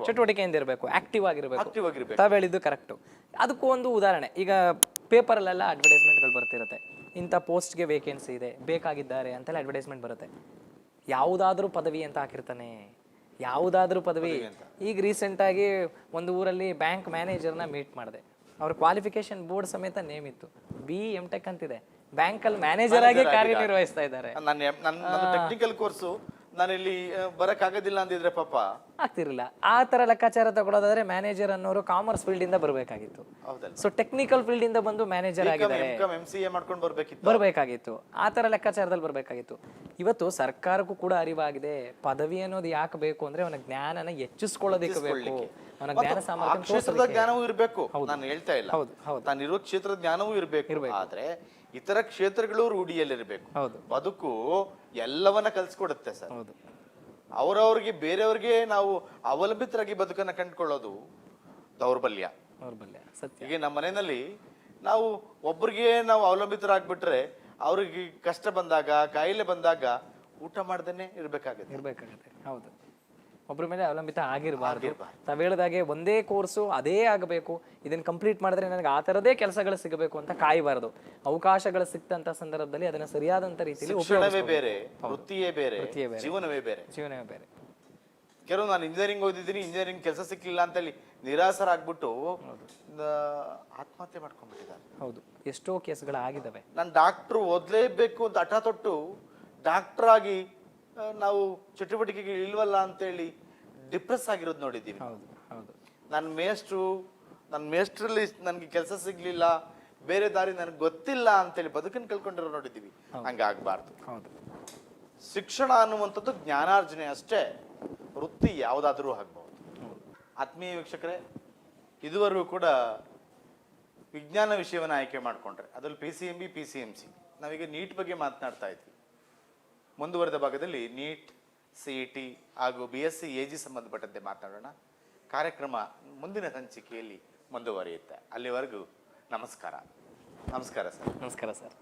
ಚಟುವಟಿಕೆಯಿಂದ ಇರಬೇಕು, ಆಕ್ಟಿವ್ ಆಗಿರ್ಬೇಕು. ಆಗಿರ್ಬೇಕು. ತಾವು ಹೇಳಿದ್ದು ಕರೆಕ್ಟು. ಅದಕ್ಕೂ ಒಂದು ಉದಾಹರಣೆ, ಈಗ ಪೇಪರಲ್ಲೆಲ್ಲ ಅಡ್ವರ್ಟೈಸ್ಮೆಂಟ್ಗಳು ಬರ್ತಿರುತ್ತೆ, ಇಂಥ ಪೋಸ್ಟ್ಗೆ ವೇಕೆನ್ಸಿ ಇದೆ, ಬೇಕಾಗಿದ್ದಾರೆ ಅಂತೆಲ್ಲ ಅಡ್ವರ್ಟೈಸ್ಮೆಂಟ್ ಬರುತ್ತೆ. ಯಾವುದಾದ್ರೂ ಪದವಿ ಅಂತ ಹಾಕಿರ್ತಾನೆ, ಯಾವುದಾದ್ರೂ ಪದವಿ. ಈಗ ರೀಸೆಂಟಾಗಿ ಒಂದು ಊರಲ್ಲಿ ಬ್ಯಾಂಕ್ ಮ್ಯಾನೇಜರ್ನ ಮೀಟ್ ಮಾಡಿದೆ. ಅವ್ರ ಕ್ವಾಲಿಫಿಕೇಶನ್ ಬೋರ್ಡ್ ಸಮೇತ ನೇಮ್ ಇತ್ತು, BM.Tech ಅಂತಿದೆ. ಬ್ಯಾಂಕಲ್ಲಿ ಮ್ಯಾನೇಜರ್ ಆಗಿ ಕಾರ್ಯನಿರ್ವಹಿಸ್ತಾ ಇದ್ದಾರೆ. ನನ್ನ ಟೆಕ್ನಿಕಲ್ ಕೋರ್ಸು ನಾನು ಇಲ್ಲಿ ಬರಕ್ ಆಗೋದಿಲ್ಲ ಅಂದಿದ್ರೆ ಪಾಪ ಆಗ್ತಿರ್ಲಿಲ್ಲ. ಆ ತರ ಲೆಕ್ಕಾಚಾರ ತಗೊಳ್ಳೋದಾದ್ರೆ ಮ್ಯಾನೇಜರ್ ಅನ್ನೋರು ಕಾಮರ್ಸ್ ಫೀಲ್ಡ್ ಇಂದ ಬರಬೇಕಾಗಿತ್ತು. ಸೊ ಟೆಕ್ನಿಕಲ್ ಫೀಲ್ಡ್ ಇಂದ ಬಂದು ಮ್ಯಾನೇಜರ್ ಆಗಿದ್ದಾರೆ, MCA ಮಾಡ್ಕೊಂಡು ಬರಬೇಕಾಗಿತ್ತು. ಆ ತರ ಲೆಕ್ಕಾಚಾರದಲ್ಲಿ ಬರಬೇಕಾಗಿತ್ತು. ಇವತ್ತು ಸರ್ಕಾರಕ್ಕೂ ಕೂಡ ಅರಿವಾಗಿದೆ, ಪದವಿ ಅನ್ನೋದು ಯಾಕೆ ಬೇಕು ಅಂದ್ರೆ ಅವನ ಜ್ಞಾನನ ಹೆಚ್ಚಿಸ್ಕೊಳ್ಳೋದಕ್ಕೆ ಬೇಕು, ಅವನ ಜ್ಞಾನ ಸಾಮರ್ಥ್ಯ, ಕ್ಷೇತ್ರದ ಜ್ಞಾನವೂ ಇರಬೇಕು. ನಾನು ಹೇಳ್ತಾ ಇಲ್ಲ, ಹೌದು ಹೌದು, ನಾನಿರೋ ಕ್ಷೇತ್ರದ ಜ್ಞಾನವೂ ಇರಬೇಕು. ಆದ್ರೆ ಇತರ ಕ್ಷೇತ್ರಗಳು ರೂಢಿಯಲ್ಲಿರ್ಬೇಕು. ಬದುಕು ಎಲ್ಲವನ್ನ ಕಲ್ಸ್ಕೊಡುತ್ತೆ ಸರ್. ಅವರವ್ರಿಗೆ, ಬೇರೆಯವ್ರಿಗೆ ನಾವು ಅವಲಂಬಿತರಾಗಿ ಬದುಕನ್ನ ಕಂಡುಕೊಳ್ಳೋದು ದೌರ್ಬಲ್ಯ. ಸತ್ಯ. ಈಗ ನಮ್ಮ ಮನೆಯಲ್ಲಿ ನಾವು ಒಬ್ರಿಗೆ ನಾವು ಅವಲಂಬಿತರಾಗ್ಬಿಟ್ರೆ, ಅವ್ರಿಗೆ ಕಷ್ಟ ಬಂದಾಗ, ಕಾಯಿಲೆ ಬಂದಾಗ ಊಟ ಮಾಡ್ದೇನೆ ಇರ್ಬೇಕಾಗತ್ತೆ. ಹೌದು, ಒಬ್ಬರ ಮೇಲೆ ಅವಲಂಬಿತ ಆಗಿರಬಾರ್ದು. ತಾವು ಹೇಳಿದಾಗೆ ಒಂದೇ ಕೋರ್ಸು ಅದೇ ಆಗಬೇಕು, ಇದನ್ನ ಕಂಪ್ಲೀಟ್ ಮಾಡಿದ್ರೆ ನನಗೆ ಆ ಥರದೇ ಕೆಲಸಗಳು ಸಿಗಬೇಕು ಅಂತ ಕಾಯಬಾರದು. ಅವಕಾಶಗಳು ಸಿಕ್ತಂತ ಸಂದರ್ಭದಲ್ಲಿ ಅದನ್ನ ಸರಿಯಾದಂತ ರೀತಿಯಲ್ಲಿ ವೃತ್ತಿಯೇ ಬೇರೆ, ಜೀವನವೇ ಬೇರೆ. ಕೆಲವು ನಾನು ಇಂಜಿನಿಯರಿಂಗ್ ಓದಿದ್ದೀನಿ, ಇಂಜಿನಿಯರಿಂಗ್ ಕೆಲಸ ಸಿಕ್ಲಿಲ್ಲ ಅಂತೇಳಿ ನಿರಾಸರಾಗ್ಬಿಟ್ಟು ಆತ್ಮಹತ್ಯೆ ಮಾಡ್ಕೊಂಡ್ಬಿಟ್ಟಿದ್ದಾರೆ. ಹೌದು, ಎಷ್ಟೋ ಕೇಸ್ಗಳಾಗಿದ್ದಾವೆ. ನಾನು ಡಾಕ್ಟ್ರು ಓದ್ಲೇಬೇಕು ಅಂತ ಹಠ ತೊಟ್ಟು ಡಾಕ್ಟರ್ ಆಗಿ ನಾವು ಚಟುವಟಿಕೆಗೆ ಇಲ್ವಲ್ಲ ಅಂತೇಳಿ ಡಿಪ್ರೆಸ್ ಆಗಿರೋದು ನೋಡಿದ್ದೀವಿ. ನನ್ನ ಮೇಸ್ಟ್ರಲ್ಲಿ ನನಗೆ ಕೆಲಸ ಸಿಗ್ಲಿಲ್ಲ, ಬೇರೆ ದಾರಿ ನನಗೆ ಗೊತ್ತಿಲ್ಲ ಅಂತೇಳಿ ಬದುಕನ್ನು ಕಳ್ಕೊಂಡಿರೋ ನೋಡಿದ್ದೀವಿ. ಹಂಗಾಗಬಾರ್ದು. ಶಿಕ್ಷಣ ಅನ್ನುವಂಥದ್ದು ಜ್ಞಾನಾರ್ಜನೆ ಅಷ್ಟೇ, ವೃತ್ತಿ ಯಾವುದಾದ್ರೂ ಆಗ್ಬಹುದು. ಆತ್ಮೀಯ ವೀಕ್ಷಕರೇ, ಇದುವರೆಗೂ ಕೂಡ ವಿಜ್ಞಾನ ವಿಷಯವನ್ನು ಆಯ್ಕೆ ಮಾಡಿಕೊಂಡ್ರೆ, ಅದರಲ್ಲಿ PCMB, PCMC, ನಾವೀಗ ನೀಟ್ ಬಗ್ಗೆ ಮಾತನಾಡ್ತಾ ಇದ್ವಿ. ಮುಂದುವರೆದ ಭಾಗದಲ್ಲಿ ನೀಟ್, CET ಹಾಗೂ BSc AG ಸಂಬಂಧಪಟ್ಟಂತೆ ಮಾತನಾಡೋಣ. ಕಾರ್ಯಕ್ರಮ ಮುಂದಿನ ಸಂಚಿಕೆಯಲ್ಲಿ ಮುಂದುವರಿಯುತ್ತೆ. ಅಲ್ಲಿವರೆಗೂ ನಮಸ್ಕಾರ. ನಮಸ್ಕಾರ ಸರ್.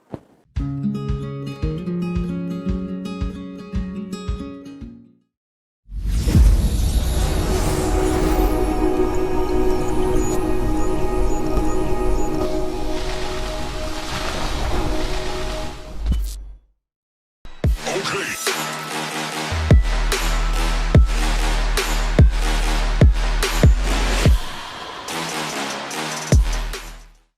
Okay.